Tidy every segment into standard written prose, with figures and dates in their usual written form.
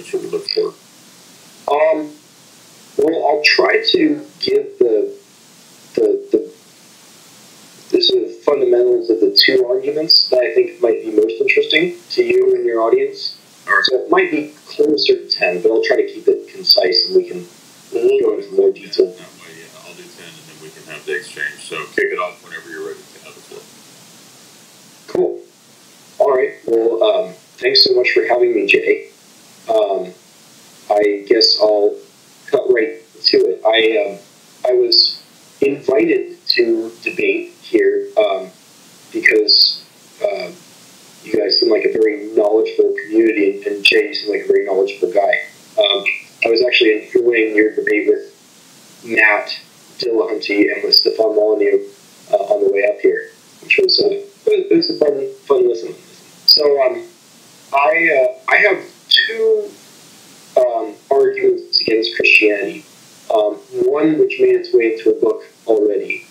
What should we look for? Well, I'll try to give the sort of fundamentals of the two arguments that I think might be most interesting to you and your audience. All right. So it might be closer to 10, but I'll try to keep it concise and we can go into more detail. That way, yeah, I'll do 10 and then we can have the exchange. So kick it off whenever you're ready to have the floor. Cool. All right. Well, thanks so much for having me, Jay. I guess I'll cut right to it. I was invited to debate here because you guys seem like a very knowledgeable community, and Jay, you seem like a very knowledgeable guy. I was actually enjoying your debate with Matt Dillahunty and with Stefan Molyneux on the way up here, which was it was a fun listen. So I have two arguments against Christianity. One which made its way into a book already,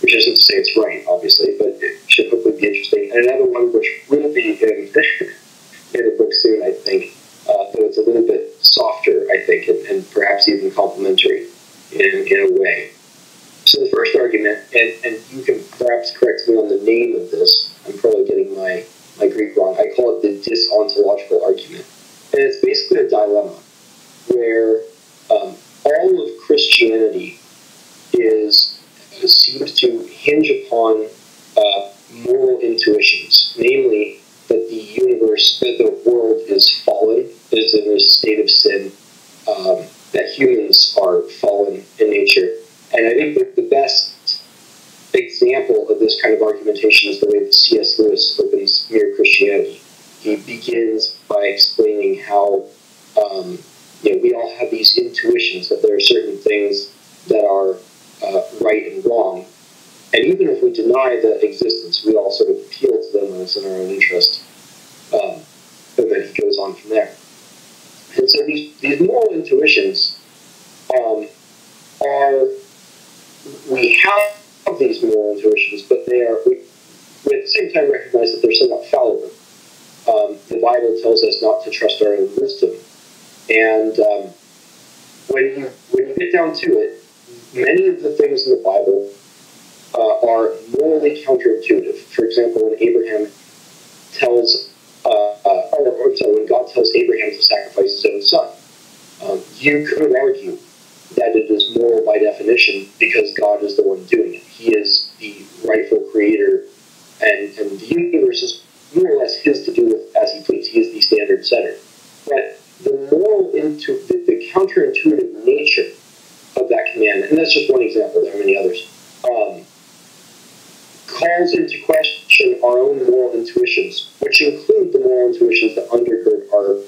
which isn't to say it's right, obviously, but it should hopefully be interesting. And another one which will be in a book soon, I think, though it's a little bit softer, I think, and perhaps even complimentary in a way. So the first argument, and you can perhaps correct me on the name of this, I'm probably getting my Greek wrong, I call it the Dis Ontological Argument. And it's basically a dilemma where all of Christianity seems to hinge upon moral intuitions, namely that the universe, that the world is fallen, is in a state of sin, that humans are fallen in nature. And I think that the best example of this kind of argumentation is the way that C.S. Lewis opens Mere Christianity. He begins by explaining how we all have these intuitions that there are certain things that are right and wrong. And even if we deny the existence, we all sort of appeal to them when it's in our own interest. And then he goes on from there. And so these moral intuitions we have these moral intuitions, but we at the same time recognize that they're somewhat fallible. The Bible tells us not to trust our own wisdom. And when you get down to it, many of the things in the Bible are morally counterintuitive. For example, when Abraham tells, when God tells Abraham to sacrifice his own son, you could argue that it is moral by definition because God is the one doing it. He is the rightful creator, and the universe is more or less his to do with as he please. He is the standard setter. But the counterintuitive nature of that command, and that's just one example, there are many others, calls into question our own moral intuitions, which include the moral intuitions that undergird our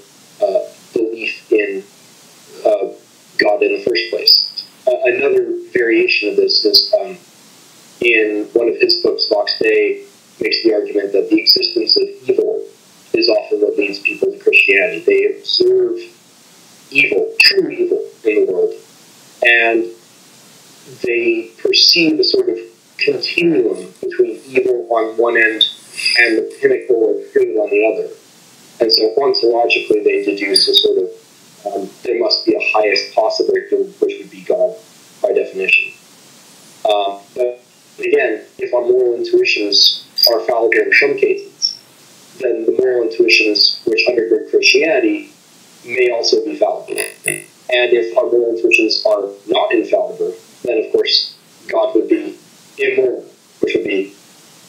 belief in God in the first place. Another variation of this is in one of his books, Vox Dei makes the argument that the existence of evil is often what leads people to Christianity. They observe evil, true evil in the world, and they perceive a sort of continuum between evil on one end and the pinnacle of good on the other. And so ontologically they deduce a sort of there must be a highest possible good, which would be God by definition. But again, if our moral intuitions are fallible in some cases, then the moral intuitions which undergird Christianity may also be fallible. And if our moral intuitions are not infallible, then of course God would be immoral, which would be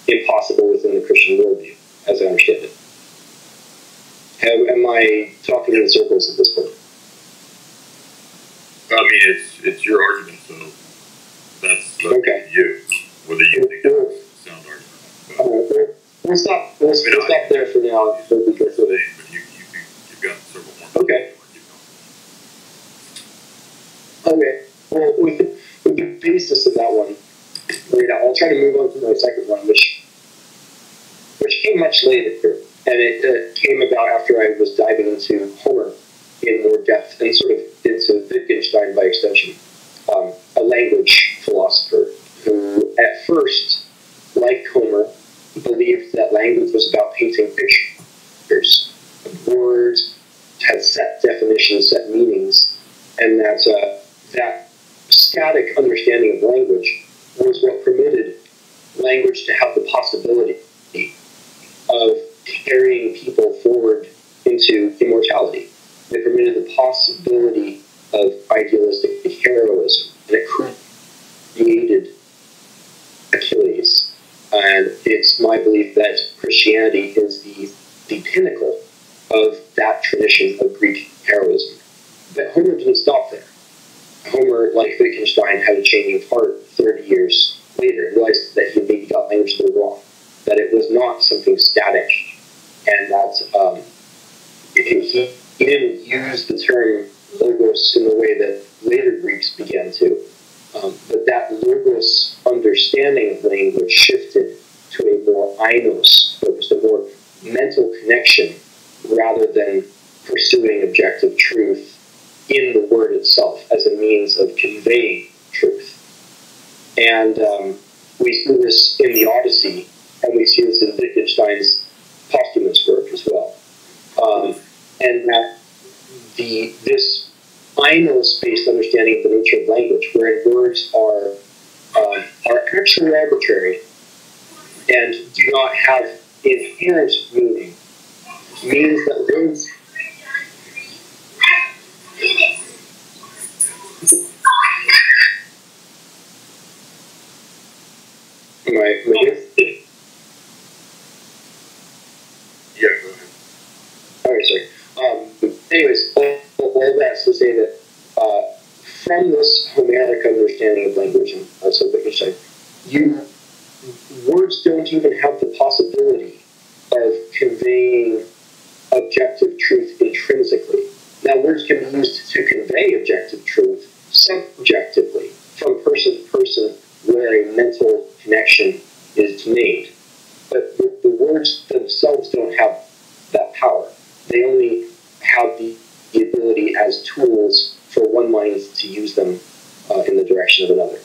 impossible within the Christian worldview, as I understand it. Am I talking in circles at this point? I mean, it's your argument, so that's okay. You, whether you think it's a sound argument. We'll stop there for now. But you've got several more. Okay. Okay. Well, with the basis of that one, I'll try to move on to my second one, which came much later, and it came about after I was diving into Homer in more depth, and sort of into Wittgenstein by extension, a language philosopher who at first, like Homer, believed that language was about painting pictures of words, had set definitions, set meanings, and that static understanding of language was what permitted language to have the possibility of carrying people forward into immortality. It permitted the possibility of idealistic heroism, and it created Achilles. And it's my belief that Christianity is the pinnacle of that tradition of Greek heroism. But Homer didn't stop there. Homer, like Wittgenstein, had a change of heart 30 years later and realized that he had maybe got language a little wrong, that it was not something static, and that he didn't use the term logos in the way that later Greeks began to. But that logos understanding of language shifted to a more einos focus, a more mental connection, rather than pursuing objective truth in the word itself as a means of conveying truth. And we see this in the Odyssey, and we see this in Wittgenstein's posthumous work as well. And that this einos-based understanding of the nature of language, wherein words are actually arbitrary and do not have inherent meaning, means that words Am I good? Yeah, go ahead. Alright, sorry. Anyways, all that's to say that from this Homeric understanding of language, and also Wittgenstein, words don't even have the possibility of conveying objective truth intrinsically. Now, words can be used to convey objective truth subjectively, from person to person, where a mental connection is made. But the words themselves don't have that power. They only have the ability as tools for one mind to use them in the direction of another.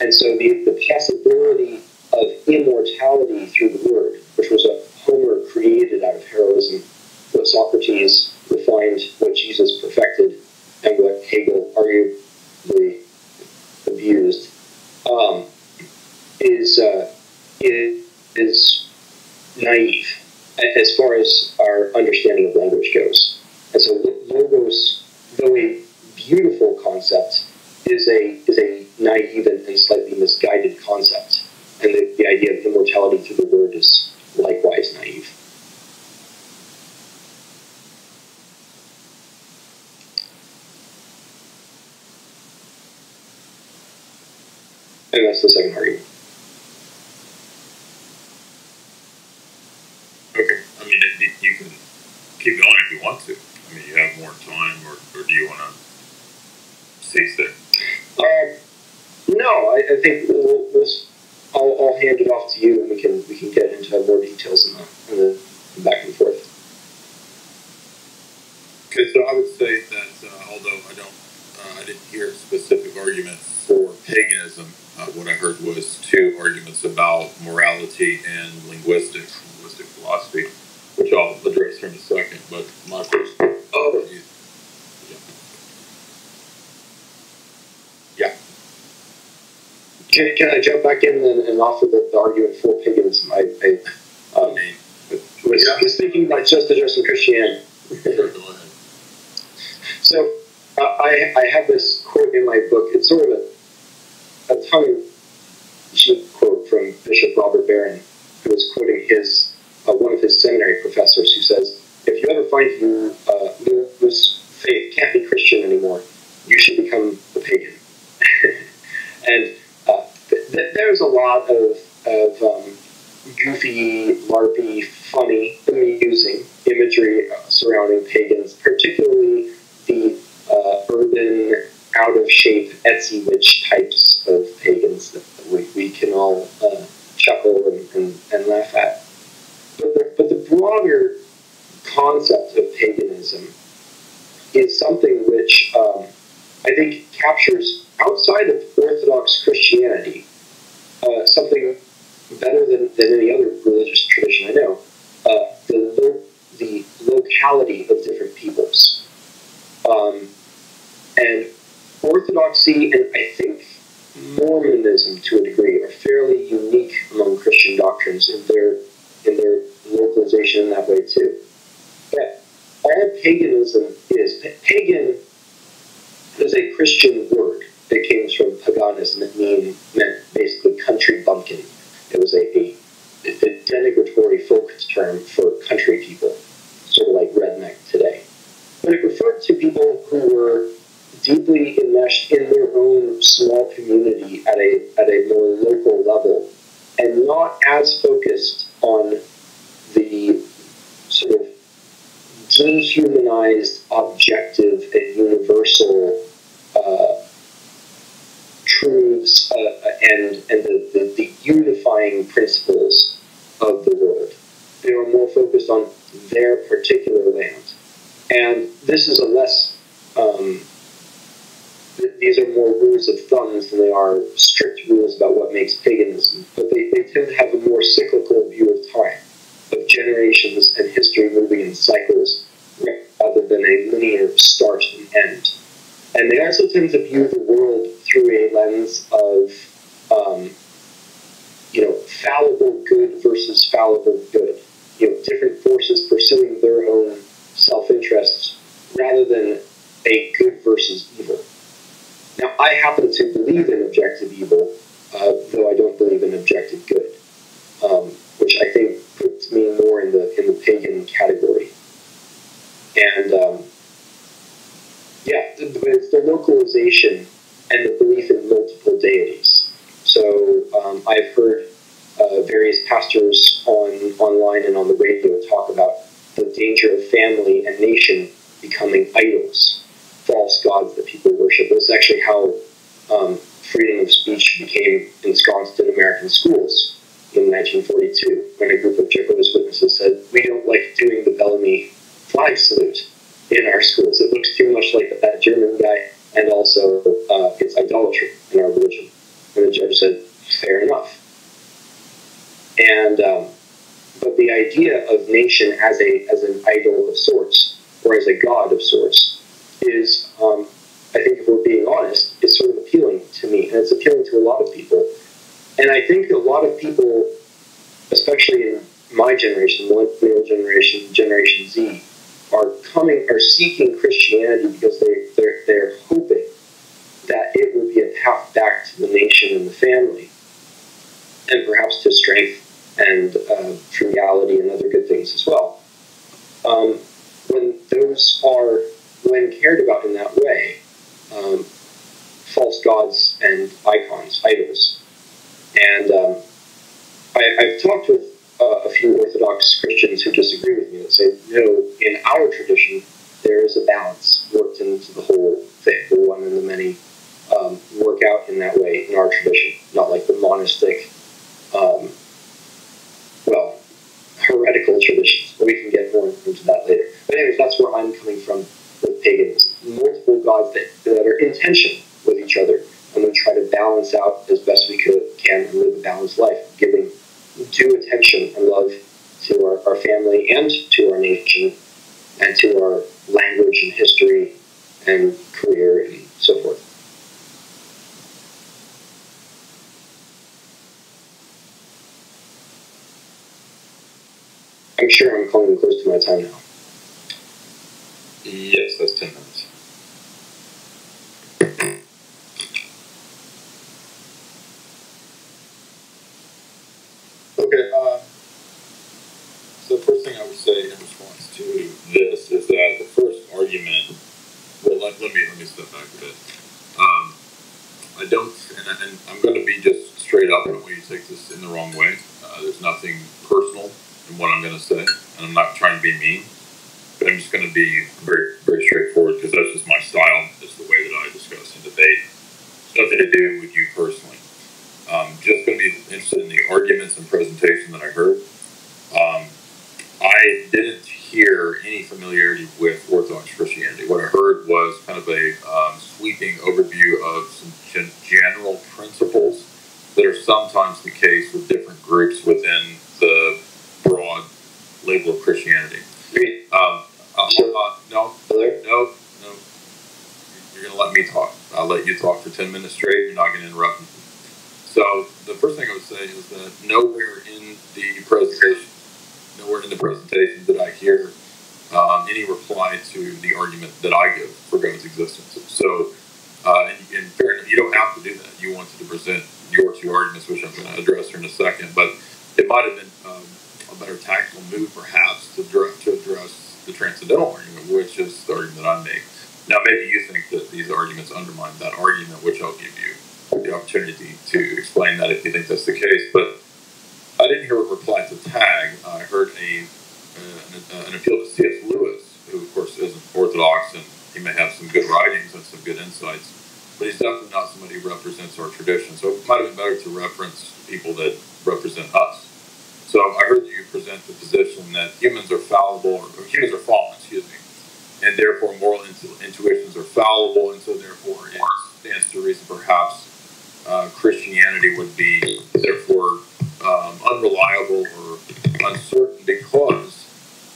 And so the possibility of immortality through the word, which was what Homer created out of heroism, what Socrates refined, what Jesus perfected, and what Hegel arguably abused, is naive as far as our understanding of language goes. And so logos, though a beautiful concept, is a naive and slightly misguided concept. And the idea of immortality through the word is likewise naive. And that's the second argument. Okay. I mean, you can keep going if you want to. I mean, you have more time, or do you want to cease there? No, I think I'll hand it off to you, and we can get into more details in the back and forth. Okay, so I would say that although I didn't hear specific arguments for paganism, what I heard was two arguments about morality and linguistic philosophy, which I'll address here in a second. But my first, yeah. Can I jump back in and offer the argument for paganism? I was thinking about just addressing Christianity. Sure, go ahead. So I have this quote in my book. It's sort of a tongue-in-cheek quote from Bishop Robert Barron, who was quoting one of his seminary professors, who says, "If you ever find you whose faith can't be Christian anymore, you should become a pagan." And there's a lot of goofy, larpy, funny, amusing imagery surrounding pagans, particularly the urban, out-of-shape Etsy witch types of pagans that we can all chuckle and laugh at. But the broader concept of paganism is something which I think captures, outside of Orthodox Christianity, something better than any other religious tradition I know, the locality of different peoples. And Orthodoxy and I think Mormonism to a degree are fairly unique among Christian doctrines in their localization in that way too. But all paganism is, pagan is a Christian word that came from paganism. It meant basically country bumpkin. It was a denigratory folk term for country people, sort of like redneck today. But it referred to people who were deeply enmeshed in their own small community at a more local level, and not as focused on the sort of dehumanized, objective, and universal truths and the unifying principles of the world. They are more focused on their particular land. And this is a less, these are more rules of thumbs than they are strict rules about what makes paganism. But they tend to have a more cyclical view of time, of generations and history moving in cycles, rather than a linear start and end. And they also tend to view the world through a lens of, fallible good versus fallible good. Different forces pursuing their own self-interests rather than a good versus evil. Now, I happen to believe in objective evil, though I don't believe in objective good, which I think puts me more in the pagan category. And but it's the localization and the belief in multiple deities. So I've heard various pastors online and on the radio talk about the danger of family and nation becoming idols, false gods that people worship. That's actually how freedom of speech became ensconced in American schools in 1942, when a group of Jehovah's Witnesses said, "We don't like doing the Bellamy flag salute in our schools. It looks too much like that German guy, and also it's idolatry in our religion." And the judge said, "Fair enough." And but the idea of nation as an idol of sorts, or as a god of sorts, is, I think if we're being honest, is sort of appealing to me, and it's appealing to a lot of people. And I think a lot of people, especially in my generation, millennial generation, Generation Z, are seeking Christianity because they're hoping that it will be a path back to the nation and the family, and perhaps to strength and frugality and other good things as well. When those are, when cared about in that way, false gods and icons, idols. And I've talked with a few Orthodox Christians who disagree with me that say, no, in our tradition, there is a balance worked into the whole thing. The one and the many work out in that way in our tradition, not like the monastic, heretical traditions. We can get more into that later. But anyways, that's where I'm coming from with paganism. Multiple gods that are in tension with each other, and we try to balance out as best we can and live a balanced life, giving due attention and love to our family and to our nation and to our language and history and career and so forth. I'm sure I'm coming close to my time now. Yes, that's 10 minutes. Okay, so the first thing I would say in response to this is that the first argument, well, let me step back a bit. I don't, and I'm going to be just straight up. I don't want you to take this in the wrong way. There's nothing personal in what I'm going to say, and I'm not trying to be mean, but I'm just going to be very, very straightforward because that's just my style. It's the way that I discuss and debate. It's nothing to do with you personally. Just going to be interested in the arguments and presentation that I heard. I didn't hear any familiarity with Orthodox Christianity. What I heard was kind of a sweeping overview of some general principles that are sometimes the case with different groups within the broad label of Christianity. No. let you talk for 10 minutes straight. You're not going to interrupt me. So the first thing I would say is that nowhere in the presentation did I hear any reply to the argument that I give for God's existence. So in fairness, you don't have to do that. You wanted to present your two arguments, which I'm going to address here in a second, but it might have been a better tactical move, perhaps, to address the transcendental argument, which is the argument I make. Now, maybe you think that these arguments undermine that argument, which I'll give you the opportunity to explain that if you think that's the case. But I didn't hear a reply to Tag. I heard an appeal to C.S. Lewis, who, of course, isn't Orthodox, and he may have some good writings and some good insights, but he's definitely not somebody who represents our tradition. So it might have been better to reference people that represent us. So I heard you present the position that humans are fallible, or humans are fallen, and therefore moral intuitions are fallible, and so therefore it stands to reason perhaps Christianity would be therefore unreliable or uncertain, because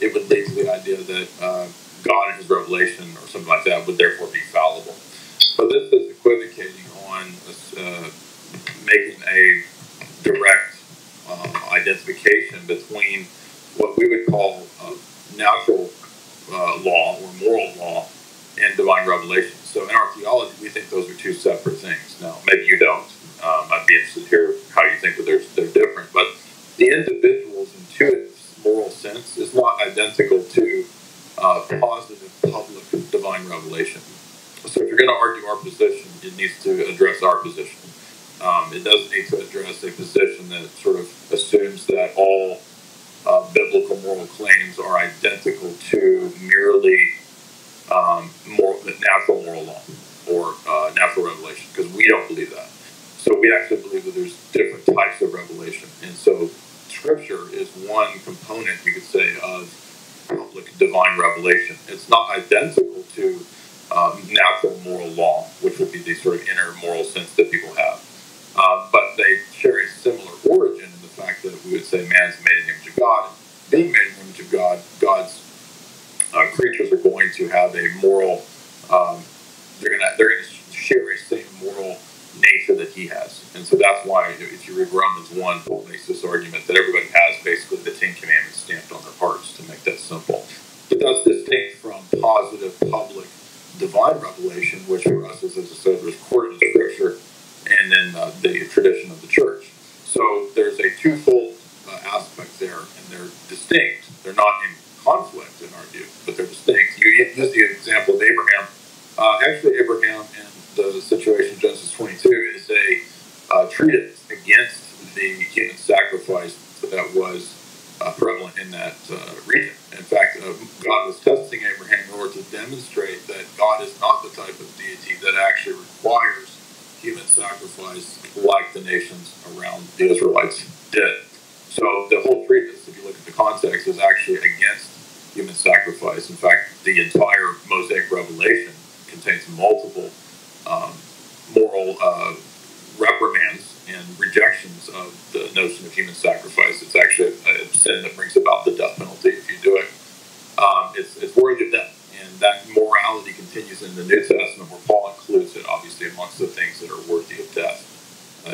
it would lead to the idea that God and his revelation or something like that would therefore be fallible. But this is equivocating on making a direct identification between what we would call natural law or moral law and divine revelation. So in our theology, we think those are two separate things. Now, maybe you don't. I'd be interested to hear how you think that they're different. But the individual's intuitive moral sense is not identical to positive public divine revelation. So if you're going to argue our position, it needs to address our position. It doesn't need to address a position that sort of assumes that all biblical moral claims are identical to merely natural moral law or natural revelation, because we don't believe that. So we actually believe that there's different types of revelation. And so Scripture is one component, you could say, of public divine revelation. It's not identical to natural moral law, which would be the sort of inner moral sense that people have. But they share a similar origin in the fact that we would say man's made in the image of God. Being made in the image of God, God's creatures are going to have a moral, they're going to share a same moral nature that he has. And so that's why if you read Romans 1, Paul makes this argument that everybody has basically the 10 Commandments stamped on their hearts, to make that simple. But that's distinct from positive public divine revelation, which for us is, as I said, recorded in Scripture, and then the tradition of the church. So there's a twofold aspect there, and they're distinct. They're not in conflict in our view, but they're distinct. You use the example of Abraham. Actually, Abraham in the situation in Genesis 22 is a treatise against the human sacrifice that was prevalent in that region. In fact, God was testing Abraham in order to demonstrate that God is not the type of deity that actually requires human sacrifice like the nations around the Israelites did. So the whole treatise, if you look at the context, is actually against human sacrifice. In fact, the entire Mosaic Revelation contains multiple moral reprimands and rejections of the notion of human sacrifice. It's actually a sin that brings about the death penalty if you do it. It's worthy of death. And that morality continues in the New Testament, where Paul includes it, obviously, amongst the things that are worthy of death.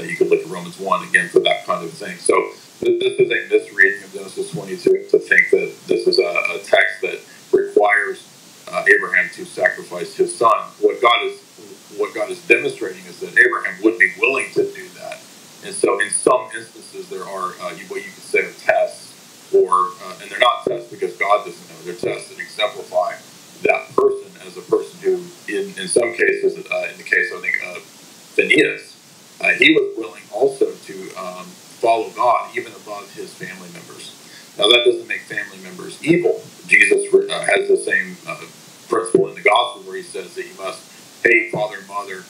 You could look at Romans 1 again for that kind of thing. So this is a misreading of Genesis 22 to think that this is a text that requires Abraham to sacrifice his son. What God is demonstrating is that Abraham would be willing to do that. And so in some instances there are what you could say are tests, and they're not tests because God doesn't know. They're tests that exemplify that person as a person who, in some cases, in the case, I think, of Phineas, he was willing also to follow God even above his family members. Now, that doesn't make family members evil. Jesus has the same principle in the gospel where he says that you must hate father and mother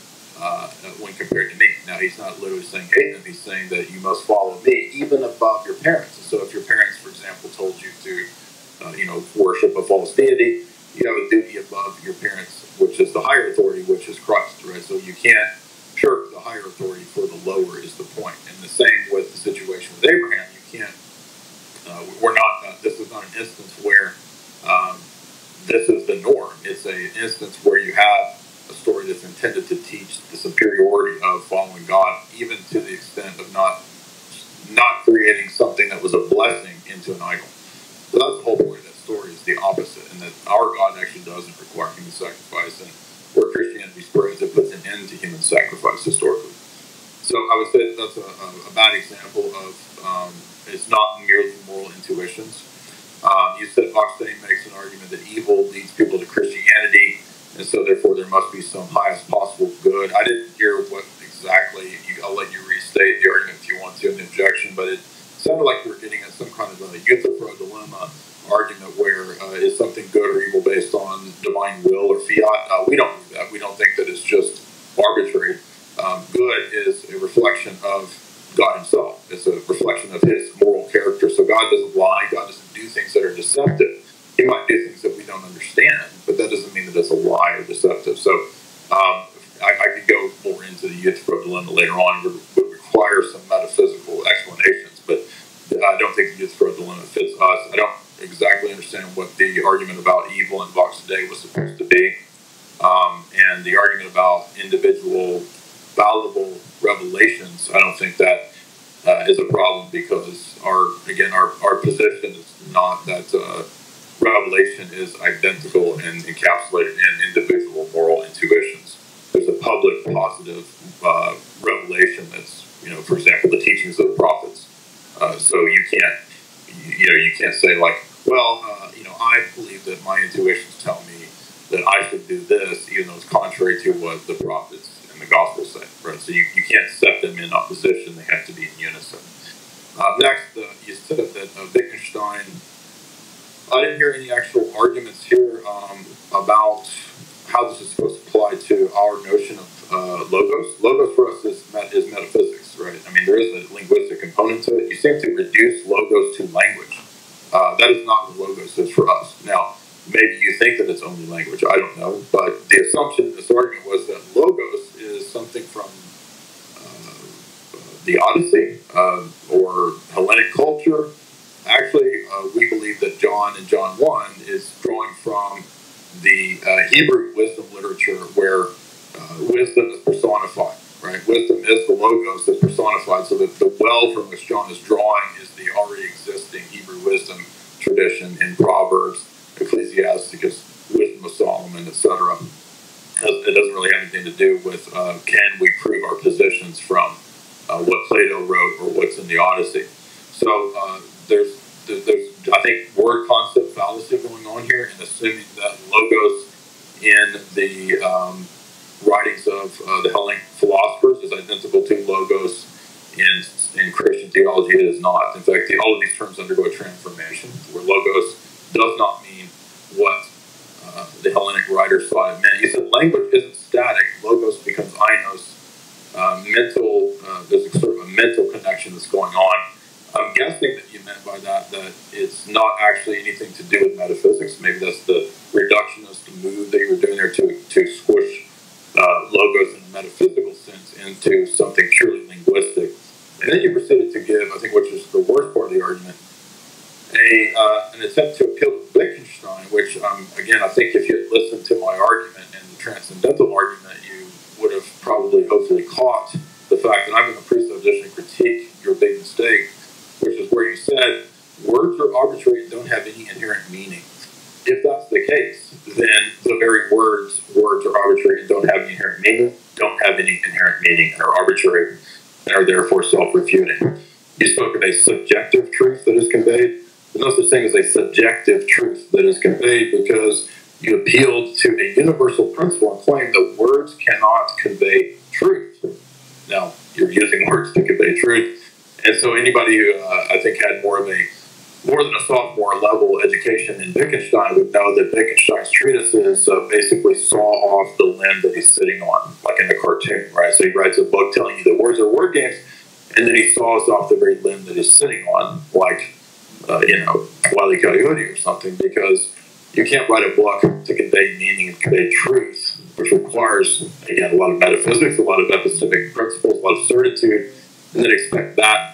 when compared to me. Now, he's not literally saying hate them. He's saying that you must follow me even above your parents. And so if your parents, for example, told you to worship a false deity, you have a duty above your parents, which is the higher authority, which is Christ, right? So you can't shirk the higher authority for the lower is the point. And the same with the situation with Abraham. You can't, this is not an instance where this is the norm. It's an instance where you have a story it's intended to teach the superiority of following God, even to the extent of not creating something that was a blessing into an idol. So that's the whole point of that story, is the opposite, and that our God actually doesn't require human sacrifice, and where Christianity spreads, it puts an end to human sacrifice historically. So I would say that's a bad example of it's not merely moral intuitions. You said Boxstein makes an argument that evil leads people to Christianity, and so therefore there must be some highest possible good. I didn't hear what exactly. I'll let you restate the argument if you want to in the objection, but it sounded like we were getting at some kind of a Euthyphro dilemma argument where is something good or evil based on divine will or fiat. We don't do that. We don't think that it's just arbitrary. Good is a reflection of God himself. It's a reflection of his moral character. So God doesn't lie. God doesn't do things that are deceptive. He might do things that we don't understand, but that doesn't mean that it's a lie or deceptive. So I could go more into the Euthyphro dilemma later on. It would require some metaphysical explanations, but I don't think the Euthyphro dilemma fits us. I don't exactly understand what the argument about evil in Vox Dei was supposed to be. And the argument about individual fallible revelations, I don't think that is a problem, because our position is not that revelation is identical and encapsulated in individual moral intuitions. There's a public positive revelation that's, for example, the teachings of the prophets. So you can't say like, well, I believe that my intuitions tell me that I should do this, even though it's contrary to what the prophets and the gospel say, right? So you can't set them in opposition; they have to be in unison. Next, you said that Wittgenstein. I didn't hear any actual arguments here about how this is supposed to apply to our notion of logos. Logos for us is metaphysics, right? I mean, there is a linguistic component to it. You seem to reduce logos to language. That is not what logos is for us. Now, maybe you think that it's only language. I don't know. But the assumption in this argument was that logos is something from the Odyssey or Hellenic culture. Actually, we believe that John in John 1 is drawing from the Hebrew wisdom literature, where wisdom is personified, right? Wisdom is the logos that's personified, so that the well from which John is drawing is the already existing Hebrew wisdom tradition in Proverbs, Ecclesiasticus, Wisdom of Solomon, etc. It doesn't really have anything to do with can we prove our positions from what Plato wrote or what's in the Odyssey. So there's I think word concept fallacy going on here in assuming that logos in the writings of the Hellenic philosophers is identical to logos in Christian theology. It is not. In fact, all of these terms undergo a transformation, where logos does not mean what the Hellenic writers thought it meant. He said language isn't static. Logos becomes ainos. There's a sort of a mental connection that's going on. I'm guessing that you meant by that it's not actually anything to do with metaphysics. Maybe that's the reductionist move that you were doing there to squish logos in a metaphysical sense into something purely linguistic. And then you proceeded to give, I think, which is the worst part of the argument, an attempt to appeal to Wittgenstein, which, again, I think if you had listened to my argument and the transcendental argument, you would have probably, hopefully, caught the fact that I'm going to presupposition and critique your big mistake, which is where you said words are arbitrary and don't have any inherent meaning. If that's the case, then the very words are arbitrary and don't have any inherent meaning, and are arbitrary, and are therefore self-refuting. You spoke of a subjective truth that is conveyed. There's no such thing as a subjective truth that is conveyed, because you appealed to a universal principle and claimed that words cannot convey truth. Now, you're using words to convey truth, and so anybody who I think had more than a sophomore level education in Wittgenstein would know that Wittgenstein's treatises basically saw off the limb that he's sitting on, like in a cartoon, right? So he writes a book telling you that words are word games, and then he saws off the very limb that he's sitting on, like, Wile E. Coyote or something, because you can't write a book to convey meaning and convey truth, which requires, again, a lot of metaphysics, a lot of epistemic principles, a lot of certitude, and then expect that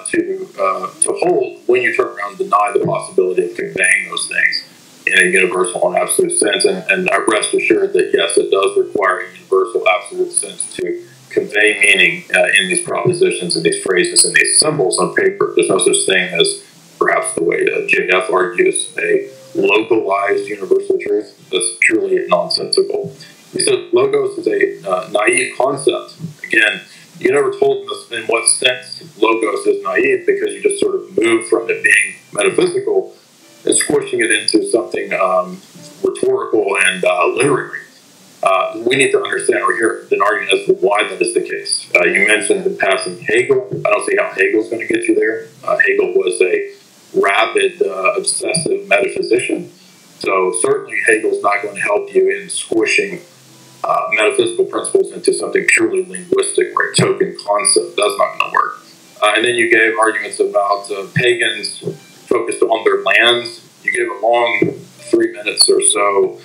to hold when you turn around and deny the possibility of conveying those things. in a universal and absolute sense. And I rest assured that, yes, it does require a universal absolute sense to convey meaning in these propositions and these phrases and these symbols on paper. There's no such thing as, perhaps the way JF argues, a localized universal truth. That's purely nonsensical. He said logos is a naive concept. Again, you never told us in what sense logos is naive, because you just sort of moved from it being metaphysical and squishing it into something rhetorical and literary. We need to understand or hear an argument as to why that is the case. You mentioned in passing Hegel. I don't see how Hegel's going to get you there. Hegel was a rabid, obsessive metaphysician. So certainly Hegel's not going to help you in squishing metaphysical principles into something purely linguistic or a token concept. That's not going to work. And then you gave arguments about pagans focused on their lands. You gave a long 3 minutes or so,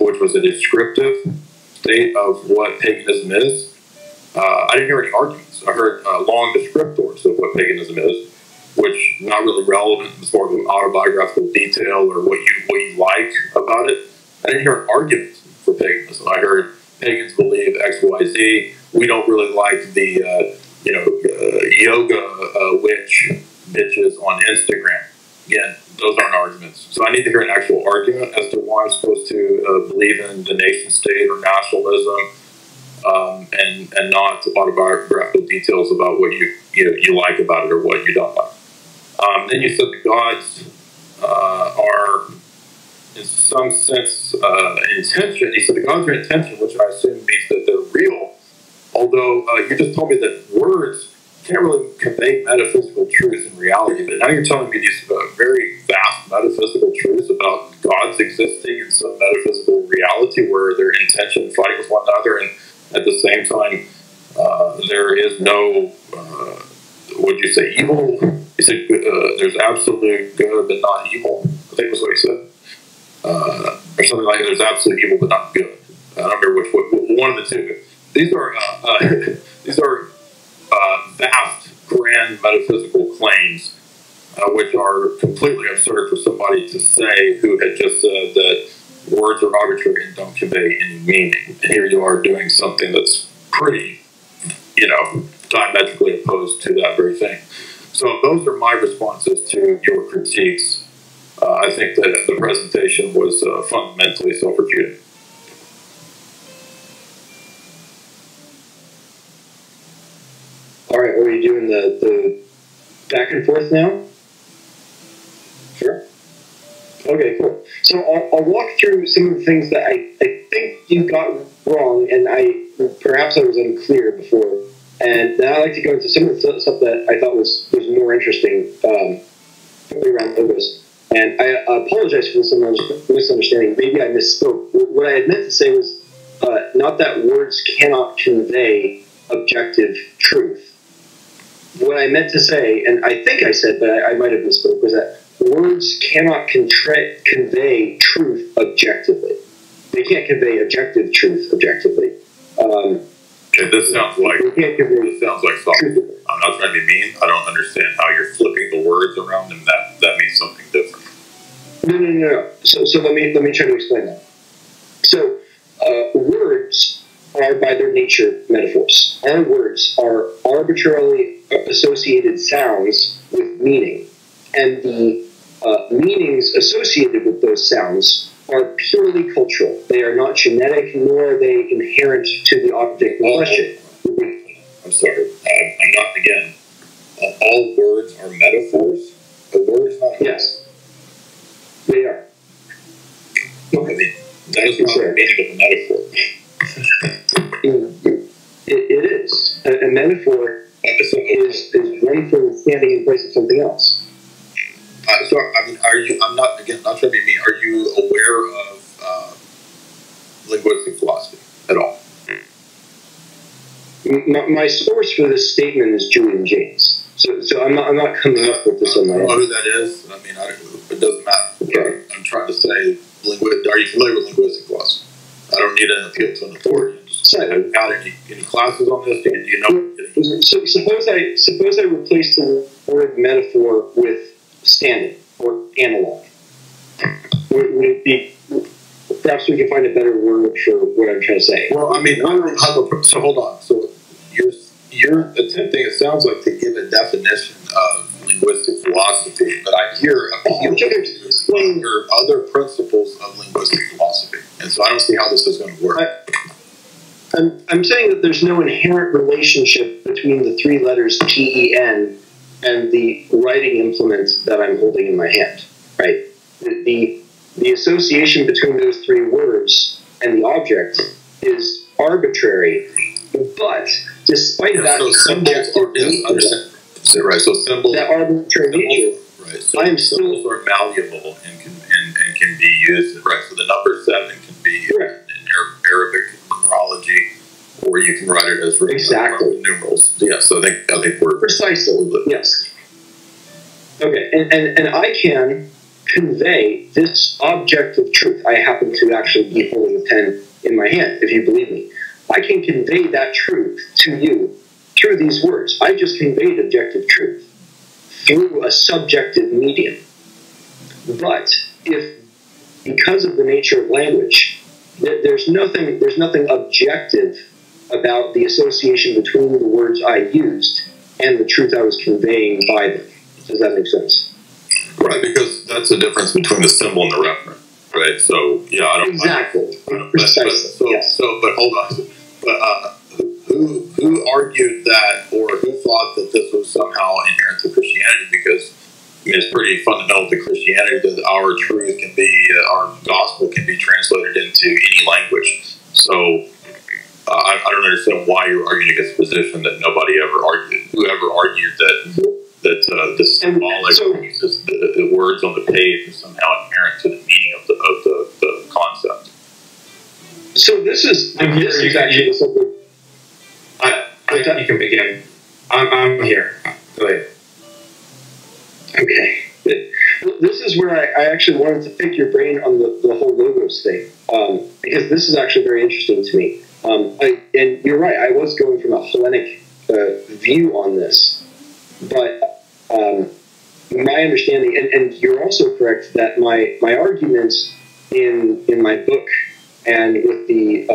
which was a descriptive state of what paganism is. I didn't hear any arguments. I heard long descriptors of what paganism is, which not really relevant. It's more of an autobiographical detail or what you like about it. I didn't hear an argument for paganism. I heard pagans believe X, Y, Z. We don't really like the yoga witch bitches on Instagram. Again, those aren't arguments. So I need to hear an actual argument as to why I'm supposed to believe in the nation state or nationalism, and not autobiographical details about what you like about it or what you don't like. Then you said the gods are, in some sense, intention. He said the gods are intention, which I assume means that they're real. Although you just told me that words can't really convey metaphysical truths in reality. But now you're telling me these very vast metaphysical truths about gods existing in some metaphysical reality where they're intention fighting with one another, and at the same time there is no, would you say, evil? He said there's absolute good but not evil. I think was what he said. Or something like there's absolute evil but not good. I don't remember which one of the two. These are vast, grand metaphysical claims, which are completely absurd for somebody to say who had just said that words are arbitrary and don't convey any meaning. And here you are doing something that's pretty, diametrically opposed to that very thing. So those are my responses to your critiques. I think that the presentation was fundamentally self-refuting. All right, are you doing the back and forth now? Sure. Okay, cool. So I'll walk through some of the things that I think you got wrong, and perhaps I was unclear before. And then I'd like to go into some of the stuff that I thought was more interesting, around logos. And I apologize for some misunderstanding. Maybe I misspoke. What I had meant to say was not that words cannot convey objective truth. What I meant to say, and I think I said, but I might have misspoke, was that words cannot convey truth objectively. They can't convey objective truth objectively. This sounds like something. I'm not trying to be mean. I don't understand how you're flipping the words around, and that means something different. No. So let me try to explain that. So words are by their nature metaphors. Our words are arbitrarily associated sounds with meaning, and the meanings associated with those sounds are purely cultural. They are not genetic, nor are they inherent to the object in question. I'm sorry. I'm not, again, all words are metaphors? A word is not a metaphor? Yes. They are. I mean, that is not the meaning of a metaphor. It is. A metaphor is one thing standing in place of something else. So, I mean, I'm not trying to be mean, are you aware of linguistic philosophy at all? My source for this statement is Julian Jaynes. So I'm not coming up with this on my own. I don't know who that is. I mean, it doesn't matter. Okay. I'm trying to say, are you familiar with linguistic philosophy? I don't need an appeal to an authority. Have you got any classes on this? Do you know? So suppose I replace the word metaphor with standard or analog. would it be? Perhaps we can find a better word for what I'm trying to say. Well, I mean, so hold on. So you're attempting, it sounds like, to give a definition of linguistic philosophy, but I hear appeal to your other principles of linguistic philosophy. And so I don't see how this is going to work. I'm saying that there's no inherent relationship between the three letters P-E-N and the writing implement that I'm holding in my hand, right? The association between those three words and the object is arbitrary, but despite that, so symbols right? So symbols, that arbitrary nature, right? So symbols are malleable and can be used, right? So the number 7 can be in Arabic numerology, or you can write it as exactly numerals. Yeah, so I think we're precisely yes. Okay, and I can convey this object of truth. I happen to actually be holding a pen in my hand, if you believe me. I can convey that truth to you through these words. I just conveyed objective truth through a subjective medium. But if, because of the nature of language, there's nothing objective about the association between the words I used and the truth I was conveying by them. Does that make sense? Right, because that's the difference between the symbol and the referent, right? So, yeah, I don't... Exactly. Precisely. But hold on. But who argued that, or who thought that this was somehow inherent to Christianity? Because, I mean, it's pretty fundamental to Christianity that our truth can be, our gospel can be translated into any language. So, I don't understand why you're arguing against a position that nobody ever argued. Whoever argued that the symbolic the words on the page is somehow inherent to the meaning of the concept. So this is actually something. You can begin. I'm here. Go ahead. Okay. This is where I actually wanted to pick your brain on the whole logos thing, because this is actually very interesting to me. And you're right, I was going from a Hellenic view on this, but my understanding, and you're also correct that my arguments in my book and with the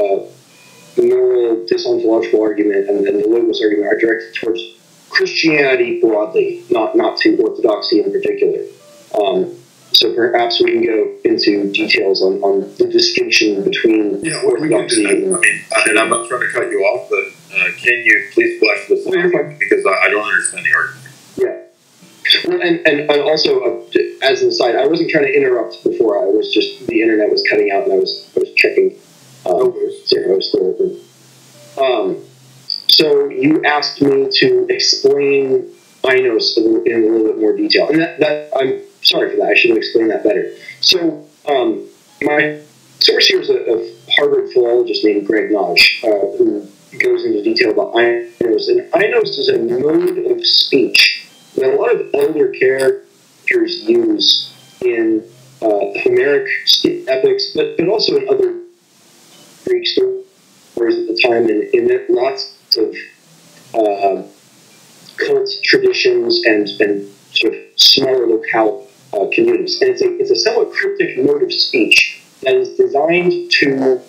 moral Dis Ontological Argument and the Logos argument are directed towards Christianity broadly, not to Orthodoxy in particular. So perhaps we can go into details on the distinction between Orthodoxy and I'm not trying to cut you off, but can you please flesh this out? Because I don't understand the argument. Yeah. Well, and also, as an aside, I wasn't trying to interrupt before. I was just, the internet was cutting out and I was checking. I was still open. So you asked me to explain Inos in a little bit more detail. And that I'm sorry for that. I should have explained that better. So my source here is a Harvard philologist named Greg Nodge, who goes into detail about Inos. And Inos is a mode of speech that a lot of elder characters use in Homeric epics, but also in other Greek stories at the time, and in lots of cult traditions and sort of smaller locale communities. And it's a somewhat cryptic mode of speech that is designed to,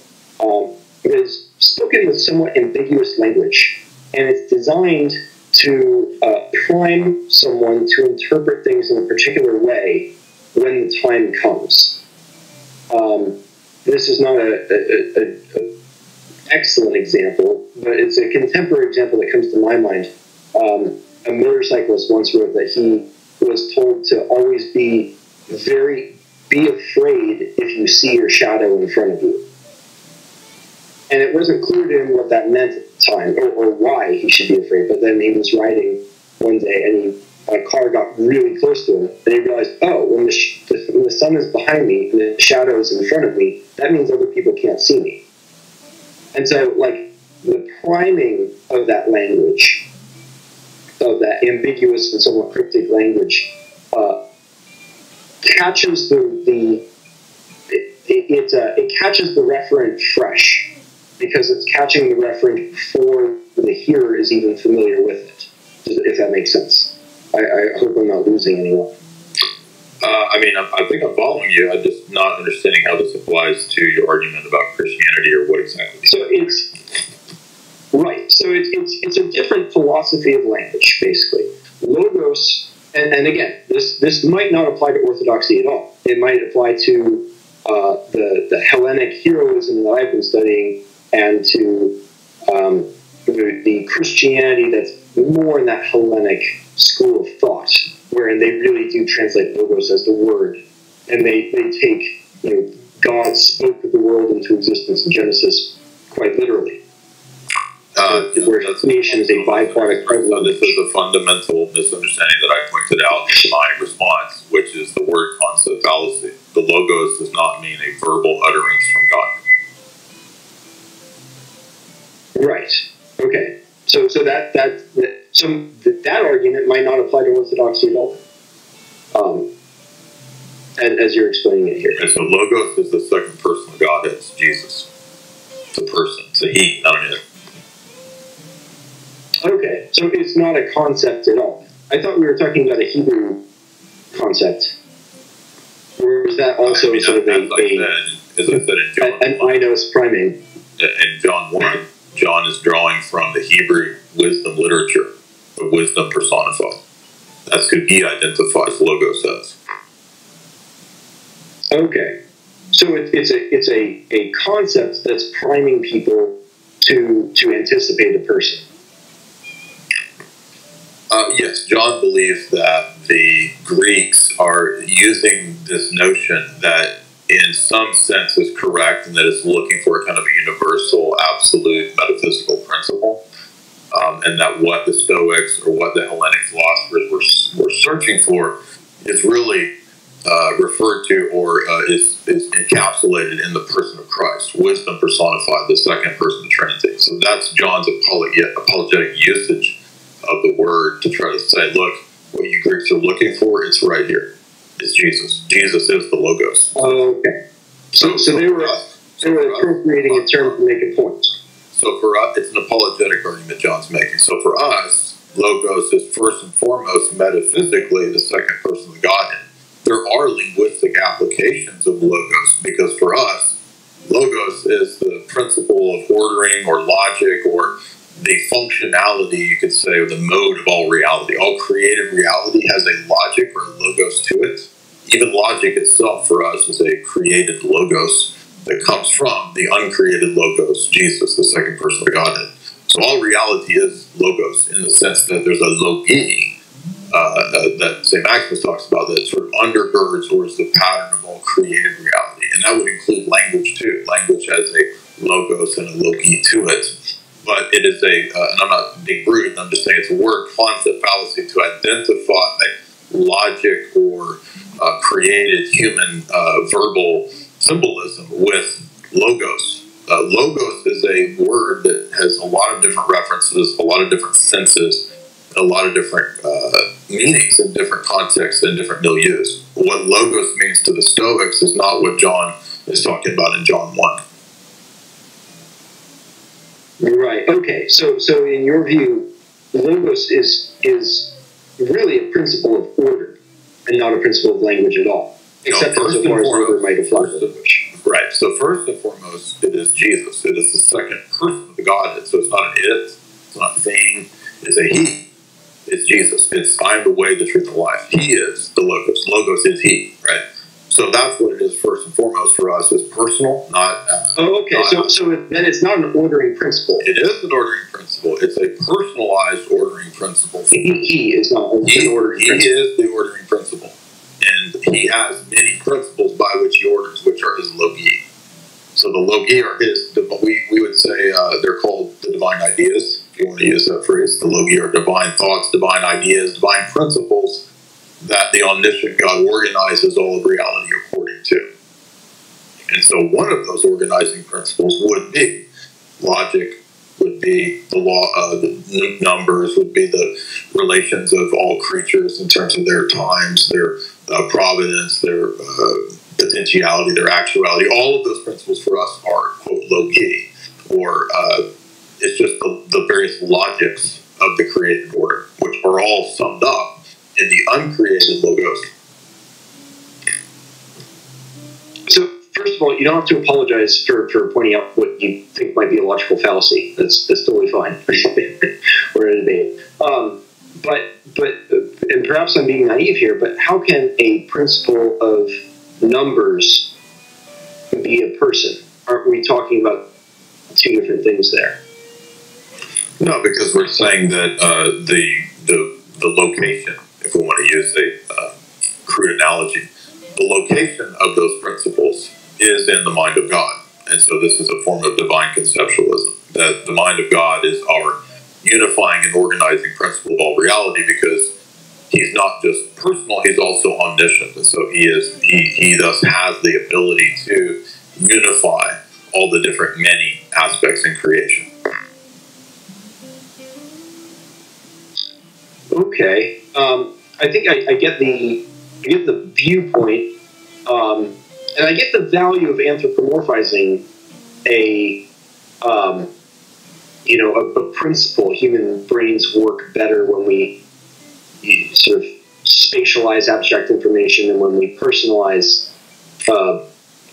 it is spoken with somewhat ambiguous language, and it's designed to prime someone to interpret things in a particular way when the time comes. This is not an excellent example, but it's a contemporary example that comes to my mind. A motorcyclist once wrote that he was told to always be afraid if you see your shadow in front of you. And it wasn't clear to him what that meant at the time, or why he should be afraid. But then he was riding one day, and a car got really close to him, and he realized, oh, when the sun is behind me and the shadow is in front of me, that means other people can't see me. And so, like, the priming of that language, of that ambiguous and somewhat cryptic language, catches it catches the referent fresh, because it's catching the referent before the hearer is even familiar with it, if that makes sense. I hope I'm not losing anyone. I think I'm following you. I'm just not understanding how this applies to your argument about Christianity or what exactly. So it's right. So it's a different philosophy of language, basically. Logos, and again, this might not apply to orthodoxy at all. It might apply to the Hellenic heroism that I've been studying, and to the Christianity that's more in that Hellenic school of thought, wherein they really do translate logos as the word, and they take, God spoke the world into existence in Genesis quite literally. Where creation is a byproduct. So this is a fundamental misunderstanding that I pointed out in my response, which is the word concept fallacy. The logos does not mean a verbal utterance from God. Right. Okay. So that argument might not apply to orthodoxy at all, as you're explaining it here. And so logos is the second person of God. It's Jesus. It's a person. It's a he, not an it. Okay, so it's not a concept at all. I thought we were talking about a Hebrew concept. Or is that also sort of an einos primate? In John 1, John is drawing from the Hebrew wisdom literature, the wisdom personified. That's who he identifies logos as. Okay, so it's a concept that's priming people to anticipate a person. Yes, John believes that the Greeks are using this notion that in some sense is correct, and that it's looking for a kind of a universal, absolute metaphysical principle, and that what the Stoics or what the Hellenic philosophers were searching for is really referred to or is encapsulated in the person of Christ, wisdom personified, the second person of the Trinity. So that's John's apologetic usage of the word to try to say, look, what you Greeks are looking for, it's right here. It's Jesus. Jesus is the logos. Oh, okay. So they were appropriating a term to make a point. So for us, it's an apologetic argument John's making. So for us, logos is first and foremost metaphysically the second person of the Godhead. There are linguistic applications of logos, because for us, logos is the principle of ordering or logic or the functionality, you could say, or the mode of all reality. All created reality has a logic or a logos to it. Even logic itself for us is a created logos that comes from the uncreated logos, Jesus, the second person of Godhead. So all reality is logos in the sense that there's a logi that St. Maximus talks about that sort of undergirds or is the pattern of all created reality. And that would include language too. Language has a logos and a logi to it. But it is and I'm not being rude, I'm just saying it's a word concept fallacy to identify logic or created human verbal symbolism with logos. Logos is a word that has a lot of different references, a lot of different senses, a lot of different meanings in different contexts and different milieus. What logos means to the Stoics is not what John is talking about in John 1. Right. Okay. So in your view, logos is really a principle of order and not a principle of language at all. Except as far as order might apply to language. Right. So first and foremost, it is Jesus. It is the second person of the Godhead. So it's not an it. It's not a thing. It's a he. It's Jesus. It's I'm the way, the truth, and the life. He is the logos. Logos is he. Right. So that's what it is first and foremost for us, is personal, not... okay, so then it's not an ordering principle. It is an ordering principle. It's a personalized ordering principle. He is not an ordering principle. He is the ordering principle. And he has many principles by which he orders, which are his logi. So the logi are his... We would say they're called the divine ideas, if you want to use that phrase. The logi are divine thoughts, divine ideas, divine principles that the omniscient God organizes all of reality according to. And so one of those organizing principles would be logic, would be the law of the numbers, would be the relations of all creatures in terms of their times, their providence, their potentiality, their actuality. All of those principles for us are, quote, logi, or it's just the various logics of the created order, which are all summed up in the uncreated logos. So first of all, you don't have to apologize for pointing out what you think might be a logical fallacy. That's totally fine. We're in a debate. But and perhaps I'm being naive here, but how can a principle of numbers be a person? Aren't we talking about two different things there? No, because we're saying that the location, if we want to use a crude analogy, the location of those principles is in the mind of God. And so this is a form of divine conceptualism, that the mind of God is our unifying and organizing principle of all reality, because he's not just personal, he's also omniscient. And so he thus has the ability to unify all the different many aspects in creation. Okay. I think I get the viewpoint, and I get the value of anthropomorphizing a principle. Human brains work better when we sort of spatialize abstract information and when we personalize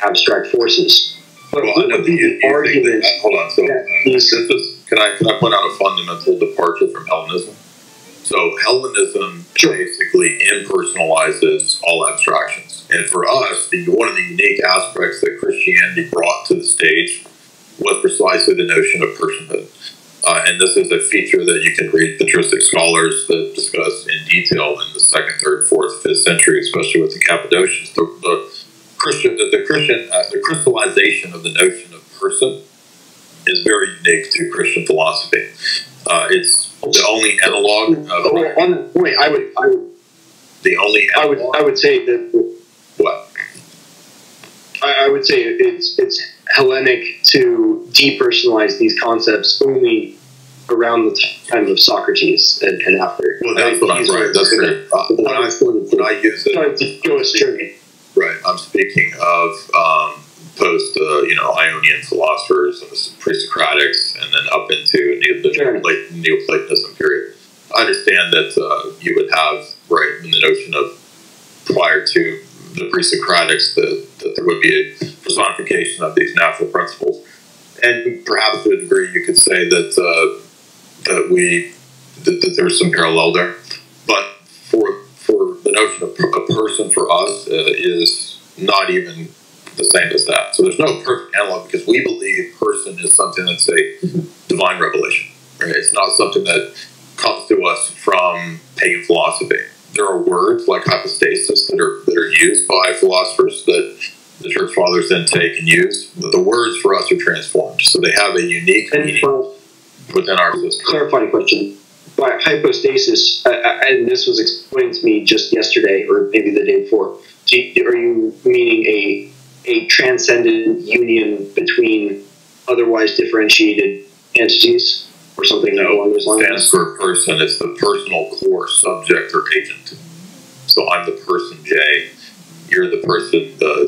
abstract forces. But Well, what would be the argument? Hold on. So can I point out a fundamental departure from Hellenism? So Hellenism basically impersonalizes all abstractions. And for us, one of the unique aspects that Christianity brought to the stage was precisely the notion of personhood. And this is a feature that you can read patristic scholars that discuss in detail in the 2nd, 3rd, 4th, 5th century, especially with the Cappadocians. The crystallization of the notion of person is very unique to Christian philosophy. It's the only analog. On the point, I would say that. What? I would say it's Hellenic to depersonalize these concepts only around the time of Socrates and after. Well, that's what I'm right. That's right. When I use it, right, I'm speaking of post, Ionian philosophers and the pre-Socratics, and then up into the Neoplatonism period. I understand that you would have, right, in the notion of prior to the pre-Socratics that there would be a personification of these natural principles, and perhaps to a degree you could say that that there's some parallel there. But for the notion of a person for us is not even the same as that. So there's no perfect analog, because we believe person is something that's a divine revelation. Right? It's not something that comes to us from pagan philosophy. There are words like hypostasis that are used by philosophers that the church fathers then take and use, but the words for us are transformed. So they have a unique meaning within our system. Clarifying question. By hypostasis, and this was explained to me just yesterday, or maybe the day before, are you meaning a transcendent union between otherwise differentiated entities, or something along those lines? It stands for person. It's the personal core subject or agent. So I'm the person J, you're the person, the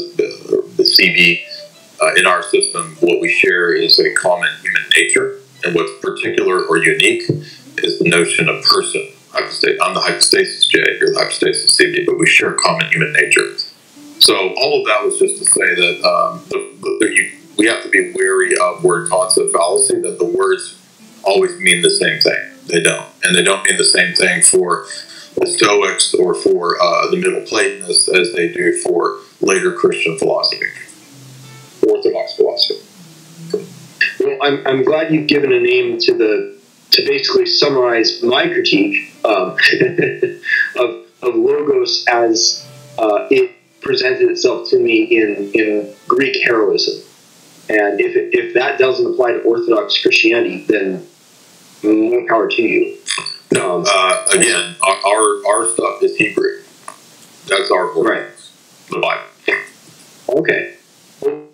CB. In our system, what we share is a common human nature, and what's particular or unique is the notion of person. I'm the hypostasis J, you're the hypostasis CB, but we share common human nature. So all of that was just to say that we have to be wary of word concept fallacy, that the words always mean the same thing. They don't. And they don't mean the same thing for the Stoics or for the Middle Platonists as they do for later Christian philosophy, Orthodox philosophy. Well, I'm glad you've given a name to basically summarize my critique of logos as it presented itself to me in Greek heroism. And if that doesn't apply to Orthodox Christianity, then more power to you. No, again, our stuff is Hebrew. That's our Orthodox, the Bible. Okay. Well,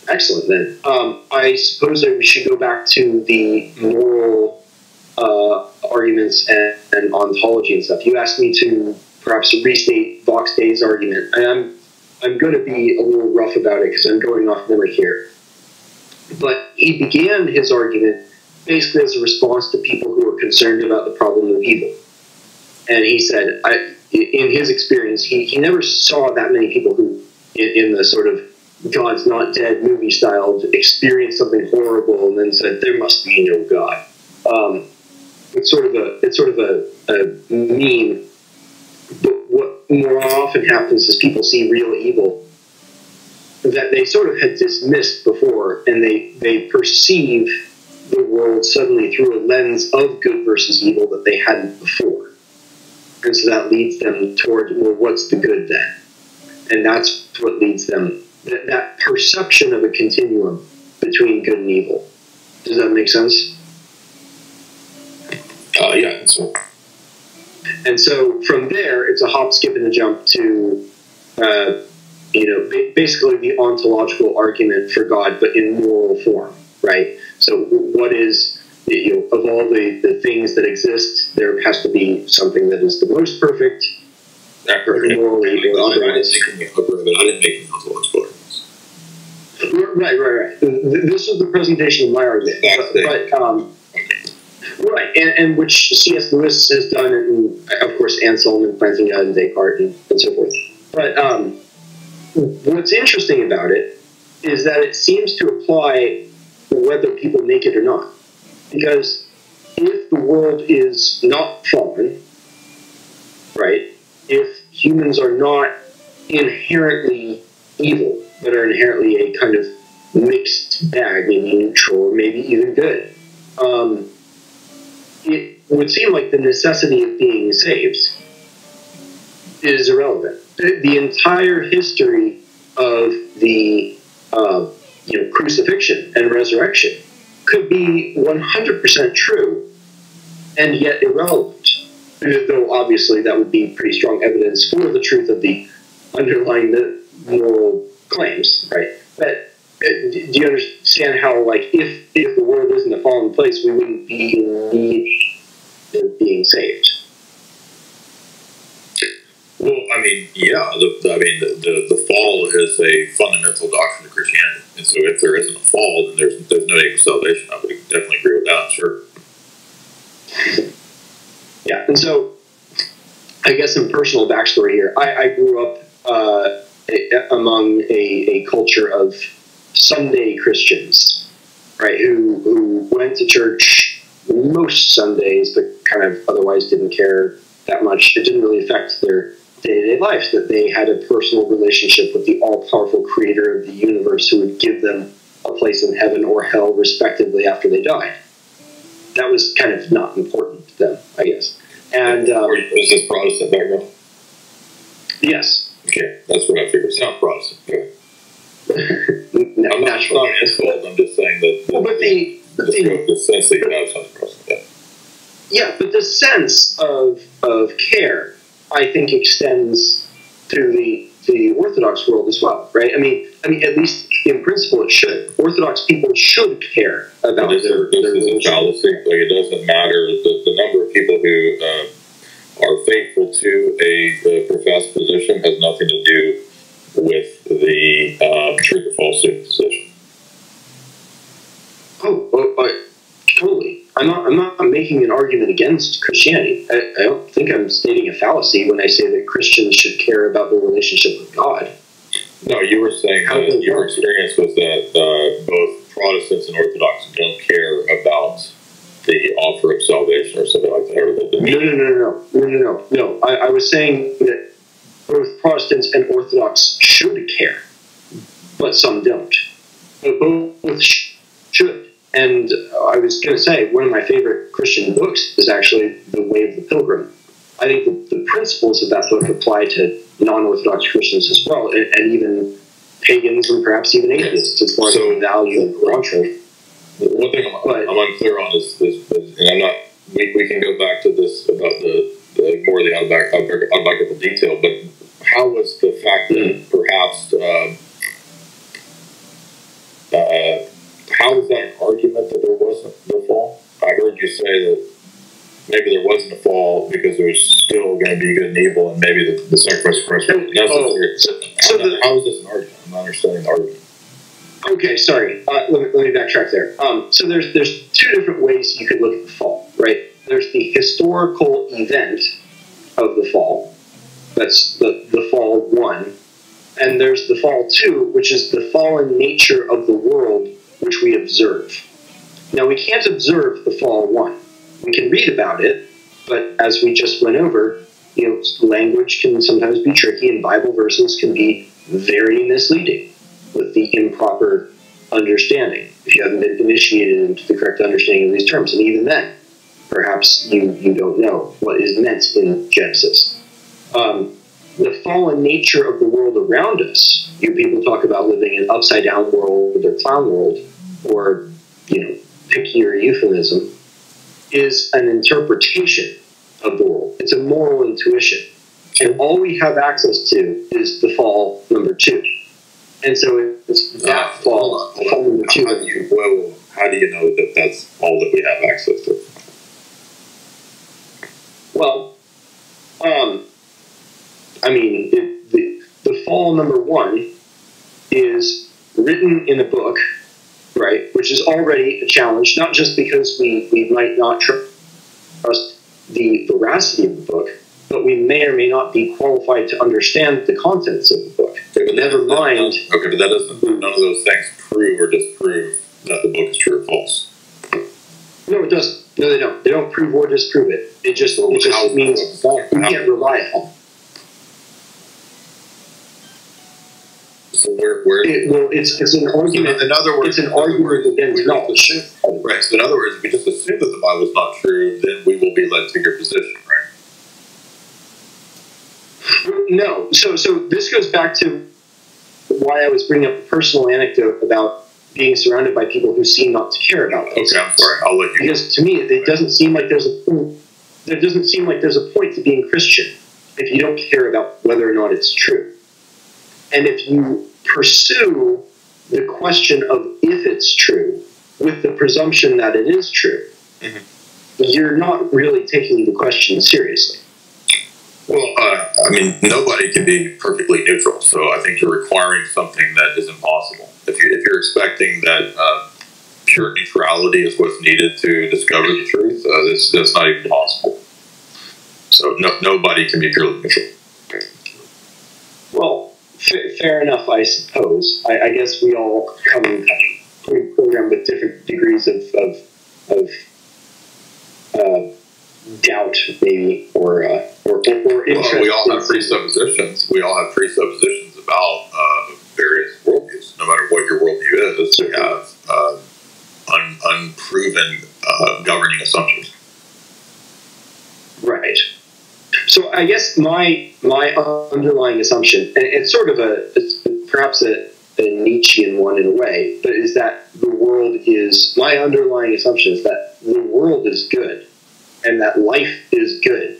excellent, then. I suppose that we should go back to the moral arguments and ontology and stuff. You asked me to perhaps restate Vox Day's argument. And I'm going to be a little rough about it because I'm going off memory here. But he began his argument basically as a response to people who were concerned about the problem of evil. And he said, in his experience, he never saw that many people who, in the sort of God's not dead movie style, experienced something horrible and then said there must be no God. It's sort of a meme. But what more often happens is people see real evil that they sort of had dismissed before, and they perceive the world suddenly through a lens of good versus evil that they hadn't before. And so that leads them toward, well, what's the good then? And that's what leads them, that perception of a continuum between good and evil. Does that make sense? Yeah. And so from there, it's a hop, skip, and a jump to, basically the ontological argument for God, but in moral form, right? So what is, of all the things that exist, there has to be something that is the most perfect, morally or otherwise. I didn't make any ontological arguments. Right. This is the presentation of my argument. Right, and which C.S. Lewis has done, and of course Anselm and Plantinga and Descartes and so forth. But what's interesting about it is that it seems to apply whether people make it or not. Because if the world is not fallen, right, if humans are not inherently evil, but are inherently a kind of mixed bag, maybe neutral or maybe even good, it would seem like the necessity of being saved is irrelevant. The entire history of the crucifixion and resurrection could be 100% true and yet irrelevant. Though obviously that would be pretty strong evidence for the truth of the underlying moral claims, right? But do you understand how, like, if the world isn't a fallen place, we wouldn't be in need of being saved? Well, I mean, yeah. The fall is a fundamental doctrine of Christianity, and so if there isn't a fall, then there's no need for salvation. I would definitely agree with that. Sure. Yeah, and so I guess some personal backstory here. I grew up among a culture of Sunday Christians, right, who went to church most Sundays, but kind of otherwise didn't care that much. It didn't really affect their day-to-day lives, that they had a personal relationship with the all-powerful creator of the universe who would give them a place in heaven or hell, respectively, after they died. That was kind of not important to them, I guess. And is this Protestant background? Yes. Okay, that's what I figured. It's not Protestant. Okay. No, I'm not an insult. I'm just saying that the sense that you have sounds Protestant. Yeah, but the sense of care, I think, extends to the Orthodox world as well, right? I mean, at least in principle, it should. Orthodox people should care about their religion. This is a fallacy. Like, it doesn't matter. The number of people who are faithful to a professed position has nothing to do with the truth or falsehood position. Totally. I'm not making an argument against Christianity. I don't think I'm stating a fallacy when I say that Christians should care about their relationship with God. No, you were saying that your experience was that both Protestants and Orthodox don't care about the offer of salvation or something like that. Or No. I was saying that both Protestants and Orthodox should care, but some don't. But both should. And I was going to say, one of my favorite Christian books is actually The Way of the Pilgrim. I think the principles of that book apply to non-Orthodox Christians as well, and even pagans and perhaps even atheists, as far as the value of doctrine. One thing I'm unclear on is and I'm not. We can go back to this about the more of the autobiographical detail, but how was the fact that perhaps how was that an argument that there wasn't the fall? I heard you say that maybe there wasn't a fall because there was still going to be good and evil, and maybe the sacrifice of Christ wasn't necessary. How is this an argument? I'm not understanding the argument. Okay, sorry. Let me backtrack there. So there's two different ways you could look at the fall, right? There's the historical event of the fall. That's the fall one. And there's the fall 2, which is the fallen nature of the world which we observe. Now, we can't observe the fall 1. We can read about it, but as we just went over, language can sometimes be tricky, and Bible verses can be very misleading with the improper understanding, if you haven't been initiated into the correct understanding of these terms. And even then, perhaps you don't know what is meant in Genesis. The fallen nature of the world around us, people talk about living in an upside-down world or clown world, or, pick your euphemism, is an interpretation of the world. It's a moral intuition. And all we have access to is the fall number 2. And so it's that fall number 2. How do you know that that's all that we have access to? Well, the fall number 1 is written in a book, right, which is already a challenge, not just because we might not trust the veracity of the book, but we may or may not be qualified to understand the contents of the book. Okay, but never mind. Okay, but that doesn't. None of those things prove or disprove that the book is true or false. No, it doesn't. No, they don't. They don't prove or disprove it. It just means we can't rely on it. So it's an argument. So in other words, it's an argument against knowledge. Right. So in other words, if we just assume that the Bible is not true, then we will be led to your position, right? No. So this goes back to why I was bringing up a personal anecdote about being surrounded by people who seem not to care about us. Okay, I'm sorry. I'll let you. Because to me, it doesn't seem like there's a point. There doesn't seem like there's a point to being Christian if you don't care about whether or not it's true. And if you pursue the question of if it's true with the presumption that it is true, you're not really taking the question seriously. Well, nobody can be perfectly neutral, so I think you're requiring something that is impossible. If you're expecting that pure neutrality is what's needed to discover the truth, that's not even possible. So nobody can be purely neutral. Well, fair enough, I suppose. I guess we all come pre-programmed with different degrees of doubt, maybe, or interest. Well, we all have presuppositions. We all have presuppositions about various worldviews. No matter what your worldview is, you have unproven governing assumptions. Right. So I guess my underlying assumption, and it's sort of perhaps a Nietzschean one in a way, but is that my underlying assumption is that the world is good, and that life is good,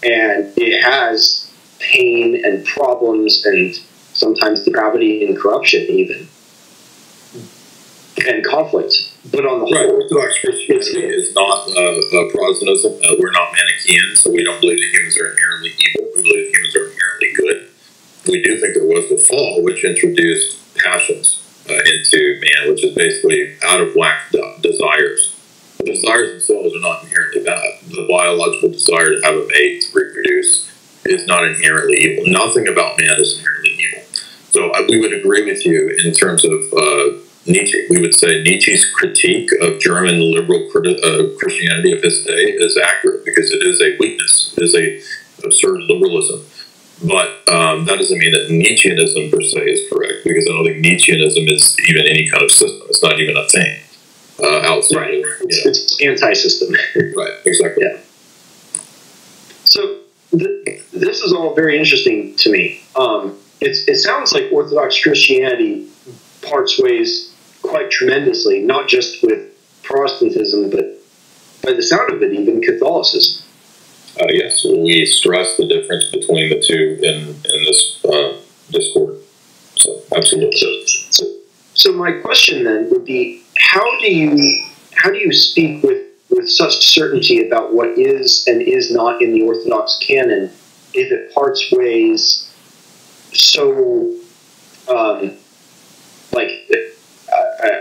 and it has pain and problems and sometimes depravity and corruption even, and conflict. But on the whole, Orthodox Christianity is not Protestantism. We're not Manichaean, so we don't believe that humans are inherently evil. We believe that humans are inherently good. We do think there was the fall, which introduced passions into man, which is basically out of whack desires. The desires themselves are not inherently bad. The biological desire to have a mate, to reproduce, is not inherently evil. Nothing about man is inherently evil. So we would agree with you in terms of Nietzsche. We would say Nietzsche's critique of German liberal Christianity of his day is accurate because it is a weakness. It is a absurd liberalism. But that doesn't mean that Nietzscheanism per se is correct, because I don't think Nietzscheanism is even any kind of system. It's not even a thing outside. Right. It's anti-system. Right, exactly. Yeah. So this is all very interesting to me. It sounds like Orthodox Christianity parts ways quite tremendously, not just with Protestantism, but by the sound of it, even Catholicism. Yes, we stress the difference between the two in this discord. So, absolutely. So my question then would be, how do you speak with such certainty about what is and is not in the Orthodox canon if it parts ways so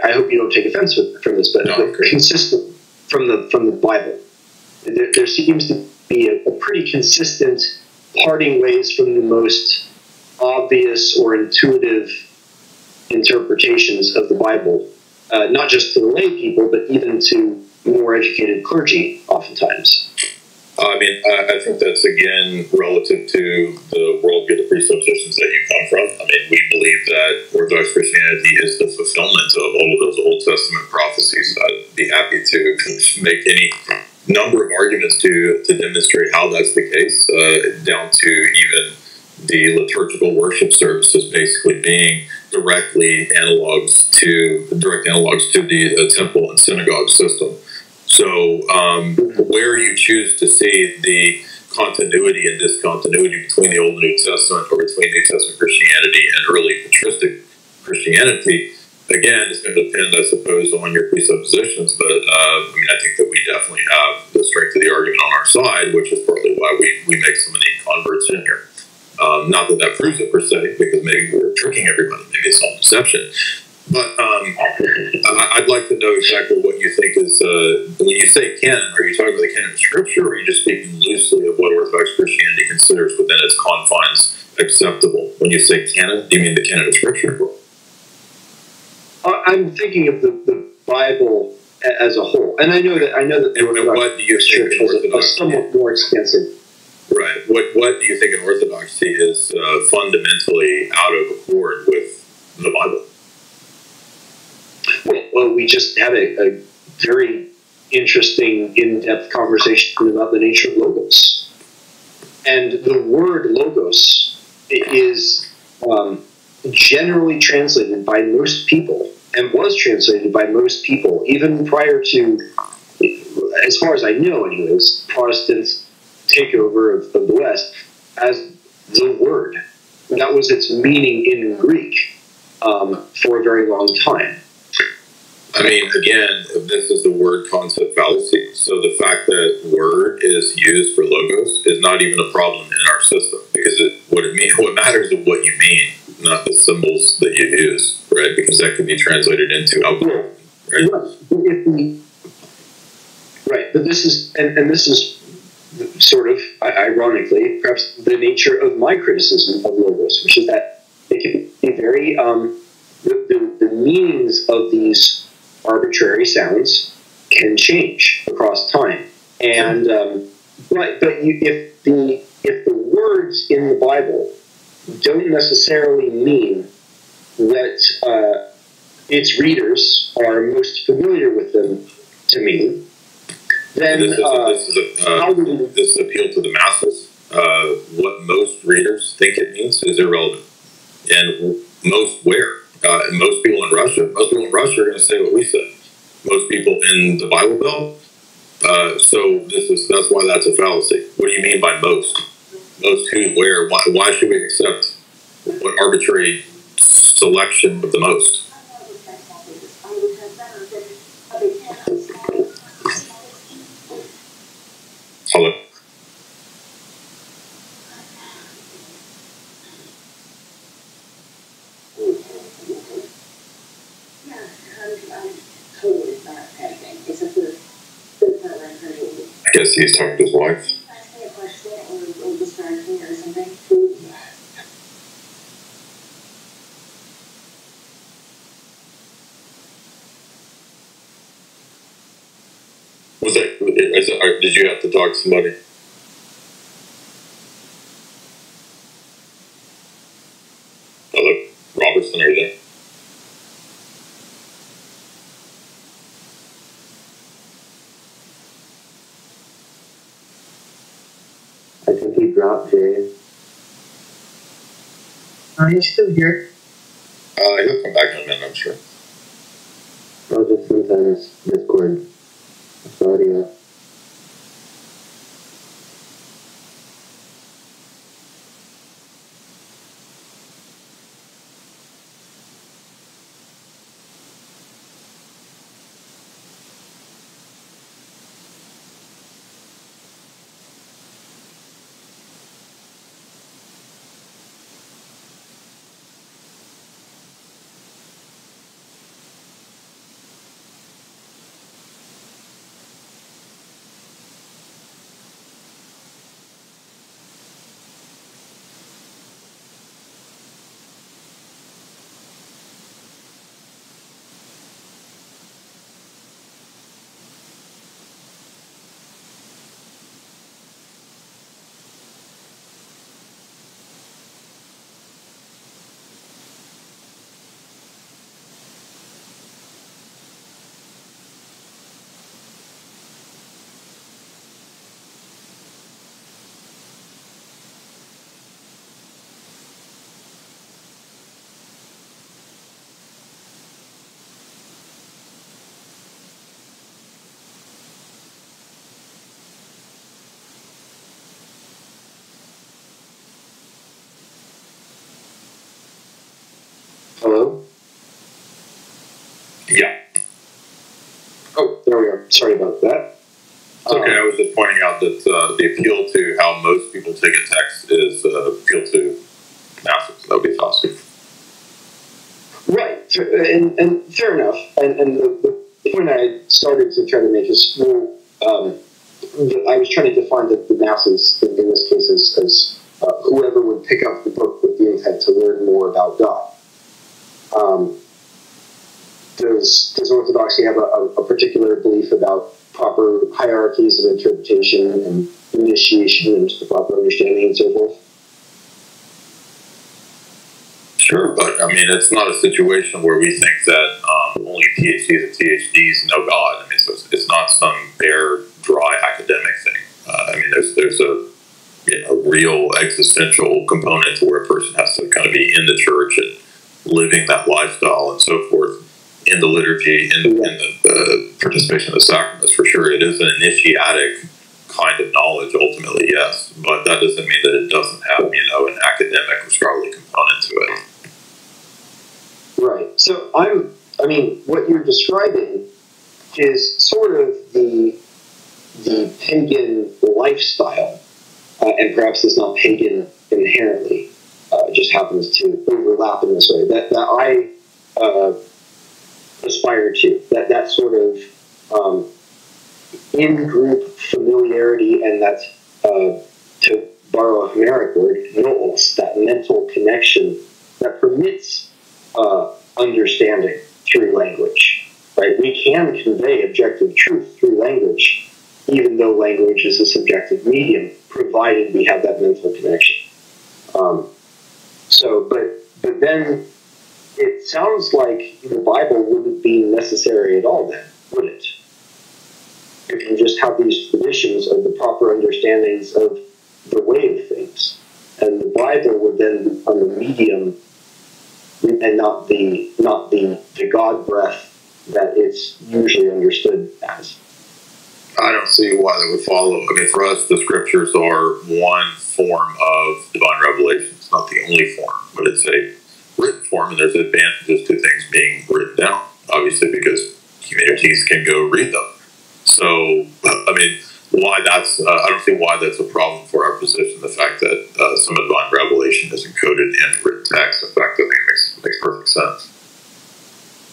I hope you don't take offense from this, but consistent from the Bible? There seems to be a pretty consistent parting ways from the most obvious or intuitive interpretations of the Bible, not just to the lay people, but even to more educated clergy, oftentimes. I think that's, again, relative to the worldview, the presuppositions that you come from. We believe that Orthodox Christianity is the fulfillment of all of those Old Testament prophecies. I'd be happy to make any number of arguments to demonstrate how that's the case, down to even the liturgical worship services basically being direct analogs to the temple and synagogue system. So where you choose to see the continuity and discontinuity between the Old and New Testament, or between New Testament Christianity and early patristic Christianity, again, it's going to depend, I suppose, on your presuppositions. But I think that we definitely have the strength of the argument on our side, which is partly why we make so many converts in here. Not that proves it per se, because maybe we're tricking everybody. Maybe it's all deception. But I'd like to know exactly what you think is, when you say canon, are you talking about the canon of Scripture, or are you just speaking loosely of what Orthodox Christianity considers within its confines acceptable? When you say canon, do you mean the canon of Scripture? I'm thinking of the Bible as a whole, and I know that and what do you think is somewhat more extensive. Right. What do you think in Orthodoxy is fundamentally out of accord with the Bible? Well, we just had a very interesting, in-depth conversation about the nature of logos. And the word logos is generally translated by most people, and was translated by most people, even prior to, as far as I know anyways, Protestants' takeover of the West, as the word. That was its meaning in Greek for a very long time. Again, this is the word concept fallacy. So the fact that word is used for logos is not even a problem in our system, because what matters is what you mean, not the symbols that you use, right? Because that can be translated into alcohol, right? Right, but this is, and this is sort of, ironically, perhaps the nature of my criticism of logos, which is that it can be very, the meanings of these arbitrary sounds can change across time, and if the words in the Bible don't necessarily mean what its readers are most familiar with them to mean, then this is appeal to the masses. What most readers think it means is irrelevant, and most and most people in Russia are going to say what we say. Most people in the Bible Belt. So that's why that's a fallacy. What do you mean by most? Most who, where? Why should we accept what arbitrary selection of the most? Hello. I guess he's talking to his wife. Did you have to talk to somebody? Hello, Robertson, are you there? I think he dropped Jay. He's still here. He'll come back in a minute, I'm sure. I'll just sometimes Discord audio. Yeah. Oh, there we are. Sorry about that. It's okay. I was just pointing out that the appeal to how most people take a text is appeal to masses. That would be awesome. Right, and fair enough. And the point I started to try to make is, well, I was trying to define the masses in this case as whoever would pick up the book with the intent to learn more about God. Does Orthodoxy have a particular belief about proper hierarchies of interpretation and initiation into the proper understanding and so forth? Sure, but I mean, it's not a situation where we think that only PhDs and THDs know God. I mean, so it's not some bare, dry academic thing. I mean, there's a real existential component to where a person has to kind of be in the church and living that lifestyle and so forth, in the liturgy, in the participation of the sacraments, for sure. It is an initiatic kind of knowledge, ultimately, yes, but that doesn't mean that it doesn't have, an academic or scholarly component to it. Right. So what you're describing is sort of the pagan lifestyle, and perhaps it's not pagan inherently, it just happens to overlap in this way, that I aspire to, that sort of in-group familiarity, and that, to borrow a Homeric word, nous, that mental connection that permits understanding through language. Right? We can convey objective truth through language, even though language is a subjective medium, provided we have that mental connection. But then it sounds like the Bible wouldn't be necessary at all then, would it? If you just have these traditions of the proper understandings of the way of things. And the Bible would then become a medium and not the God breath that it's usually understood as. I don't see why that would follow. I mean, for us, the scriptures are one form of divine revelation. It's not the only form, but it's a written form, and there's advantages to things being written down, obviously, because communities can go read them. So, I mean, why that's, I don't see why that's a problem for our position, the fact that some divine revelation is encoded in written text. In fact, I think it makes perfect sense.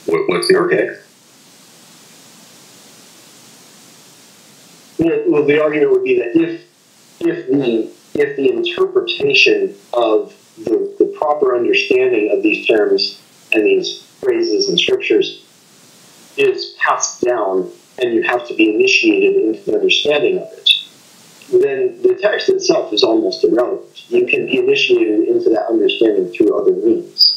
What's the argument? Well, the argument would be that if the interpretation of the proper understanding of these terms and these phrases and scriptures is passed down, and you have to be initiated into the understanding of it, then the text itself is almost irrelevant. You can be initiated into that understanding through other means.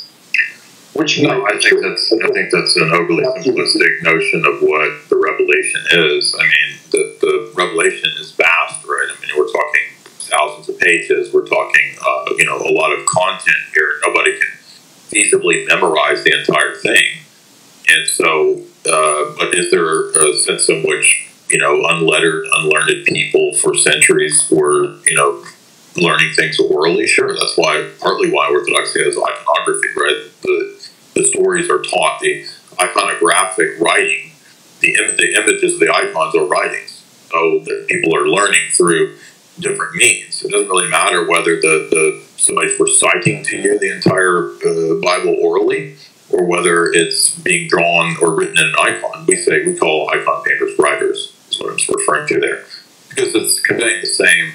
I think that's an overly simplistic notion of what the revelation is. I mean, the revelation is vast, right? I mean, we're talking thousands of pages. We're talking, a lot of content here. Nobody can feasibly memorize the entire thing. And so, but is there a sense in which, unlettered, unlearned people for centuries were, learning things orally? Sure, that's partly why Orthodoxy has iconography, right? The stories are taught, the iconographic writing, the images of the icons are writings. So that people are learning through different means. It doesn't really matter whether somebody's reciting to you the entire Bible orally, or whether it's being drawn or written in an icon. We call icon painters writers, is what I'm referring to there. Because it's conveying the same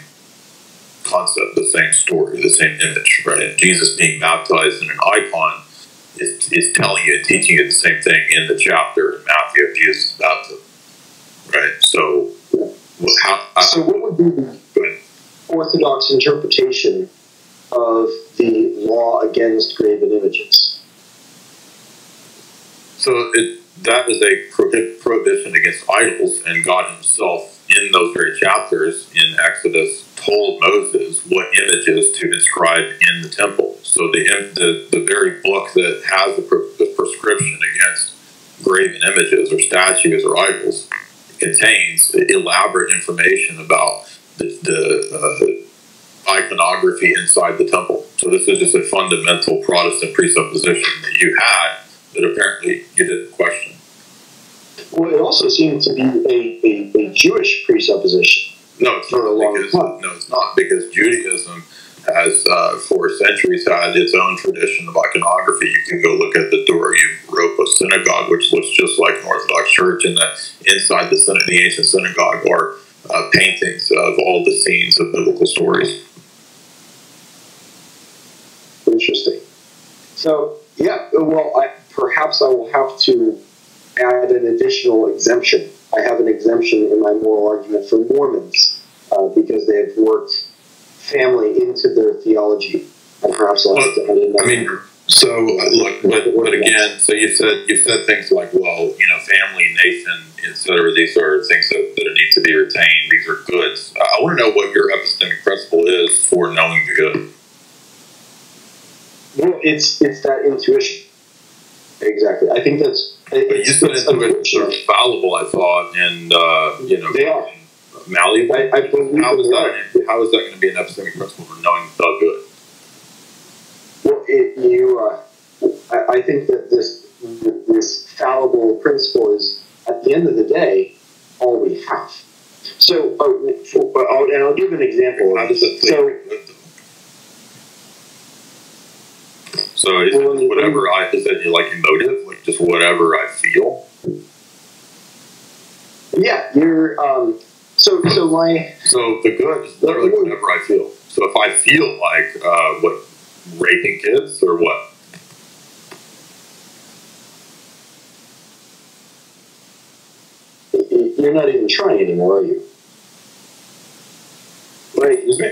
concept, the same story, the same image, right? Jesus being baptized in an icon is telling you and teaching you the same thing in the chapter in Matthew of Jesus' baptism, right? So, what would be the Orthodox interpretation of the law against graven images? So that is a prohibition against idols, and God himself, in those very chapters in Exodus, told Moses what images to inscribe in the temple. So the very book that has the prescription against graven images or statues or idols contains elaborate information about the iconography inside the temple. So this is just a fundamental Protestant presupposition that you had that apparently you didn't question. Well, it also seems to be a Jewish presupposition. No, it's not. No, it's not, because Judaism has, for centuries, had its own tradition of iconography. You can go look at the Dyer synagogue, which looks just like an Orthodox church, and that inside the ancient synagogue are paintings of all the scenes of biblical stories. Interesting. So, yeah, well, perhaps I will have to add an additional exemption. I have an exemption in my moral argument for Mormons because they have worked family into their theology. And perhaps I'll have to add another. I mean, so look, but again, so you said things like, well, family, nation, etc. These are things that need to be retained. These are goods. I want to know what your epistemic principle is for knowing the good. Well, it's that intuition. Exactly. I think that's. You said intuitions are fallible, I thought, and they are malleable. I believe how is that going to be an epistemic principle for knowing the good? Well, I think that this fallible principle is, at the end of the day, all we have. So, and I'll give an example. How does it play good, though? So is it whatever is it like emotive, like just whatever I feel? Yeah, you're. So the good is literally whatever I feel. So if I feel like raping kids or what? You're not even trying anymore, are you?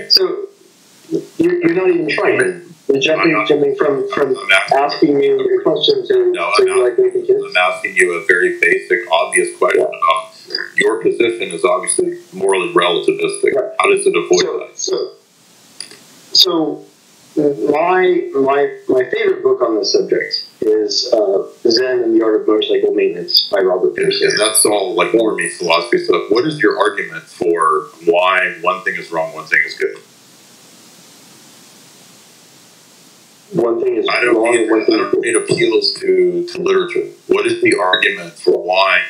So you're not even trying. You're jumping from asking me your question to like raping kids. I'm asking you a very basic, obvious question about your position is obviously morally relativistic. Right. How does it avoid that? So my favorite book on this subject is Zen and the Art of Motorcycle Maintenance by Robertson. Yeah, that's all like Mormon philosophy stuff. What is your argument for why one thing is wrong, one thing is good? One thing is I don't need appeals to literature. What is the argument for why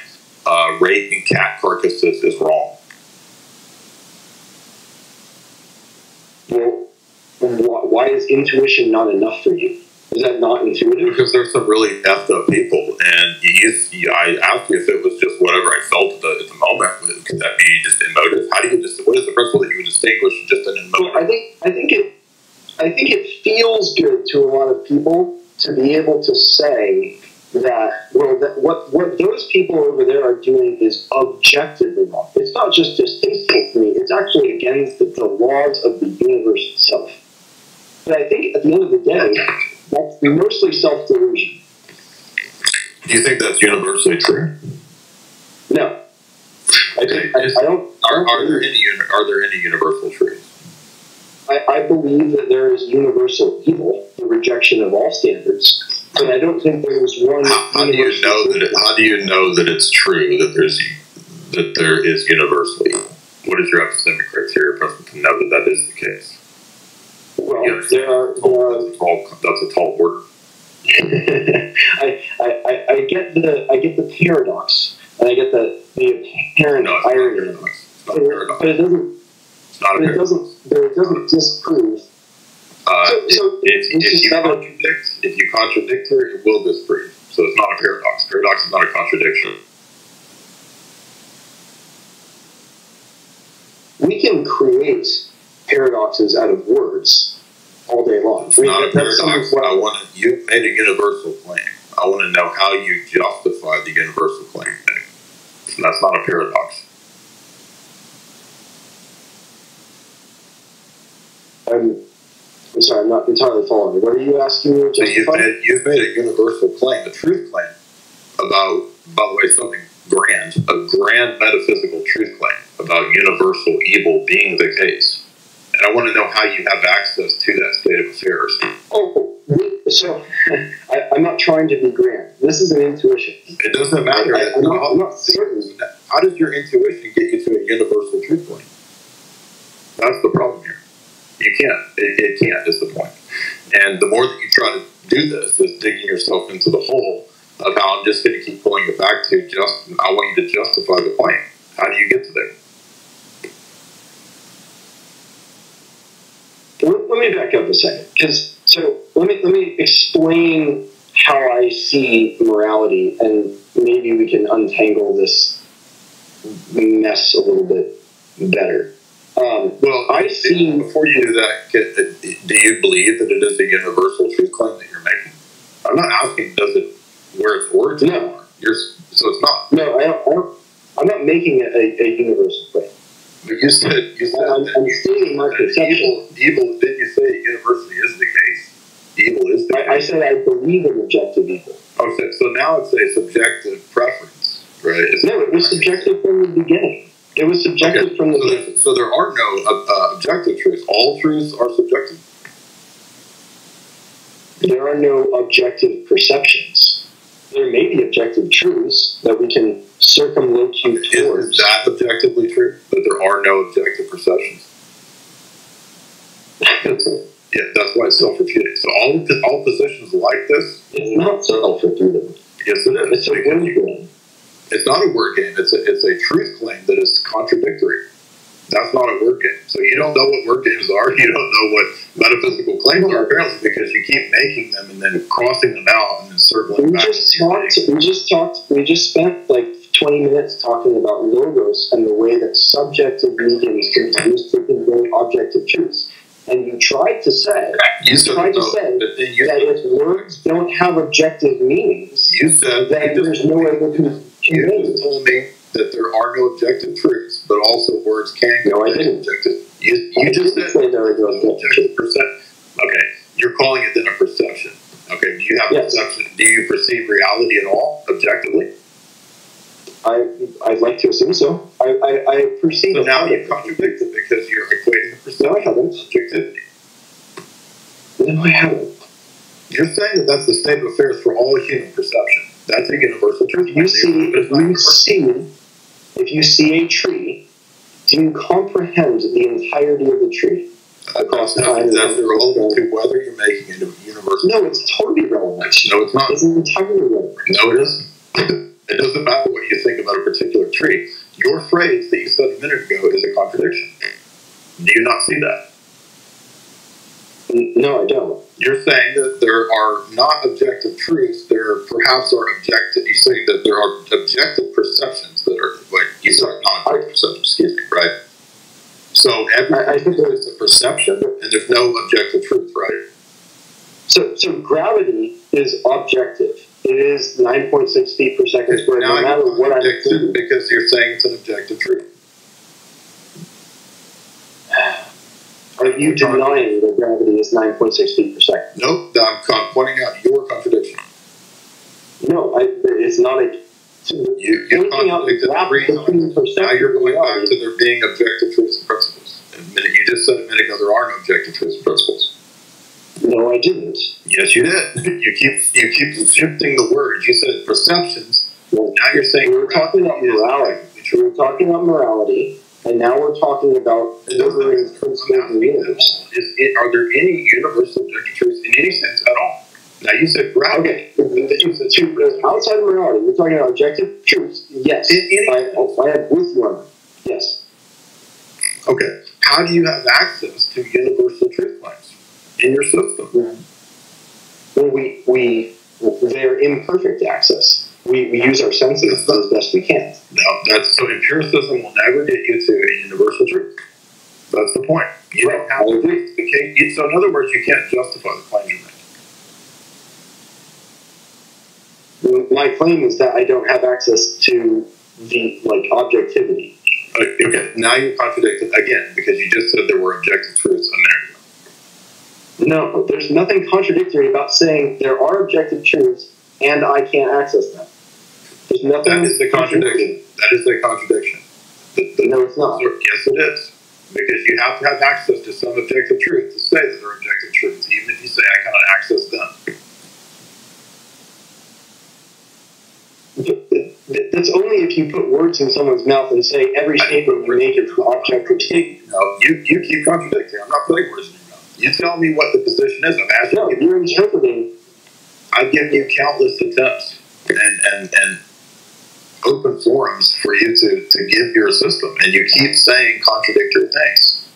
raping cat carcasses is wrong? Well, why is intuition not enough for you? Is that not intuitive? Because there's some really effed up people, and I asked you if it was just whatever I felt at the moment. Could that be just emotive? What is the principle that you would distinguish just an emotive? Well, I think it feels good to a lot of people to be able to say that, what those people over there are doing is objectively wrong. It's not just distasteful for me, it's actually against the laws of the universe itself. But I think at the end of the day, that's mostly self-delusion. Do you think that's universally true? No. I don't. Are there any universal truths? I believe that there is universal evil, the rejection of all standards, but I don't think there is one. How do you know that it's true that there is universal evil? What is your epistemic criteria to know that is the case? Well, that's a tall order. I get the paradox, and I get the apparent irony. It's not a paradox. But it doesn't. It's not a paradox. It doesn't disprove. If you contradict her, it will disprove. So it's not a paradox. Paradox is not a contradiction. We can create paradoxes out of words all day long. It's not a paradox. You've made a universal claim. I want to know how you justify the universal claim. And that's not a paradox. I'm sorry, I'm not entirely following. What are you asking me to justify? So you've made a universal claim, a truth claim, about, by the way, something grand, a grand metaphysical truth claim about universal evil being the case. And I want to know how you have access to that state of affairs. So I'm not trying to be grand. This is an intuition. It doesn't matter. I'm not certain. How does your intuition get you to a universal truth claim? That's the problem here. You can't. It can't is the point. And the more that you try to do this is digging yourself into the hole of how I'm just going to keep pulling it back to I want you to justify the claim. How do you get to there? Let me back up a second, let me explain how I see morality, and maybe we can untangle this mess a little bit better. Before you do that, do you believe that it is a universal truth claim that you're making? I'm not asking where its origin are. So it's not. No, I'm not making it a universal claim. But you said I'm stating my perception. Evil, didn't you say universally is the case? Evil is the case. I said I believe in objective evil. Okay, so now it's a subjective preference, right? It was subjective from the beginning. It was subjective from the beginning. So there are no objective truths. All truths are subjective. There are no objective perceptions. There may be objective truths that we can circumlocute towards. Is that objectively true? That there are no objective perceptions? Yeah, that's why it's self-refuting. So all positions like this... It's not self-refuting. Yes, it is. It's a word game. It's not a word game. It's a truth claim that is contradictory. That's not a word game. So you don't know what word games are. You don't know what metaphysical claims are, apparently, because you keep making them and then crossing them out and then circling back. We just spent like 20 minutes talking about logos and the way that subjective mediums can be used to convey objective truths. And you tried to say that if words don't have objective meanings, then there's no way to convey You told me that there are no objective truths, but also words can convey objective. You just said there are no objective perception. Okay, you're calling it then a perception. Okay, do you have perception? Do you perceive reality at all, objectively? I'd like to assume so. I perceive. So now you contradict it because you're equating the perception with subjectivity. No, I haven't. You're saying that that's the state of affairs for all human perception. That's a universal truth. If you see a tree, do you comprehend the entirety of the tree? Across time, that's relevant to whether you're making it a universal. No, it's totally relevant. No, it's not. It's entirely relevant. No, it isn't. It doesn't matter what you think about a particular tree. Your phrase that you said a minute ago is a contradiction. Do you not see that? No, I don't. You're saying that there are not objective truths. There perhaps are objective. You're saying that there are objective perceptions that are like you said, non-objective perceptions. Excuse me, right? So everything is a perception, and there's no objective truth, right? So gravity is objective. It is 9.6 feet per second squared. No matter what I do, because you're saying it's an objective truth. Are you denying that gravity is 9.6 feet per second? Nope, I'm pointing out your contradiction. No, it's not a... You contradicted the reason. Now you're going back to there being objective truths and principles. You just said a minute ago there are no objective truths and principles. No, I didn't. Yes, you did. You keep shifting the words. You said perceptions. Well, now you're saying we were talking about morality. We were talking about morality, and now we're talking about ordering principles in the universe. Are there any universal objective truths in any sense at all? Now you said gravity. Okay. Outside of morality, we're talking about objective truths. Yes. I have with you on that. Yes. Okay. How do you have access to universal truth claims in your system? Well, they're imperfect access. We use our senses as best we can. No, so empiricism will never get you to a universal truth. That's the point. You don't have to. So in other words, you can't justify the claims you make. My claim is that I don't have access to the objectivity. Okay, now you contradicted again because you just said there were objective truths in there. No, there's nothing contradictory about saying there are objective truths and I can't access them. There's nothing. That is the contradiction. That is the contradiction. No, it's not. Yes, it is. Because you have to have access to some objective truth to say that they're objective truths, even if you say I cannot access them. That's only if you put words in someone's mouth and say every statement you make is an objective statement. No, you keep contradicting. I'm not putting words in your mouth. You tell me what the position is. I'm asking you. You're interpreting. I've given you countless attempts and open forums for you to give your system, and you keep saying contradictory things.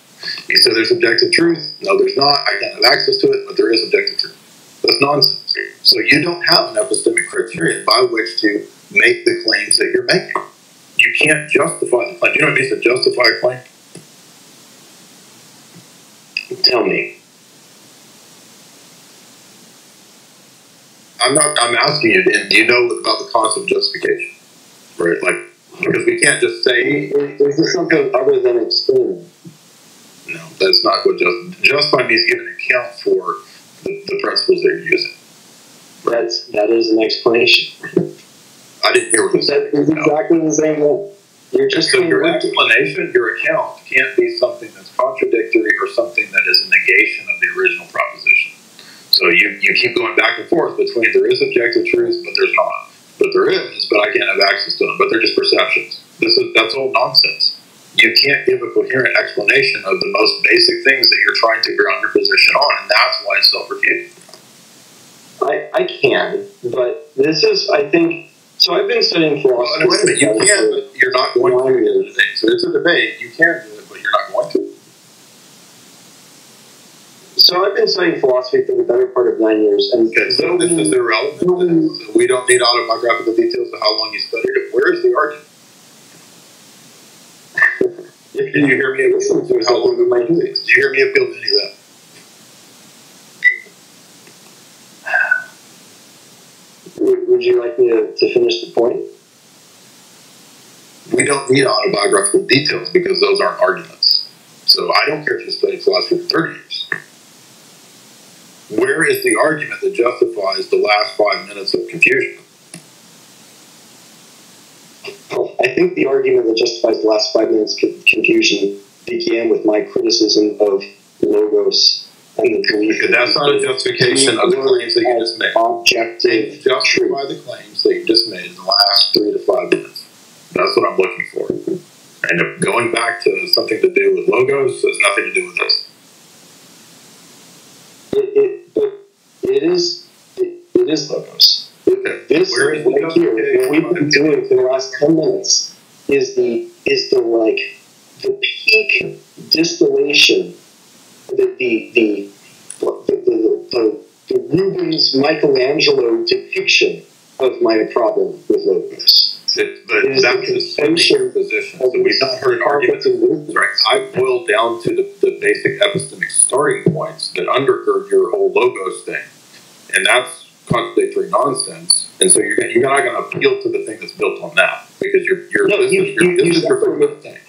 You say there's objective truth. No, there's not. I can't have access to it, but there is objective truth. That's nonsense. So you don't have an epistemic criterion by which to make the claims that you're making. You can't justify the claim. You know what it means to justify a claim? Tell me. I'm asking you, do you know about the concept of justification? Right? Like, because we can't just say... Is this something other than explaining? No, that's not what justify means give an account for the principles that you're using. That is an explanation. I didn't hear what you said. That is exactly the same thing. You're just so your explanation, your account, can't be something that's contradictory or something that is a negation of the original proposition. So you keep going back and forth between there is objective truth, but there's not. But there is, but I can't have access to them. But they're just perceptions. That's all nonsense. You can't give a coherent explanation of the most basic things that you're trying to ground your position on, and that's why it's self-refuting. I can, but this is, I think... So I've been studying philosophy. Well, wait a minute, you can, but you're not going to do the debate. So it's a debate. You can do it, but you're not going to. So I've been studying philosophy for the better part of 9 years. And okay, so this is irrelevant. So we don't need autobiographical details of how long you studied it. Where is the argument? Did you hear me appeal to how long am I doing? Did you hear me appeal to any of that? Would you like me to finish the point? We don't need autobiographical details because those aren't arguments. So I don't care if you studied philosophy for 30 years. Where is the argument that justifies the last 5 minutes of confusion? Well, I think the argument that justifies the last 5 minutes of confusion began with my criticism of logos and the belief. Okay, that's not a justification of the claims that you just made. Objective. Justify the claims that you just made in the last 3 to 5 minutes. That's what I'm looking for. And if going back to something to do with logos has nothing to do with this. It is logos. Okay. This right here, what we've been doing for the last 10 minutes is the peak distillation, the Rubens Michelangelo depiction of my problem with logos. But that's the same position. So we've not heard an argument. Right. I boiled down to the basic epistemic starting points that undergird your whole logos thing. And that's contradictory nonsense. And so you're not going to appeal to the thing that's built on that. Because this is your primitive thing.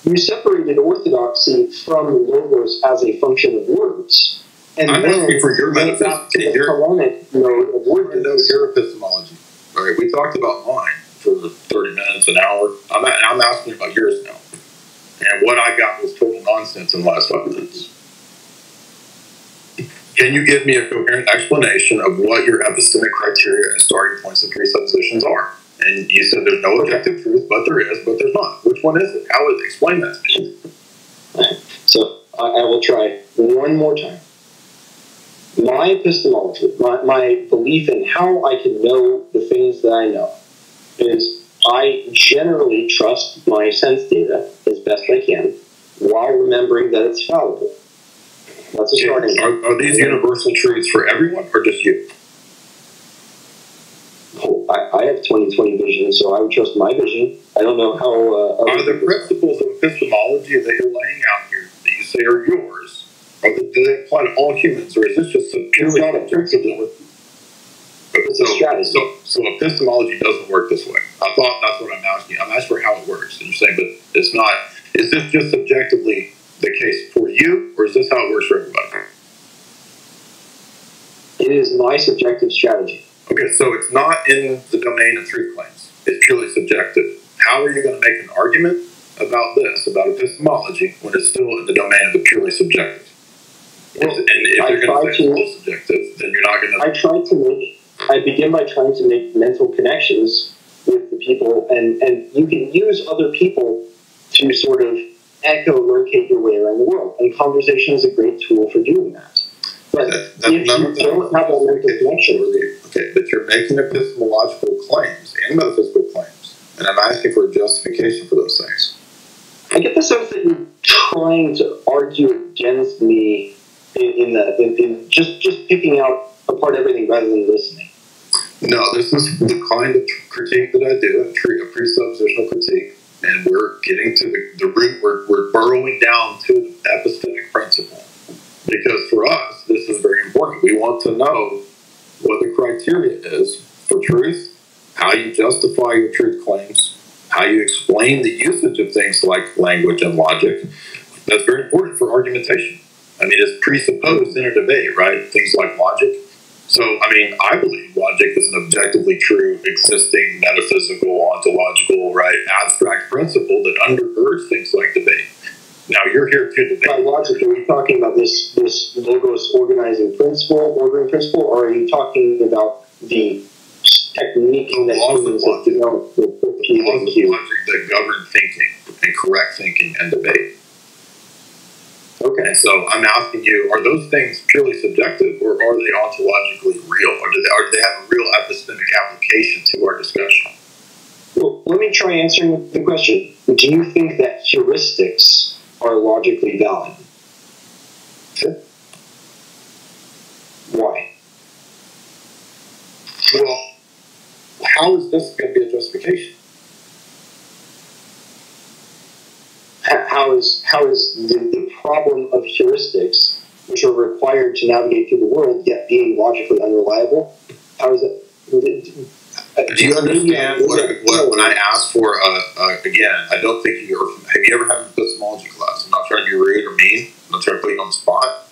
You separated orthodoxy from logos as a function of words. And I'm asking for your metaphysics. Your mode of word. Your epistemology. All right, we talked about mine for 30 minutes, an hour. I'm asking about yours now. And what I got was total nonsense in the last 5 minutes. Can you give me a coherent explanation of what your epistemic criteria and starting points and presuppositions are? And you said there's no objective truth, but there is, but there's not. Which one is it? How would it explain that to me? So I will try one more time. My epistemology, my belief in how I can know the things that I know, is I generally trust my sense data as best I can, while remembering that it's fallible. That's a starting point. Are these universal truths for everyone, or just you? Oh, I have 20/20 vision, so I would trust my vision. I don't know how... are the principles of epistemology that you're laying out here, that you say are yours, do they apply to all humans, or is this just a purely principle? So epistemology doesn't work this way. I thought that's what I'm asking. I'm asking for how it works. And you're saying, but it's not. Is this just subjectively the case for you, or is this how it works for everybody? It is my subjective strategy. Okay, so it's not in the domain of truth claims. It's purely subjective. How are you going to make an argument about this, about epistemology, when it's still in the domain of the purely subjective? Well, and if you're going to say it's subjective, then you're not going to... I begin by trying to make mental connections with the people, and you can use other people to sort of echolocate your way around the world. And conversation is a great tool for doing that. But if you don't have that mental connection, okay, but you're making epistemological claims and metaphysical claims, and I'm asking for a justification for those things. I get the sense that you're trying to argue against me in just picking out apart everything rather than listening. No, this is the kind of critique that I do, a presuppositional critique, and we're getting to the root. We're burrowing down to the epistemic principle. Because for us, this is very important. We want to know what the criteria is for truth, how you justify your truth claims, how you explain the usage of things like language and logic. That's very important for argumentation. I mean, it's presupposed in a debate, right? Things like logic. So, I mean, I believe logic is an objectively true, existing, metaphysical, ontological, right, abstract principle that undergirds things like debate. Now, you're here to debate. By logic, are you talking about this logos ordering principle, or are you talking about the technique that humans have developed with P and Q? Logic that govern thinking and correct thinking and debate. Okay. And so I'm asking you, are those things purely subjective, or are they ontologically real? Or do they have a real epistemic application to our discussion? Well, let me try answering the question. Do you think that heuristics are logically valid? Sure. Why? Well, how is this going to be a justification? How is the problem of heuristics, which are required to navigate through the world, yet being logically unreliable? How is it? Do you understand what when I ask for, again, I don't think have you ever had an epistemology class? I'm not trying to be rude or mean. I'm not trying to put you on the spot.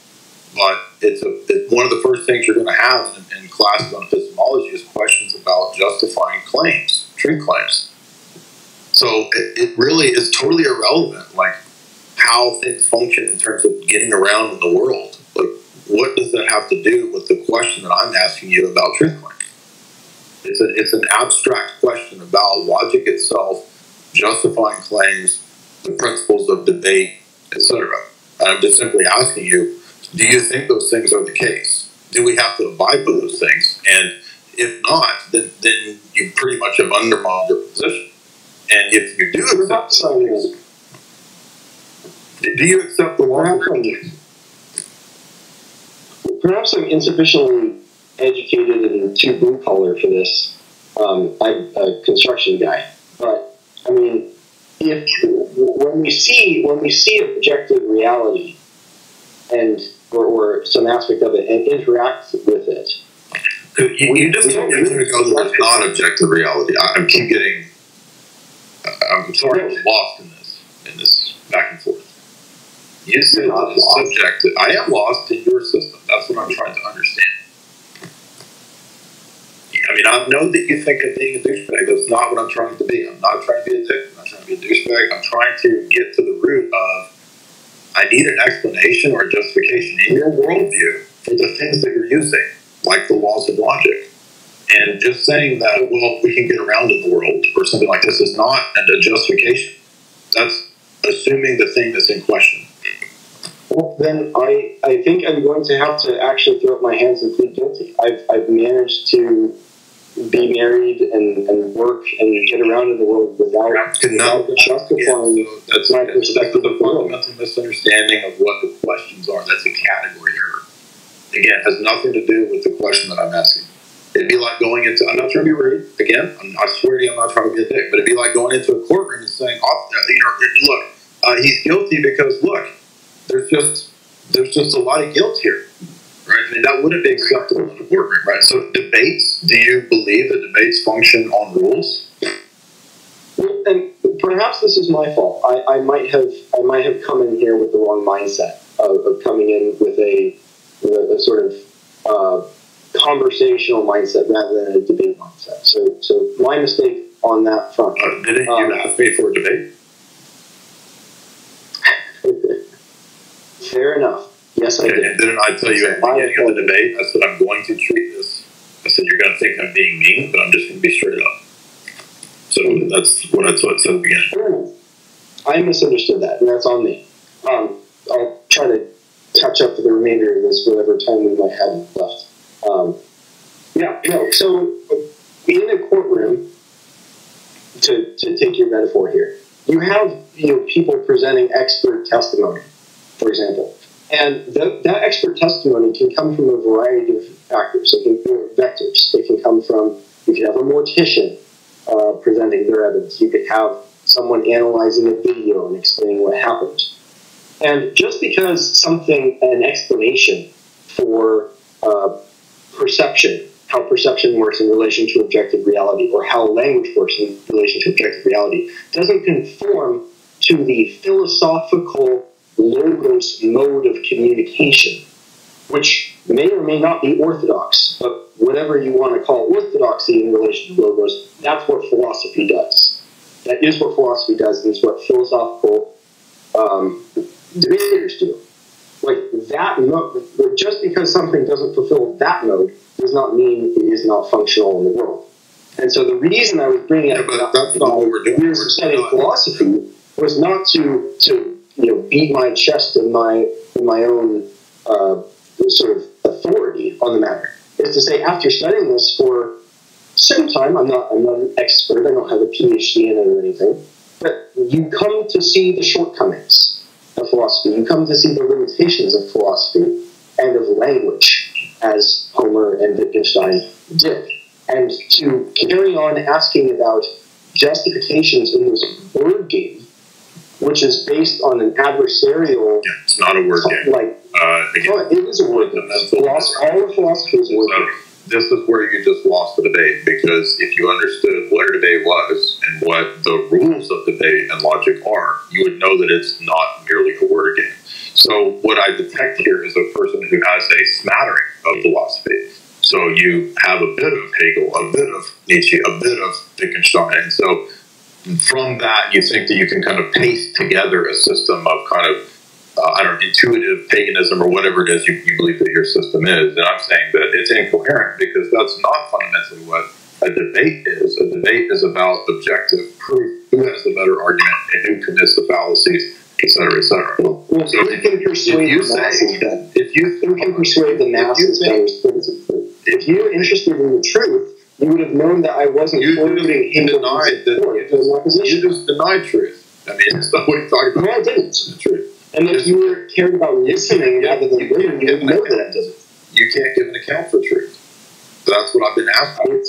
But it's one of the first things you're going to have in classes on epistemology is questions about justifying claims, truth claims. So it really is totally irrelevant, like, how things function in terms of getting around in the world. Like, what does that have to do with the question that I'm asking you about truth claims? It's an abstract question about logic itself, justifying claims, the principles of debate, etc. I'm just simply asking you, do you think those things are the case? Do we have to abide by those things? And if not, then you pretty much have undermined your position. And if you do accept those things, do you accept the law? Perhaps I'm insufficiently educated and too blue collar for this. I'm a construction guy, but I mean, when we see objective reality and or some aspect of it and interact with it, you just told me a minute ago that it's not objective reality. I'm sort of lost in this back and forth. You said that it's subjective. I am lost in your system. That's what I'm trying to understand. I mean, I know that you think I'm being a douchebag. That's not what I'm trying to be. I'm not trying to be a dick. I'm not trying to be a douchebag. I'm trying to get to the root of, I need an explanation or a justification in your worldview for the things that you're using, like the laws of logic. And just saying that, well, we can get around in the world or something like this is not a justification. That's assuming the thing that's in question. Well, then I think I'm going to have to actually throw up my hands and plead guilty. I've managed to be married and work and get around in the world without justifying my perspective. That's a fundamental misunderstanding of what the questions are. That's a category error. Again, it has nothing to do with the question that I'm asking. It'd be like going into, I'm not trying to be rude, again, I swear to you I'm not trying to be a dick, but it'd be like going into a courtroom and saying, look, he's guilty because, look, there's just a lot of guilt here, right? I mean, that wouldn't be acceptable in a courtroom, right? So debates, do you believe that debates function on rules? Well, and perhaps this is my fault. I might have come in here with the wrong mindset of coming in with a sort of conversational mindset rather than a debate mindset. So my mistake on that front. Didn't you ask me for a debate? Fair enough. Yes, I did. And didn't I tell you at the beginning of the debate, I said I'm going to treat this, I said you're going to think I'm being mean, but I'm just going to be straight up. So that's what I said at the beginning. Fair enough. I misunderstood that, and that's on me. I'll try to touch up the remainder of this, whatever time we might have left. So in a courtroom, to take your metaphor here, you have people presenting expert testimony, for example, and that expert testimony can come from a variety of factors. It can be vectors. It can come from, you could have a mortician presenting their evidence. You could have someone analyzing a video and explaining what happened. And just because an explanation for perception, how perception works in relation to objective reality, or how language works in relation to objective reality, doesn't conform to the philosophical logos mode of communication, which may or may not be orthodox, but whatever you want to call orthodoxy in relation to logos, that's what philosophy does. That is what philosophy does, and it's what philosophical debaters do. Like that mode, just because something doesn't fulfill that mode does not mean it is not functional in the world. And so the reason I was bringing up that's not what we're doing. Years of studying philosophy was not to beat my chest in my own sort of authority on the matter. It's to say, after studying this for some time, I'm not an expert. I don't have a PhD in it or anything, but you come to see the shortcomings of philosophy. You come to see the limitations of philosophy and of language, as Homer and Wittgenstein did. And to carry on asking about justifications in this word game, which is based on an adversarial... Yeah, it's not a word game. It is a word game. All of philosophy is a word game. This is where you just lost the debate, because if you understood what a debate was and what the rules of debate and logic are, you would know that it's not merely a word game. So what I detect here is a person who has a smattering of philosophy. So you have a bit of Hegel, a bit of Nietzsche, a bit of Wittgenstein. And so from that, you think that you can kind of paste together a system of kind of, intuitive paganism or whatever it is you believe that your system is. And I'm saying that it's incoherent, because that's not fundamentally what a debate is. A debate is about objective proof, who has the better argument and who commits the fallacies, etc., etc. Well, so you can persuade the masses. If you're interested in the truth, you would have known that I wasn't quoting him. You just denied truth. I mean, that's not what you're talking about. No, I didn't. The truth. And if you were caring about listening rather than learning, you would know that I didn't. You can't give an account for truth. That's what I've been asking.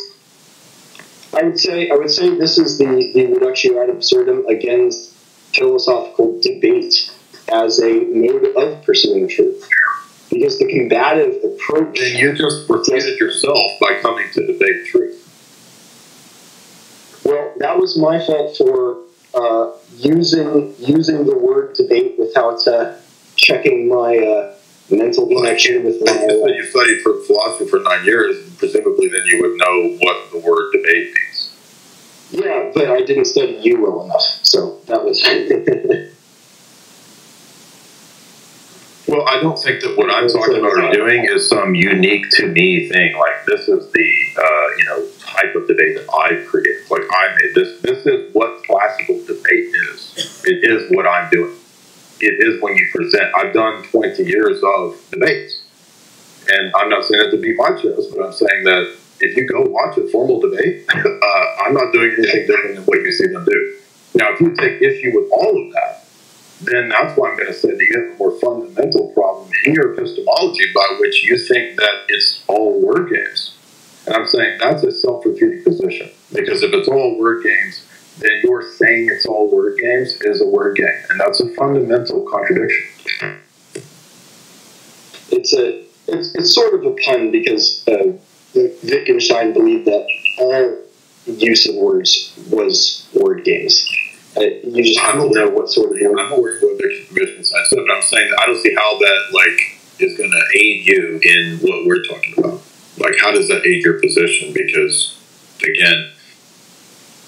I would say this is the reductio ad absurdum against philosophical debate as a mode of pursuing truth. Because the combative approach... Then you just refuted yourself by coming to debate truth. Well, that was my fault for using the word debate without checking my mental connection with my... If you studied for philosophy for 9 years, presumably then you would know what the word debate means. Yeah, but I didn't study you well enough, so that was... Well, I don't think that what I'm talking about or doing is some unique to me thing. Like, this is the, type of debate that I create. Like, I made this. This is what classical debate is. It is what I'm doing. It is when you present. I've done 20 years of debates. And I'm not saying that to beat my chest, but I'm saying that if you go watch a formal debate, I'm not doing anything different than what you see them do. Now, if you take issue with all of that, then that's why I'm going to say that you have a more fundamental problem in your epistemology, by which you think that it's all word games. And I'm saying that's a self-refuting position. Because if it's all word games, then your saying it's all word games is a word game. And that's a fundamental contradiction. It's sort of a pun, because Wittgenstein believed that all use of words was word games. You just have to know what sort of... I'm aware of what Wittgenstein said, but I'm saying that I don't see how that, is going to aid you in what we're talking about. Like, how does that aid your position? Because, again,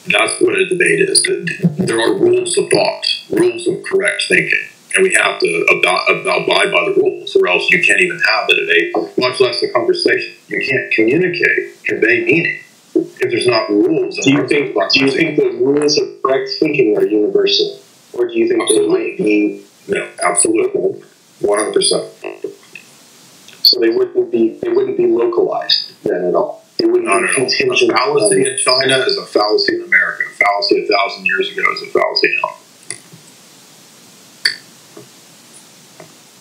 that's what a debate is. There are rules of thought, rules of correct thinking, and we have to abide by the rules, or else you can't even have the debate, much less the conversation. You can't communicate, convey meaning, if there's not rules. Do you think the rules of correct thinking are universal? Or do you think they might be... No, absolutely. 100%. So they wouldn't be localized then at all. They wouldn't be contingent. A fallacy in China is a fallacy in America. A fallacy 1,000 years ago is a fallacy now.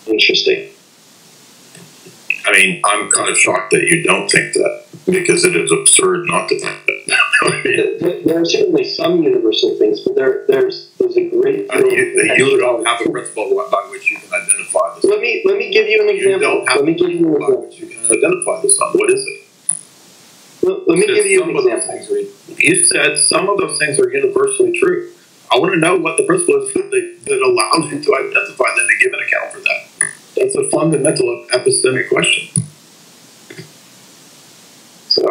Interesting. I mean, I'm kind of shocked that you don't think that, because it is absurd not to think that. There are certainly some universal things, but there's a great deal you don't have a principle by which you can identify this. Let me give you an example. Let me give you an example. By which you can identify this on. What is it? Let me give you an example. You said some of those things are universally true. I want to know what the principle is that allows you to identify them and give an account for that. That's a fundamental epistemic question. So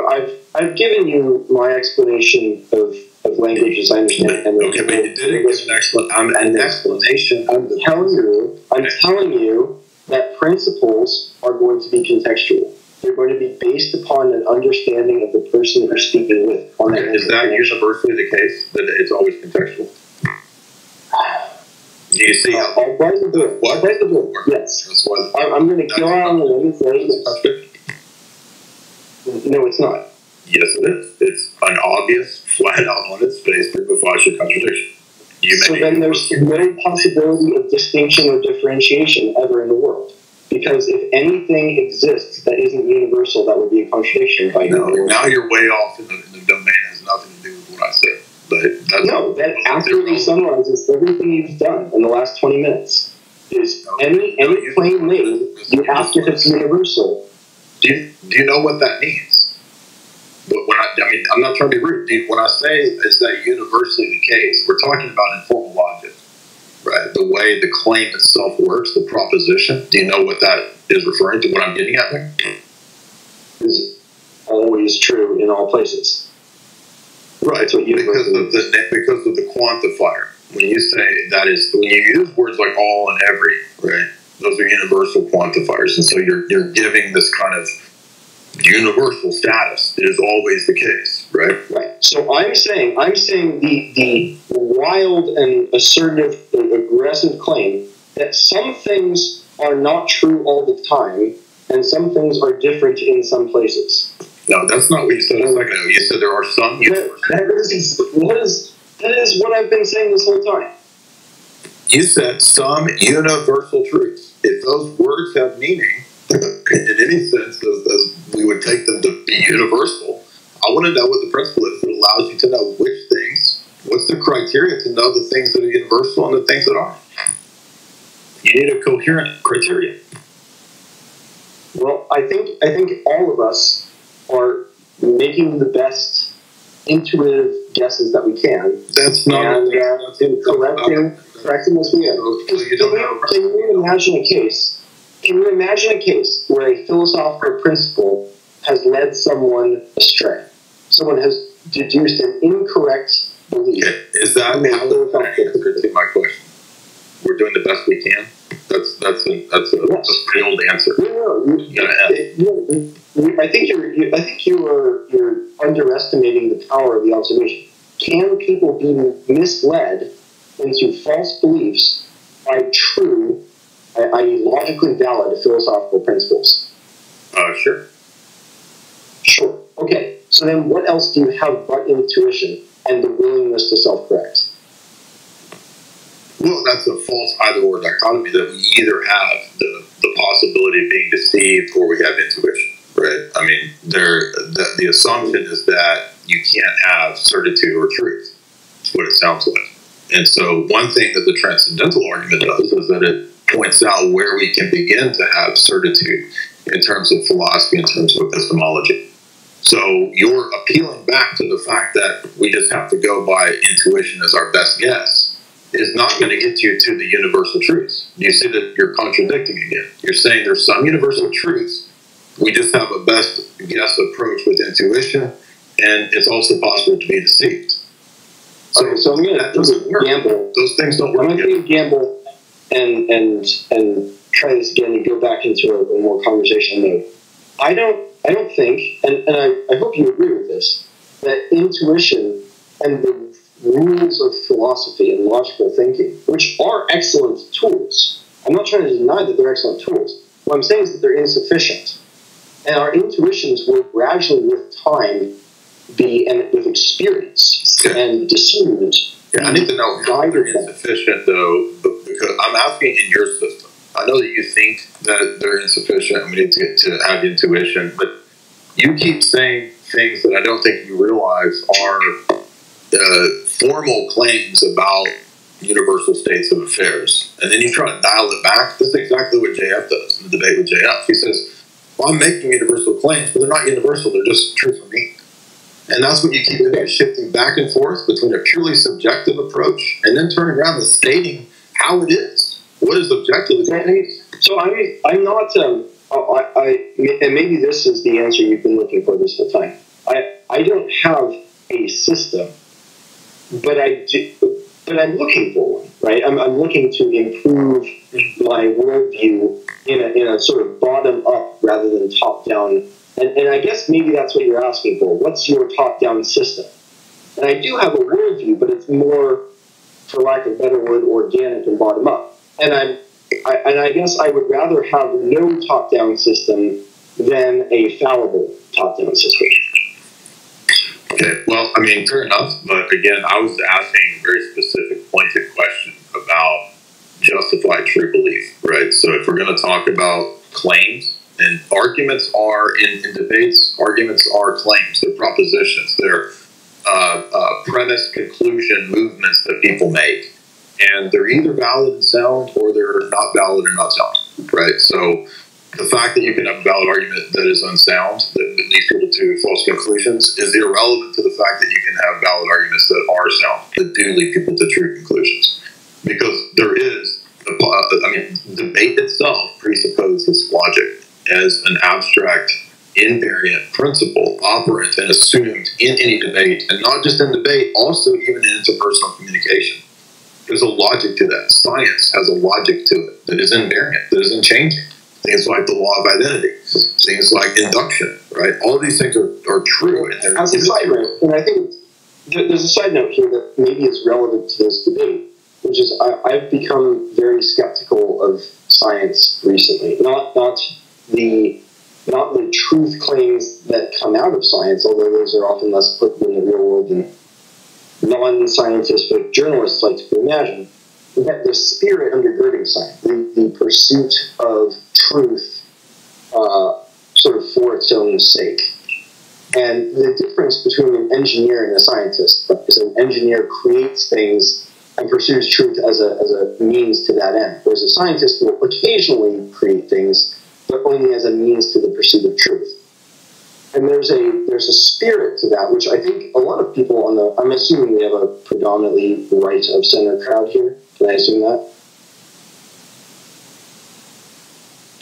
I've given you my explanation of language as I understand it. Okay, but you didn't give an explanation. I'm telling you that principles are going to be contextual. They're going to be based upon an understanding of the person that you're speaking with. Is that universally the case, that it's always contextual? Do you see how? Where's the book? What? Where's the book? Yes. I'm going to go out on the limb and say no, it's not. Yes, it is. It's an obvious, flat out on its face, proof-of-logic contradiction. So then there's no possibility of distinction or differentiation ever in the world. Because if anything exists that isn't universal, that would be a contradiction. Now you're way off in the domain. It has nothing to do with what I said. That accurately summarizes everything you've done in the last 20 minutes. Is any claim made, you ask if it's universal. Do you know what that means? I'm not trying to be rude. When I say is that universally the case, we're talking about informal logic, right? The way the claim itself works, the proposition. Do you know what that is referring to? What I'm getting at there is always true in all places. Right, so because of the quantifier. When you say that is, when you use words like all and every, right? Those are universal quantifiers, and so you're giving this kind of universal status. It is always the case, right? Right. So I'm saying the wild and assertive, aggressive claim that some things are not true all the time, and some things are different in some places. No, that's not what you said a second ago. You said there are some universal. That is what I've been saying this whole time. You said some universal truths. If those words have meaning, in any sense, as we would take them to be universal, I want to know what the principle is that allows you to know which things, what's the criteria to know the things that are universal and the things that aren't. You need a coherent criteria. Well, I think all of us are making the best intuitive guesses that we can. That's not correcting as we are. Can you imagine a case? Can you imagine a case where a philosophical principle has led someone astray? Someone has deduced an incorrect belief. Okay. Is that how answer to my question? We're doing the best we can. That's a failed answer. I think you're underestimating the power of the observation. Can people be misled into false beliefs by true, i.e., logically valid philosophical principles? Sure. Sure. Okay. So then, what else do you have but intuition and the willingness to self-correct? Well, that's a false either-or dichotomy that we either have the possibility of being deceived or we have intuition, right? I mean, the assumption is that you can't have certitude or truth. That's what it sounds like. And so one thing that the transcendental argument does is that it points out where we can begin to have certitude in terms of philosophy, in terms of epistemology. So you're appealing back to the fact that we just have to go by intuition as our best guess is not going to get you to the universal truths. You see that you're contradicting again. You're saying there's some universal truths. We just have a best guess approach with intuition, and it's also possible to be deceived. So I'm going to gamble. Those things don't work. I'm going to gamble and try this again and go back into a more conversational mode. I don't think, and I hope you agree with this, that intuition and the rules of philosophy and logical thinking, which are excellent tools. I'm not trying to deny that they're excellent tools, What I'm saying is that they're insufficient. And our intuitions will gradually, with time, and with experience and discernment. Yeah, I need to know how they're insufficient, though, because I'm asking in your system. I know that you think that they're insufficient and we need to get to have intuition, but you keep saying things that I don't think you realize are formal claims about universal states of affairs. And then you try to dial it back. This is exactly what JF does in the debate with JF. He says, well, I'm making universal claims, but they're not universal. They're just true for me. And that's what you keep doing, shifting back and forth between a purely subjective approach and then turning around and stating how it is. What is objectively? So I'm not, and maybe this is the answer you've been looking for this whole time. I don't have a system, but I'm looking for one, right? I'm looking to improve my worldview in a sort of bottom-up rather than top-down. And I guess maybe that's what you're asking for. What's your top-down system? And I do have a worldview, but it's more, for lack of a better word, organic and bottom-up. And I guess I would rather have no top-down system than a fallible top-down system. Okay, well, I mean, fair enough. But again, I was asking a very specific, pointed question about justified true belief, right? So if we're going to talk about claims, and arguments are, in debates, arguments are claims. They're propositions. They're premise, conclusion, movements that people make. And they're either valid and sound, or they're not valid or not sound, right? So the fact that you can have a valid argument that is unsound, that leads people to false conclusions, is irrelevant to the fact that you can have valid arguments that are sound, that do lead people to true conclusions. Because there is, debate itself presupposes logic as an abstract, invariant principle, operant and assumed in any debate, and not just in debate, also even in interpersonal communication. There's a logic to that. Science has a logic to it that is invariant, that isn't changing. Things like the law of identity, things like induction, right? All of these things are true. And as a side note, and I think there's a side note here that maybe is relevant to this debate, which is I've become very skeptical of science recently. Not the truth claims that come out of science, although those are often less applicable in the real world than non-scientific journalists like to imagine. But the spirit undergirding science, the pursuit of truth, sort of for its own sake. And the difference between an engineer and a scientist is an engineer creates things and pursues truth as a means to that end, whereas a scientist will occasionally create things, but only as a means to the pursuit of truth. And there's a spirit to that, which I think a lot of people I'm assuming we have a predominantly right of center crowd here. Can I assume that?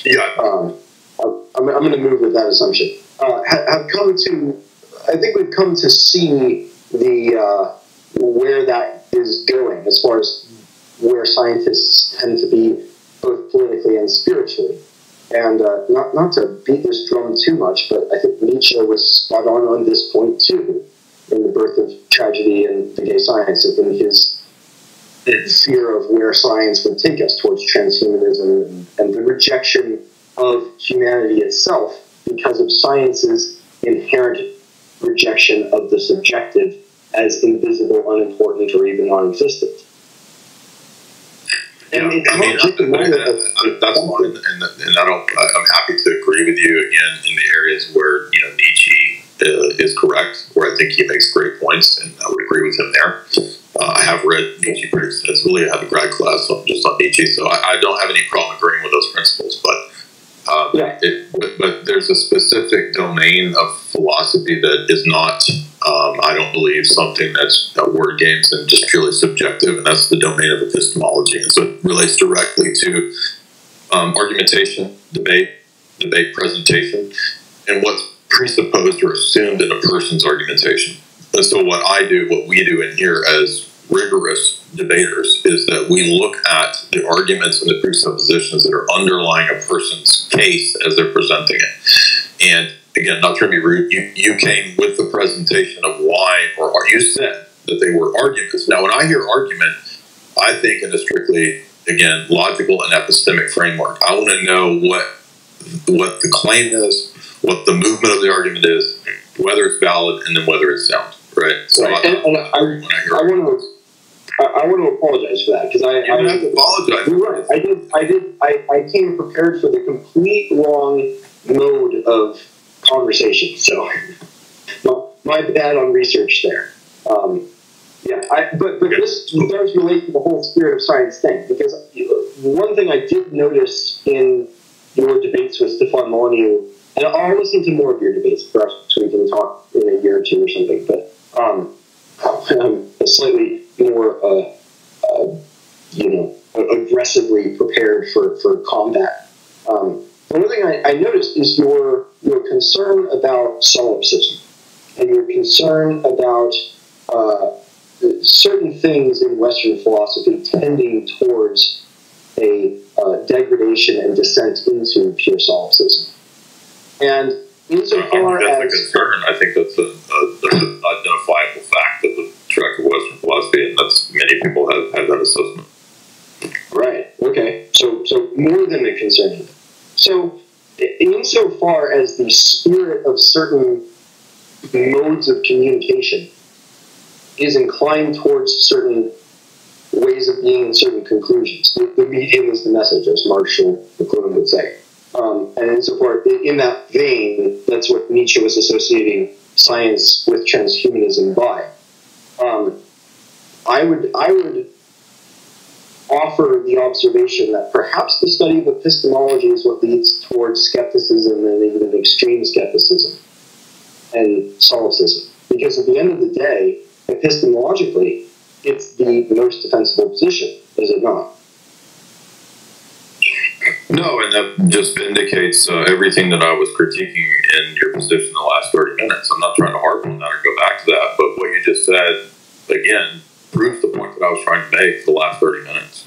Yeah. I'm going to move with that assumption. Have come to, I think we've come to see where that is going, as far as where scientists tend to be both politically and spiritually. And not to beat this drum too much, but I think Nietzsche was spot on this point too, in The Birth of Tragedy and the Gay Science, in his fear of where science would take us towards transhumanism and the rejection of humanity itself because of science's inherent rejection of the subjective as invisible, unimportant, or even non-existent. Yeah, that's fine, and I'm happy to agree with you again in the areas where Nietzsche is correct, where I think he makes great points, and I would agree with him there. I have read Nietzsche pretty extensively. I have a grad class just on Nietzsche, so I don't have any problem agreeing with those principles. But there's a specific domain of philosophy that is not, I don't believe, something that's word games and just purely subjective, and that's the domain of epistemology. And so it relates directly to argumentation, debate presentation, and what's presupposed or assumed in a person's argumentation. And so what we do in here as rigorous debaters is that we look at the arguments and the presuppositions that are underlying a person's case as they're presenting it. And again, not trying to be rude, you came with the presentation of why, or you said that they were arguments. Now, when I hear argument, I think in a strictly, again, logical and epistemic framework. I want to know what what the claim is, what the movement of the argument is, whether it's valid, and then whether it's sound. Right. So right. I want to apologize for that because I don't have to apologize. You're right. I came prepared for the complete wrong mode of conversation. So my bad on research there. But this does relate to the whole spirit of science thing, because one thing I did notice in your debates with Stefan Molyneux, and I'll listen to more of your debates, perhaps we can talk in a year or two or something, but I'm slightly more, aggressively prepared for combat. One thing I noticed is your concern about solipsism, and your concern about certain things in Western philosophy tending towards a degradation and descent into pure solipsism. And insofar as... That's a concern. I think that's an identifiable fact of the track of Western philosophy, and that's many people have that assessment. Right. Okay. So more than a concern. So insofar as the spirit of certain modes of communication is inclined towards certain ways of being and certain conclusions, the medium is the message, as Marshall McLuhan would say. And insofar, in that vein, that's what Nietzsche was associating science with transhumanism by. I would offer the observation that perhaps the study of epistemology is what leads towards skepticism and even extreme skepticism and solipsism. Because at the end of the day, epistemologically, it's the most defensible position, is it not? No, and that just vindicates everything that I was critiquing in your position in the last 30 minutes. I'm not trying to harp on that or go back to that, but what you just said, again, proves the point that I was trying to make for the last 30 minutes.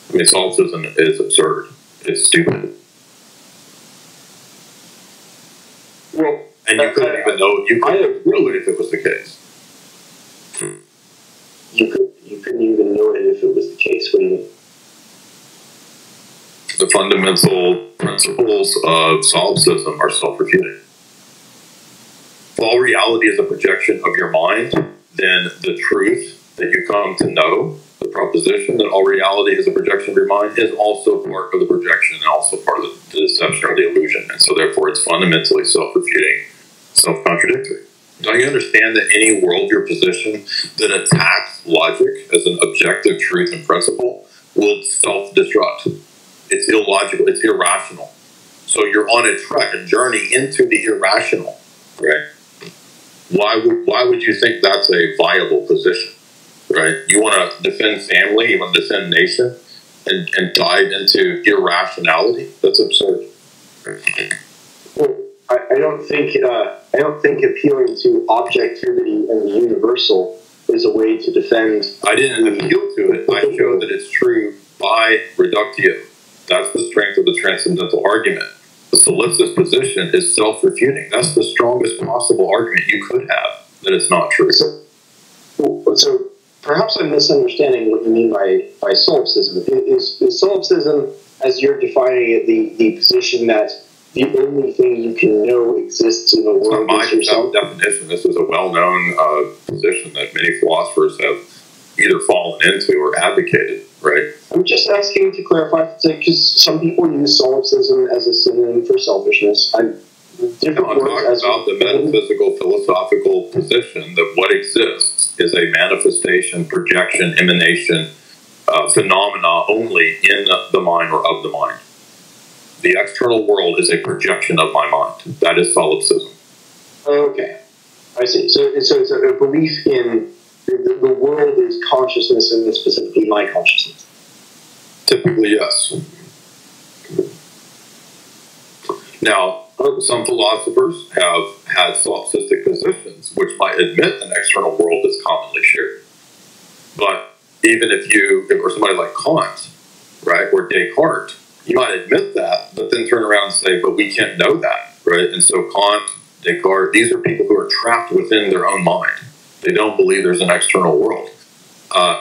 I mean, solipsism is absurd. It's stupid. Well, and you couldn't even know, it if it was the case. You couldn't even know it if it was the case. What do you mean? The fundamental principles of solipsism are self-refuting. If all reality is a projection of your mind, then the truth that you come to know, the proposition that all reality is a projection of your mind, is also part of the projection and also part of the deception or the illusion. And so therefore it's fundamentally self-refuting, self-contradictory. Don't you understand that any worldview position that attacks logic as an objective truth and principle will self-destruct? It's illogical. It's irrational. So you're on a journey into the irrational, right? Why would you think that's a viable position, right? You want to defend family, you want to defend nation, and dive into irrationality? That's absurd. Well, I don't think appealing to objectivity and the universal is a way to defend. I didn't appeal to it. I showed that it's true by reductio. That's the strength of the transcendental argument. The solipsist position is self-refuting. That's the strongest possible argument you could have that it's not true. So perhaps I'm misunderstanding what you mean by solipsism. Is solipsism, as you're defining it, the position that the only thing you can know exists in the world is yourself? Definition. This is a well-known position that many philosophers have either fallen into or advocated, right? I'm just asking to clarify, because some people use solipsism as a synonym for selfishness. I'm talking about the metaphysical, philosophical position that what exists is a manifestation, projection, emanation, phenomena only in the mind or of the mind. The external world is a projection of my mind. That is solipsism. Okay, I see. So it's a belief in the world is consciousness, and specifically my consciousness. Typically, yes. Now, some philosophers have had solipsistic positions, which might admit an external world is commonly shared. But even or somebody like Kant, right, or Descartes, you might admit that, but then turn around and say, but we can't know that, right? And so Kant, Descartes, these are people who are trapped within their own mind. They don't believe there's an external world,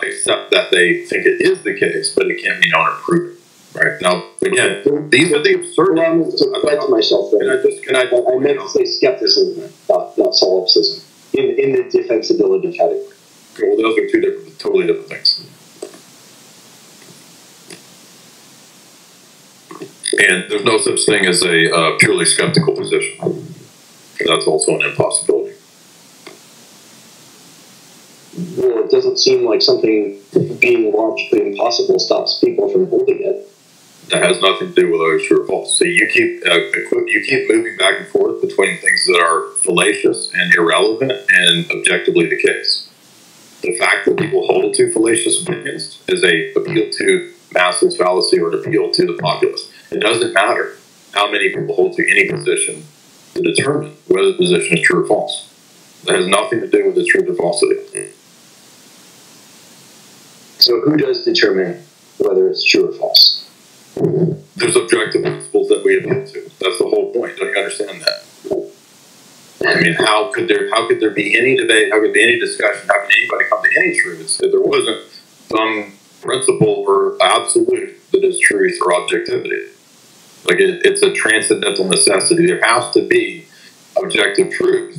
except that they think it is the case, but it can't be known or proven. Right now, again, these are the absurd. Allow me to correct myself there. I meant to say skepticism, not solipsism, in the defensibility category. Okay, well, those are two totally different things. And there's no such thing as a purely skeptical position. That's also an impossibility. Well, it doesn't seem like something being logically impossible stops people from holding it. That has nothing to do with whether it's true or false. So you keep moving back and forth between things that are fallacious and irrelevant and objectively the case. The fact that people hold to fallacious opinions is a appeal to masses fallacy or an appeal to the populace. It doesn't matter how many people hold to any position to determine whether the position is true or false. That has nothing to do with its truth or falsity. So who does determine whether it's true or false? There's objective principles that we appeal to. That's the whole point. Don't you understand that? I mean, how could there be any debate? How could there be any discussion? How could anybody come to any truths if there wasn't some principle or absolute that is truth or objectivity? Like it's a transcendental necessity. There has to be objective truth,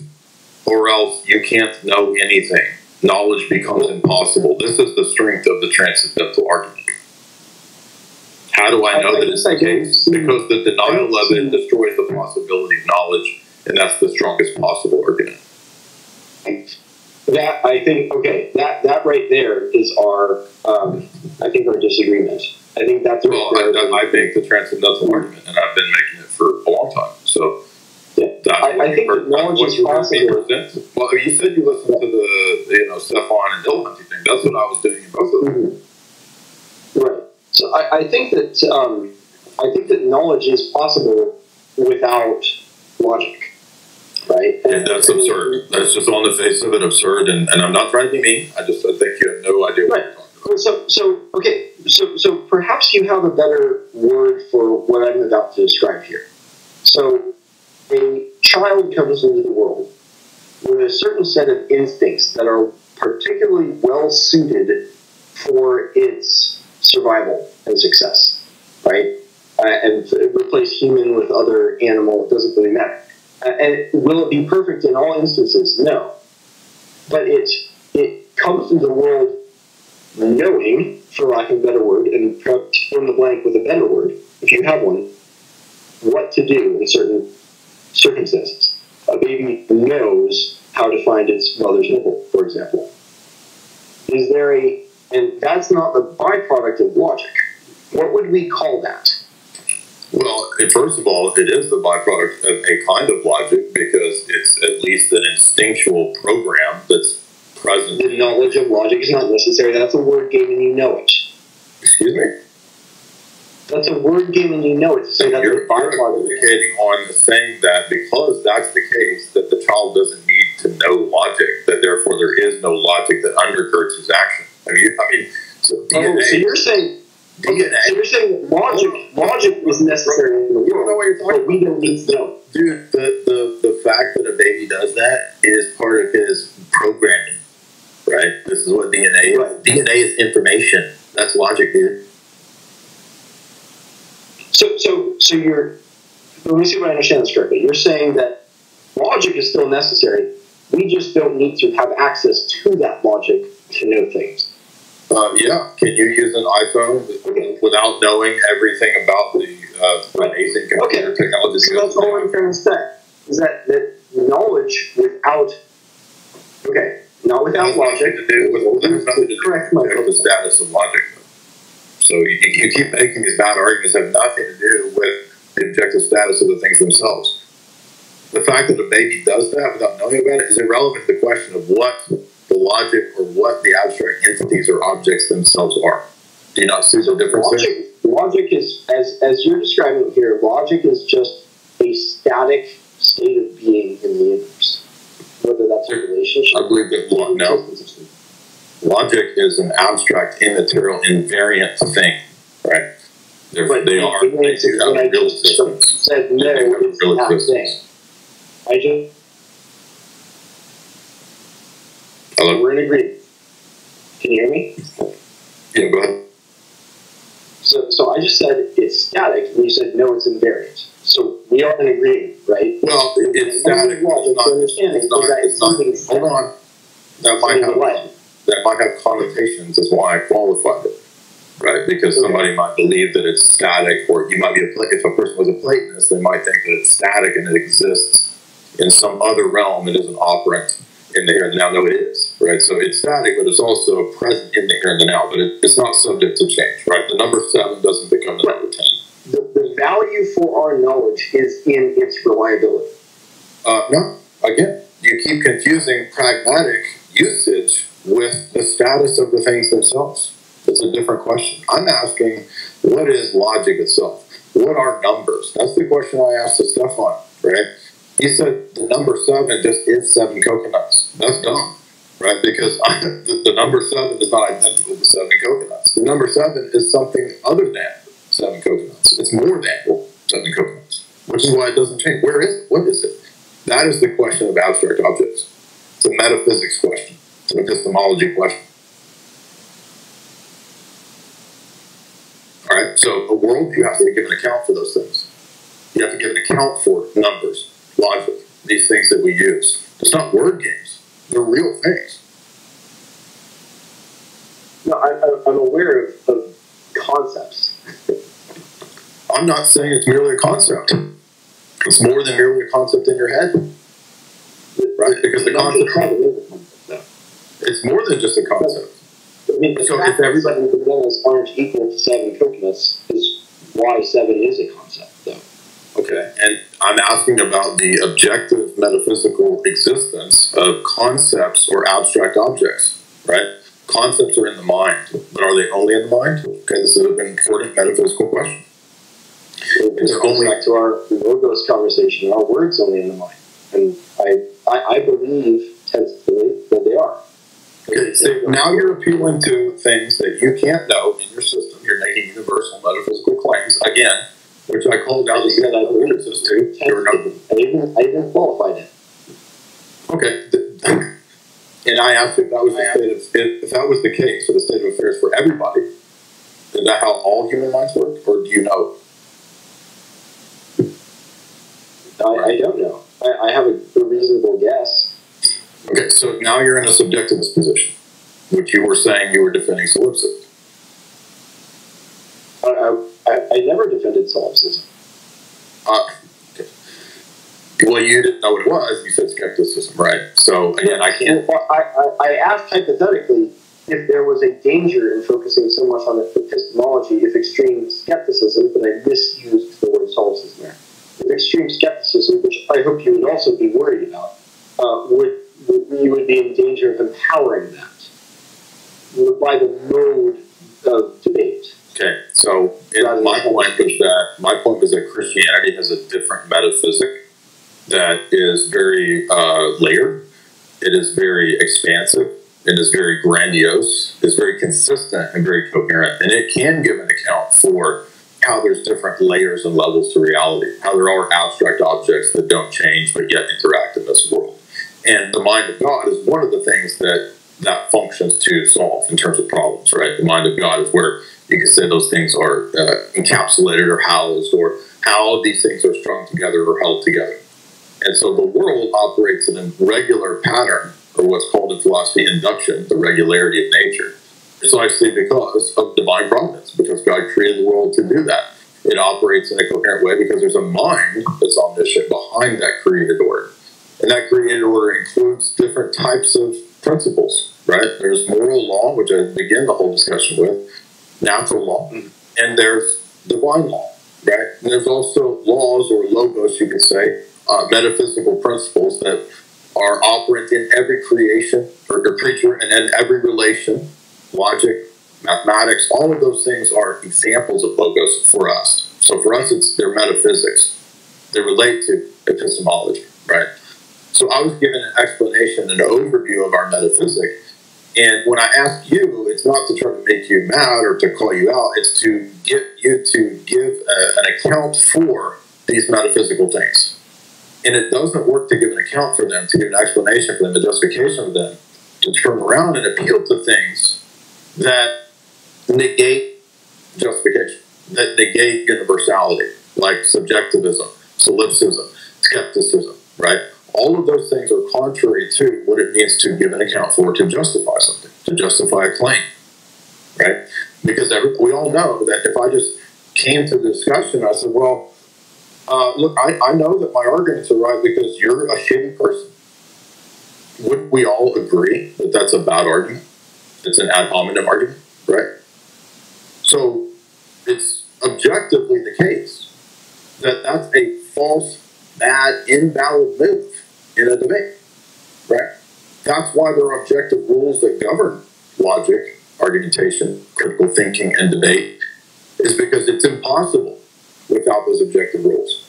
or else you can't know anything. Knowledge becomes impossible. This is the strength of the transcendental argument. How do I know that it's the case? Because the denial of it destroys the possibility of knowledge, and that's the strongest possible argument. That I think that right there is our our disagreement. I think that's I make the transcendental argument, and I've been making it for a long time. So yeah, I think that knowledge is possible. Well, you said you listened to the Stefan and Dillon thing. That's what I was doing in both of them. Mm-hmm. Right. So I think that knowledge is possible without logic, right? And that's absurd. That's just on the face of it absurd. And I'm not trying to be mean. I think you have no idea what you're talking about. So perhaps you have a better word for what I'm about to describe here. So a child comes into the world with a certain set of instincts that are particularly well suited for its survival and success, right? And replace human with other animal, it doesn't really matter. And will it be perfect in all instances? No. But it comes into the world knowing, for lack of a better word, and fill in the blank with a better word, if you have one, what to do in certain circumstances. A baby knows how to find its mother's nipple, for example. And that's not the byproduct of logic. What would we call that? Well, first of all, it is the byproduct of a kind of logic because it's at least an instinctual program that's present. The knowledge of logic is not necessary. That's a word game and you know it. Excuse me? That's a word game and you know it. To say that's you're equivocating on saying that because that's the case, that the child doesn't need to know logic, that therefore there is no logic that undergirds his action. So DNA. So you're saying logic is necessary in the world. You don't know what you're talking about. We don't need to know. Dude, the fact that a baby does that is part of his programming, right? This is what DNA is. Right. DNA is information. That's logic, dude. So you're, let me see if I understand this correctly. You're saying that logic is still necessary. We just don't need to have access to that logic to know things. Yeah. Can you use an iPhone without knowing everything about the amazing computer technology? So that's all I'm trying to say. Is that knowledge without, not without logic. There's nothing to do with the status of logic. So you keep making these bad arguments that have nothing to do with the objective status of the things themselves. The fact that a baby does that without knowing about it is irrelevant to the question of what the logic or what the abstract entities or objects themselves are. Do you not see the difference there? Logic is, as you're describing it here, logic is just a static state of being in the universe. Whether that's a relationship. I believe that logic is an abstract, immaterial, invariant thing, right? They are. They do have a real existence. Said no, it's not a thing. Hello? We're in agreement. Can you hear me? Yeah, go ahead. So I just said it's static, and you said no, it's invariant. So we are in agreement, right? Well, it's static. Hold on. That might have connotations. That's why I qualified it, right? Because somebody might believe that it's static, or you might be if a person was a Platonist, they might think that it's static and it exists in some other realm. It isn't operant in the here and the now. No, it is, right? So it's static, but it's also present in the here and the now. But it's not subject to change, right? The number 7 doesn't become the number 10. The value for our knowledge is in its reliability. No, again, you keep confusing pragmatic usage with the status of the things themselves. It's a different question. I'm asking, what is logic itself? What are numbers? That's the question I asked to Stefan, right? He said the number 7 just is 7 coconuts. That's dumb, right? Because the number 7 is not identical to 7 coconuts. The number 7 is something other than 7 coconuts. It's more than 7 coconuts, which is why it doesn't change. Where is it? What is it? That is the question of abstract objects. It's a metaphysics question. It's an epistemology question. All right, so a world, you have to give an account for those things. You have to give an account for numbers, logic, these things that we use. It's not word games. They're real things. No, I'm aware of concepts. I'm not saying it's merely a concept. It's more than merely a concept in your head. Right? Because the concept... It's more than just a concept. I mean, the fact that 7 bananas aren't equal to 7 coconuts is why 7 is a concept, though. Okay, and I'm asking about the objective metaphysical existence of concepts or abstract objects, right? Concepts are in the mind, but are they only in the mind? Okay, this is an important metaphysical question. This goes back to our logos conversation. Our words only in the mind, and I believe tentatively that they are. Okay, so now you're appealing to things that you can't know in your system. You're making universal metaphysical claims again, which I called out as I believe to. I even qualified it. Okay, and I asked if that was the state of, if that was the case for the state of affairs for everybody. Is that how all human minds work, or do you know? I don't know. I have a reasonable guess. Okay, so now you're in a subjectivist position, which you were saying you were defending solipsism. I never defended solipsism. Okay. Well, you didn't know what it was. You said skepticism, right? So, again, I can't... Well, I asked hypothetically if there was a danger in focusing so much on epistemology if extreme skepticism, but I misused the word solipsism there. If extreme skepticism, which I hope you would also be worried about, you would be in danger of empowering that by the mode of debate. Okay, so my point was that Christianity has a different metaphysic that is very layered. It is very expansive. It is very grandiose. It's very consistent and very coherent, and it can give an account for how there's different layers and levels to reality, how there are abstract objects that don't change but yet interact in this world. And the mind of God is one of the things that functions to solve in terms of problems, right? The mind of God is where you can say those things are encapsulated or housed, or how these things are strung together or held together. And so the world operates in a regular pattern, or what's called in philosophy induction, the regularity of nature, precisely because of divine providence, because God created the world to do that. It operates in a coherent way because there's a mind that's omniscient behind that created order. And that created order includes different types of principles, right? There's moral law, which I begin the whole discussion with, natural law, and there's divine law, right? And there's also laws, or logos, you could say, metaphysical principles that are operant in every creation or creature and in every relation. Logic, mathematics, all of those things are examples of logos for us. So for us, they're metaphysics. They relate to epistemology, right? So I was given an explanation, an overview of our metaphysic. And when I ask you, it's not to try to make you mad or to call you out. It's to get you to give an account for these metaphysical things. And it doesn't work to give an account for them, to give an explanation for them, a justification for them, to turn around and appeal to things that negate justification. that negate universality, like subjectivism, solipsism, skepticism, right? All of those things are contrary to what it means to give an account for, to justify something, to justify a claim, right? Because we all know that if I just came to the discussion, I said, well, look, I know that my arguments are right because you're a shitty person. Wouldn't we all agree that that's a bad argument? It's an ad hominem argument, right? So it's objectively the case that that's a false, bad, invalid move in a debate, right? That's why there are objective rules that govern logic, argumentation, critical thinking, and debate, is because it's impossible without those objective rules.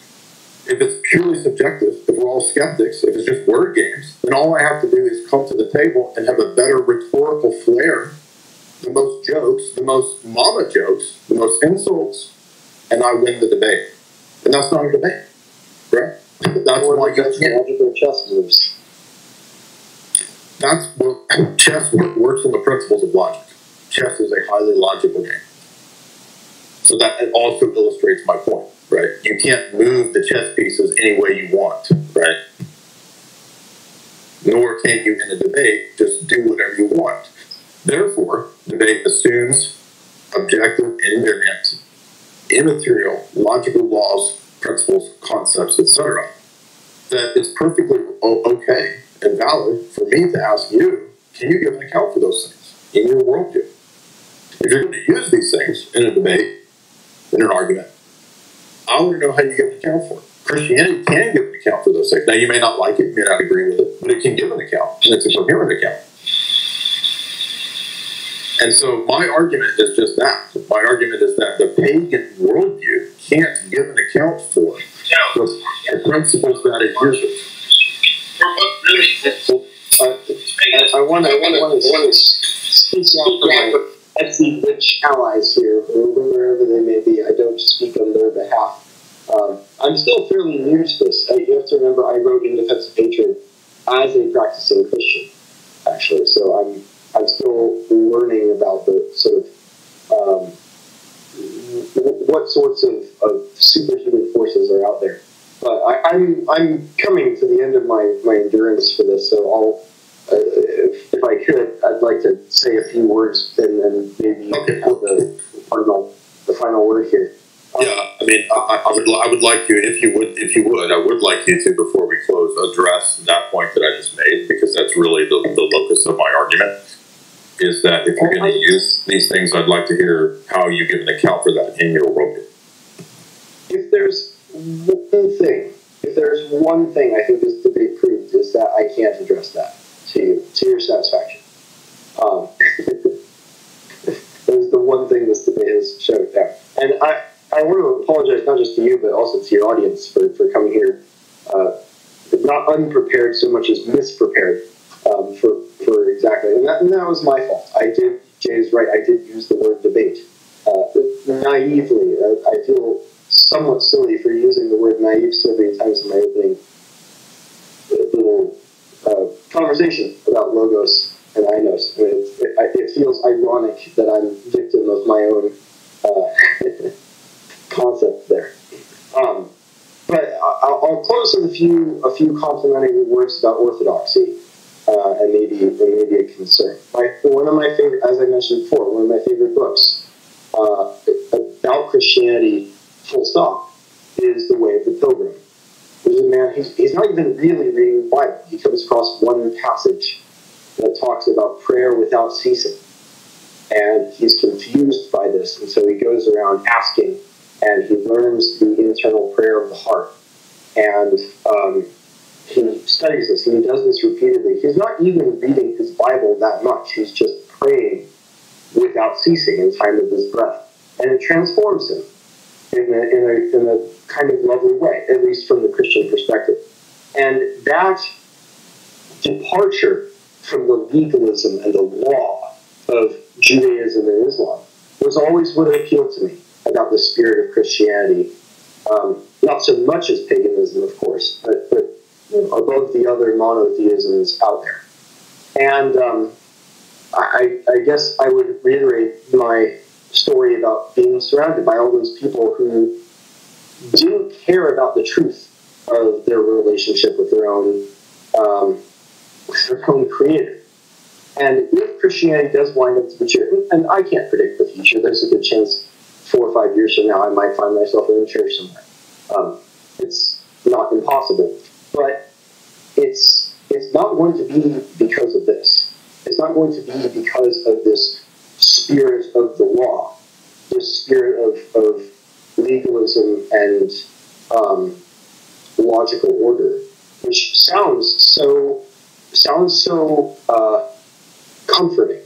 If it's purely subjective, if we're all skeptics, if it's just word games, then all I have to do is come to the table and have a better rhetorical flair, the most jokes, the most mama jokes, the most insults, and I win the debate. And that's not a debate, right? That's why you can't. Logical chess moves. That's what chess works on the principles of logic. Chess is a highly logical game. So that it also illustrates my point, right? You can't move the chess pieces any way you want, right? Nor can you in a debate just do whatever you want. Therefore, debate assumes objective, invariant, immaterial, logical laws, principles, concepts, etc. That it's perfectly okay and valid for me to ask you, can you give an account for those things in your worldview? If you're going to use these things in a debate, in an argument, I want to know how you give an account for it. Christianity can give an account for those things. Now, you may not like it, you may not agree with it, but it can give an account, and it's a coherent account. And so my argument is just that. My argument is that the pagan worldview can't give an account for the principles that it uses. I want to speak out for my Etsy rich allies here, wherever they may be. I don't speak on their behalf. I'm still fairly new to this. You have to remember, I wrote In Defense of Hatred as a practicing Christian, actually. So I'm still learning about the sort of what sorts of superhuman forces are out there. But I'm coming to the end of my endurance for this, so I'll. If I could, I'd like to say a few words, and then maybe you can have the final word here. Yeah, I mean, I would like you, if you would, I would like you to, before we close, address that point that I just made, because that's really the locus of my argument, is that if you're going to use these things, I'd like to hear how you give an account for that in your worldview. If there's one thing I think this debate proved, is that I can't address that to your satisfaction. That is the one thing this debate has showed there. And I want to apologize not just to you, but also to your audience for coming here not unprepared so much as misprepared for exactly. And that was my fault. Jay's right, I did use the word debate. Naively. I feel somewhat silly for using the word naive so many times in my opening little conversation about logos and inos. I mean, it feels ironic that I'm victim of my own concept there. But I'll close with a few complimentary words about orthodoxy and maybe a concern. One of my favorite, as I mentioned before, one of my favorite books about Christianity, full stop, is The Way of the Pilgrim. There's a man, he's not even really reading the Bible. He comes across one passage that talks about prayer without ceasing. And he's confused by this, and so he goes around asking, and he learns the internal prayer of the heart. And he studies this, and he does this repeatedly. He's not even reading his Bible that much. He's just praying without ceasing in time of his breath. And it transforms him in a kind of lovely way, at least from the Christian perspective. And that departure from the legalism and the law of Judaism and Islam was always what appealed to me about the spirit of Christianity. Not so much as paganism, of course, but above the other monotheisms out there. And I guess I would reiterate my story about being surrounded by all those people who didn't care about the truth of their relationship with their own creator. And if Christianity does wind up to be true, and I can't predict the future, there's a good chance 4 or 5 years from now I might find myself in a church somewhere. It's not impossible, but it's not going to be because of this. It's not going to be because of this spirit of the law, this spirit of legalism and logical order, which sounds so comforting.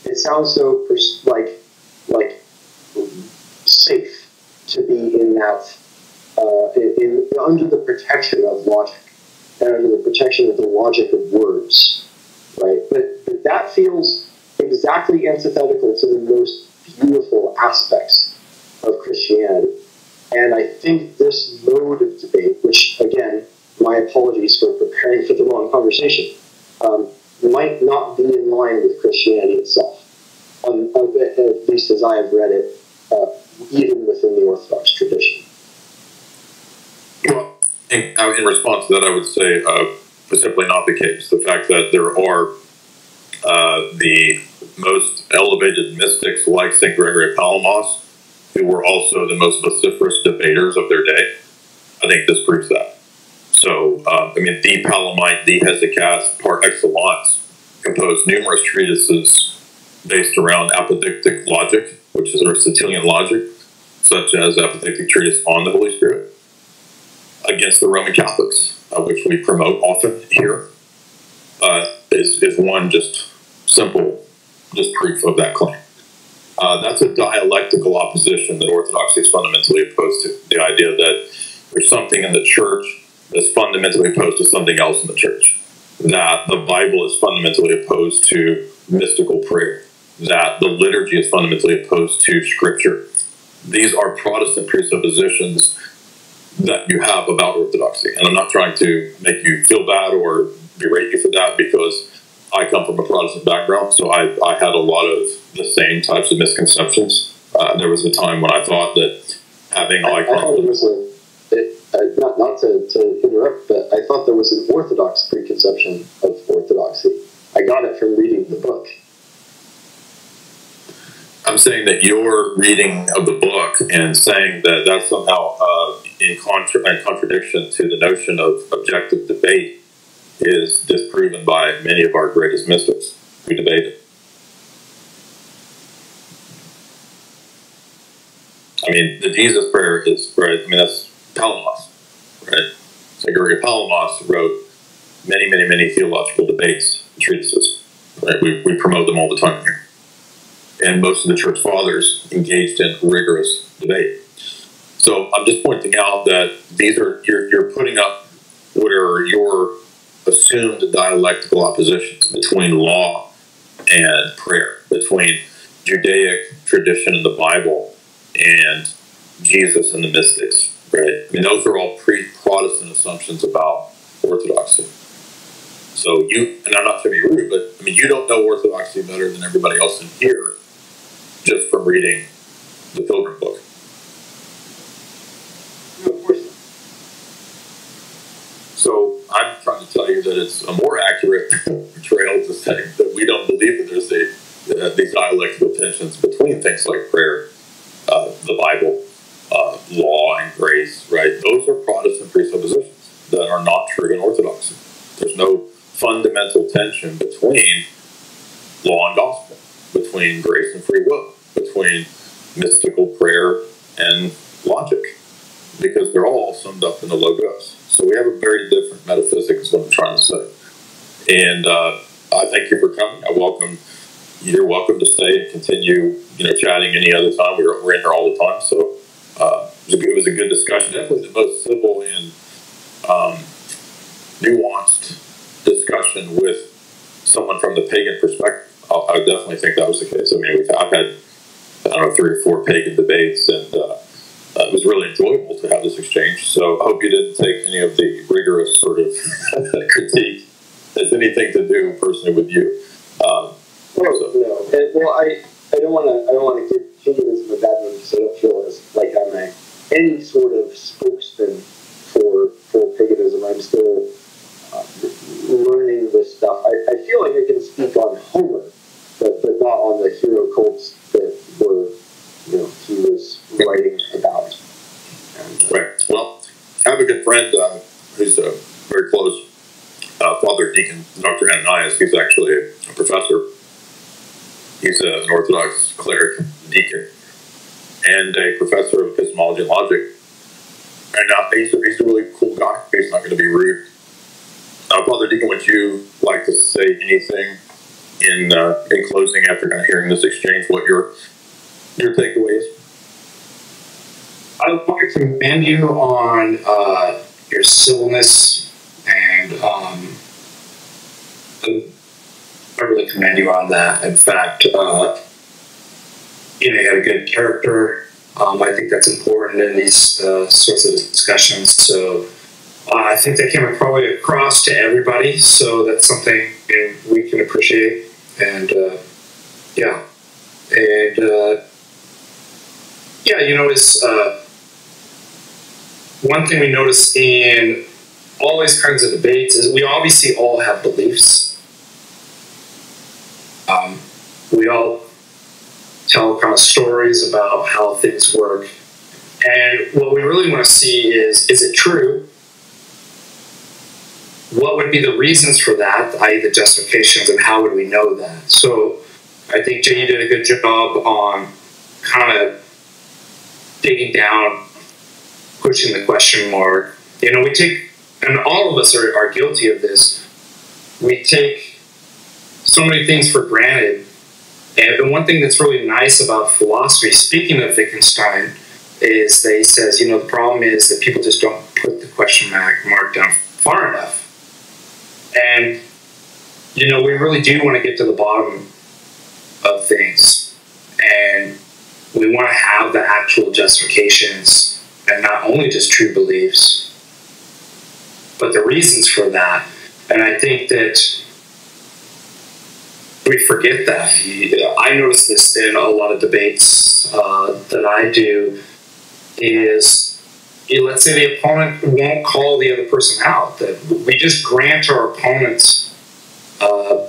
It sounds so like safe to be in that under the protection of logic and under the protection of the logic of words, right? But that feels exactly antithetical to the most beautiful aspects of Christianity. And I think this mode of debate, which, again, my apologies for preparing for the wrong conversation, might not be in line with Christianity itself, at least as I have read it, even within the Orthodox tradition. Well, in response to that, I would say it's simply not the case. The fact that there are the most elevated mystics like St. Gregory of Palamas, who were also the most vociferous debaters of their day, I think this proves that. So, the Palamite, the Hesychast, par excellence, composed numerous treatises based around apodictic logic, which is Aristotelian logic, such as apodictic treatise on the Holy Spirit, against the Roman Catholics, which we promote often here, is one just simple proof of that claim. That's a dialectical opposition that Orthodoxy is fundamentally opposed to. The idea that there's something in the church that's fundamentally opposed to something else in the church. That the Bible is fundamentally opposed to mystical prayer. That the liturgy is fundamentally opposed to Scripture. These are Protestant presuppositions that you have about Orthodoxy. And I'm not trying to make you feel bad or berate you for that, because I come from a Protestant background, so I had a lot of the same types of misconceptions. There was a time when I thought that having high confidence... Not to interrupt, but I thought there was an Orthodox preconception of Orthodoxy. I got it from reading the book. I'm saying that your reading of the book and saying that that's somehow in contradiction to the notion of objective debate is disproven by many of our greatest mystics who debated. The Jesus prayer is, right, that's Palamas, right? St. Gregory of Palamas wrote many, many, many theological debates and treatises, right? We promote them all the time here. And most of the church fathers engaged in rigorous debate. So I'm just pointing out that these are, you're putting up what are your assumed dialectical oppositions between law and prayer, between Judaic tradition in the Bible and Jesus and the mystics, right? Those are all pre-Protestant assumptions about Orthodoxy. So and I'm not trying to be rude, but you don't know Orthodoxy better than everybody else in here just from reading the Pilgrim book. No, of course not. So I'm trying to tell you that it's a more accurate portrayal to say that we don't believe that there's these dialectical tensions between things like prayer, the Bible, law and grace, right? Those are Protestant presuppositions that are not true in Orthodoxy. There's no fundamental tension between law and gospel, between grace and free will, between mystical prayer and logic, because they're all summed up in the Logos. So we have a very different metaphysics, is what I'm trying to say. And I thank you for coming. You're welcome to stay and continue, chatting any other time. We're in here all the time. So it was a good discussion. Definitely the most civil and nuanced discussion with someone from the pagan perspective. I definitely think that was the case. I've had, 3 or 4 pagan debates, and it was really enjoyable to have this exchange. So I hope you didn't take any of the rigorous sort of critique as anything to do personally with you. No. I don't want to give paganism a bad one because I don't feel as like I'm any sort of spokesman for paganism. I'm still learning this stuff. I feel like I can speak on Homer, but not on the hero cults that were, he was writing about. And, right. Well, I have a good friend who's very close, Father Deacon Dr. Ananias. He's actually a professor. He's an Orthodox cleric, deacon, and a professor of epistemology and logic. And he's a really cool guy. He's not going to be rude. Father Deacon, would you like to say anything in closing after kind of hearing this exchange? What your takeaway is? I would like to commend you on your civilness, and I really commend you on that. In fact, you had a good character. I think that's important in these sorts of discussions. So I think that came probably across to everybody. So that's something we can appreciate. And it's one thing we notice in all these kinds of debates is we obviously all have beliefs. We all tell kind of stories about how things work. And what we really want to see is it true? What would be the reasons for that, i.e. the justifications, and how would we know that? So I think Jay, you did a good job on kind of digging down, pushing the question mark. We take, and all of us are guilty of this, we take so many things for granted. And one thing that's really nice about philosophy, speaking of Wittgenstein, is that he says, the problem is that people just don't put the question mark down far enough. And, we really do want to get to the bottom of things. And we want to have the actual justifications and not only just true beliefs, but the reasons for that. And I think that we forget that. I notice this in a lot of debates that I do is, let's say the opponent won't call the other person out, that we just grant our opponents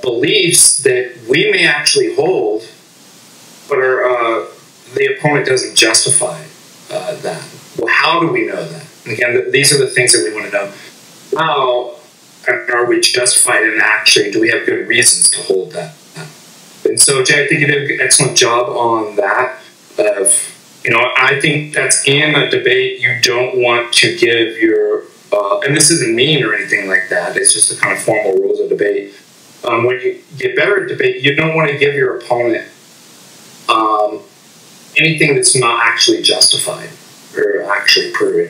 beliefs that we may actually hold, but the opponent doesn't justify that. Well, how do we know that? And again, these are the things that we want to know. How are we justified, and actually do we have good reasons to hold that? And so, Jay, I think you did an excellent job on that. I think that's in a debate you don't want to give your, and this isn't mean or anything like that, it's just the kind of formal rules of debate. When you get better at debate, you don't want to give your opponent anything that's not actually justified or actually proven.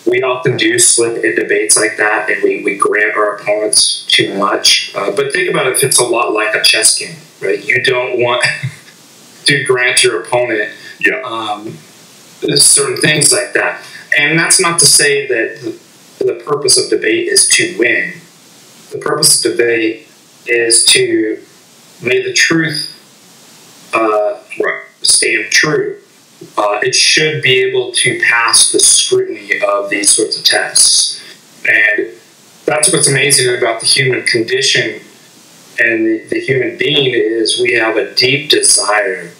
We often do slip in debates like that, and we grant our opponents too much. But think about it, it's a lot like a chess game, right? You don't want to grant your opponent certain things like that. And that's not to say that the purpose of debate is to win. The purpose of debate is to make the truth stand true. It should be able to pass the scrutiny of these sorts of tests. And that's what's amazing about the human condition and the human being is we have a deep desire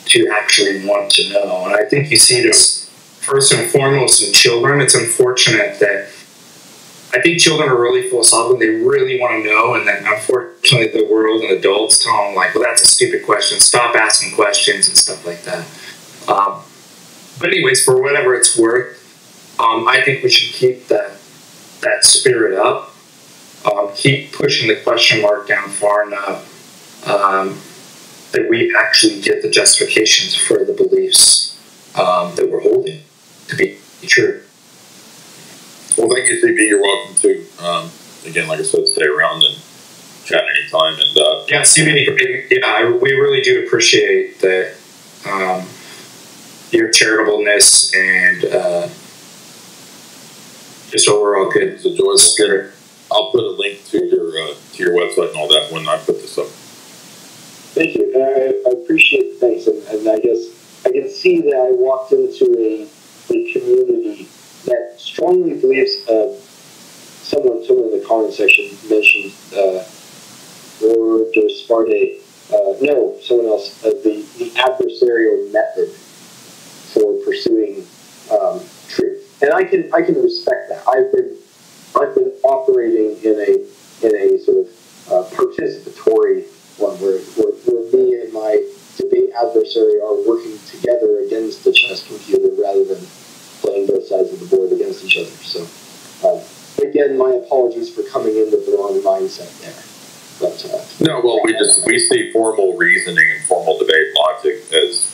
to actually want to know. And I think you see this first and foremost in children. It's unfortunate that I think children are really philosophical. They really want to know. And then unfortunately the world and adults tell them like, well, that's a stupid question. Stop asking questions and stuff like that. But anyways, for whatever it's worth, I think we should keep that spirit up. Keep pushing the question mark down far enough that we actually get the justifications for the beliefs that we're holding to be true. Well, thank you, CB. You're welcome to, again, like I said, stay around and chat anytime. And yeah, CB, we really do appreciate that. Your charitableness and just overall good. It's a joyful. I'll put a link to your website and all that when I put this up. Thank you. I appreciate the thanks, and I guess I can see that I walked into a community that strongly believes. Someone in the comment section mentioned or just Sparta. No, someone else. The adversarial method for pursuing truth, and I can respect that. I've been operating in a sort of participatory one where me and my debate adversary are working together against the chess computer rather than playing both sides of the board against each other. So, again, my apologies for coming in with the wrong mindset there. But no, well, we see formal reasoning and formal debate logic as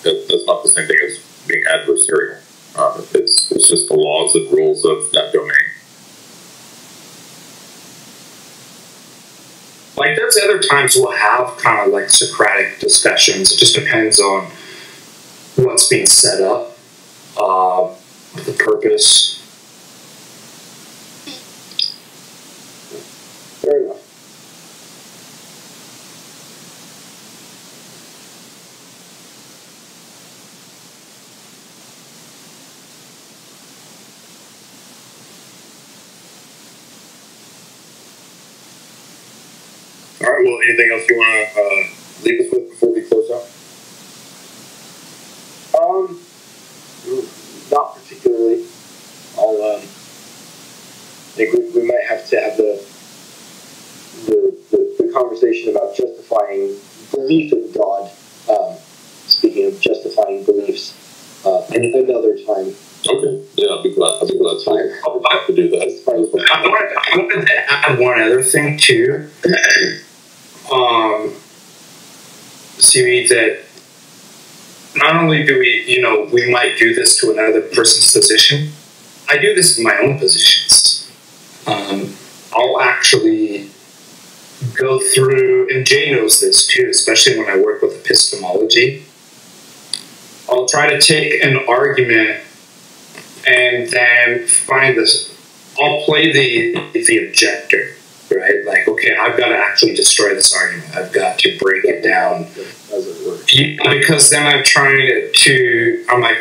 that's not the same thing as being adversarial. It's just the laws and rules of that domain. Like, there's other times we'll have kind of like Socratic discussions. It just depends on what's being set up, the purpose. fair enough. All right, well, anything else you want to leave us with before we close out? Not particularly. I think we might have to have the conversation about justifying belief in God. Speaking of justifying beliefs, another time. Okay. Yeah, I'll be glad to do that. I wanted to add one other thing too. See that not only do we might do this to another person's position. I do this in my own positions. I'll actually go through, and Jay knows this too, especially when I work with epistemology. I'll try to take an argument and then find this. I'll play the objector, right? Like, okay, I've got to actually destroy this argument. I've got to break it down. Because then I'm trying to, I'm like,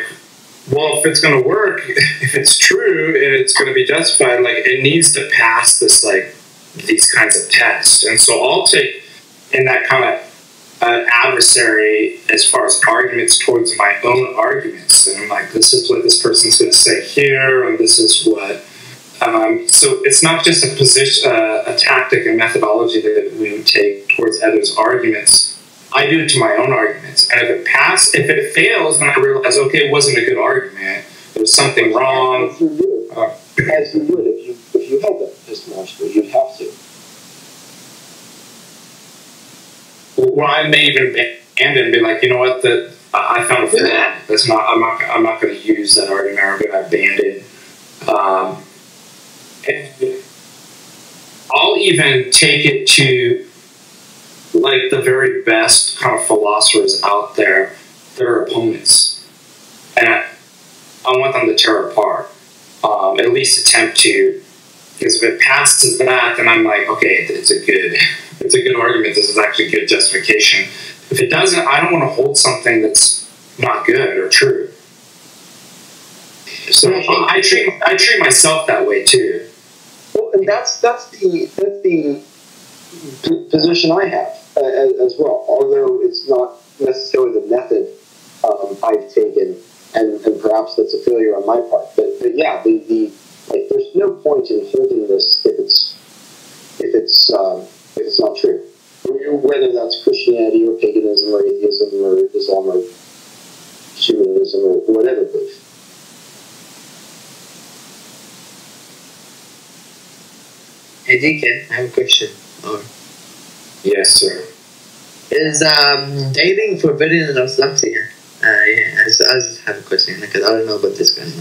well, if it's going to work, if it's true and it's going to be justified, like, it needs to pass this, like, these kinds of tests. And so I'll take in that kind of adversary as far as arguments towards my own arguments. And I'm like, this is what this person's going to say here, and this is what. So it's not just a position, a tactic and methodology that we would take towards others' arguments. I do it to my own arguments, and if it fails, then I realize, okay, it wasn't a good argument. There was something wrong. As you would if you held that epistemologically, you'd have to. Well, I may even abandon and be like, you know what, I found a flaw. That's not. I'm not going to use that argument. I'm going to abandon. And I'll even take it to, like, the very best kind of philosophers out there, their opponents, and I want them to tear apart, at least attempt to, because if it passes that, then I'm like, okay, it's a good argument. This is actually good justification. If it doesn't, I don't want to hold something that's not good or true. So I treat myself that way too. Well, and that's the position I have as well. Although it's not necessarily the method I've taken, and perhaps that's a failure on my part. But yeah, there's no point in holding this if it's not true. Whether that's Christianity or paganism or atheism or Islam or humanism or whatever belief. Hey Deacon, I have a question. Yes, sir. Is dating forbidden or something? Yeah, I just have a question because I don't know about this one.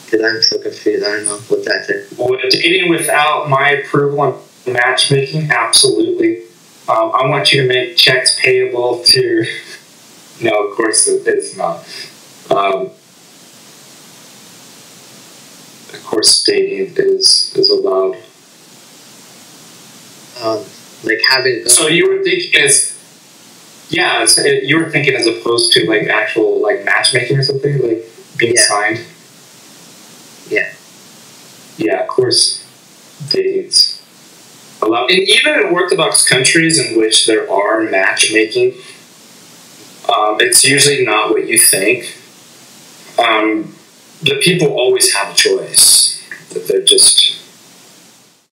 Because I'm so confused. I don't know what that is. Well, dating without my approval and matchmaking, absolutely. I want you to make checks payable to. No, of course it's not. Of course, dating is allowed. Like having. So you were thinking it's Yeah, so you were thinking as opposed to like actual like matchmaking or something, like being signed. Yeah. Yeah, of course, dating's allowed. And even in Orthodox countries in which there are matchmaking, it's usually not what you think. The people always have a choice. That they're just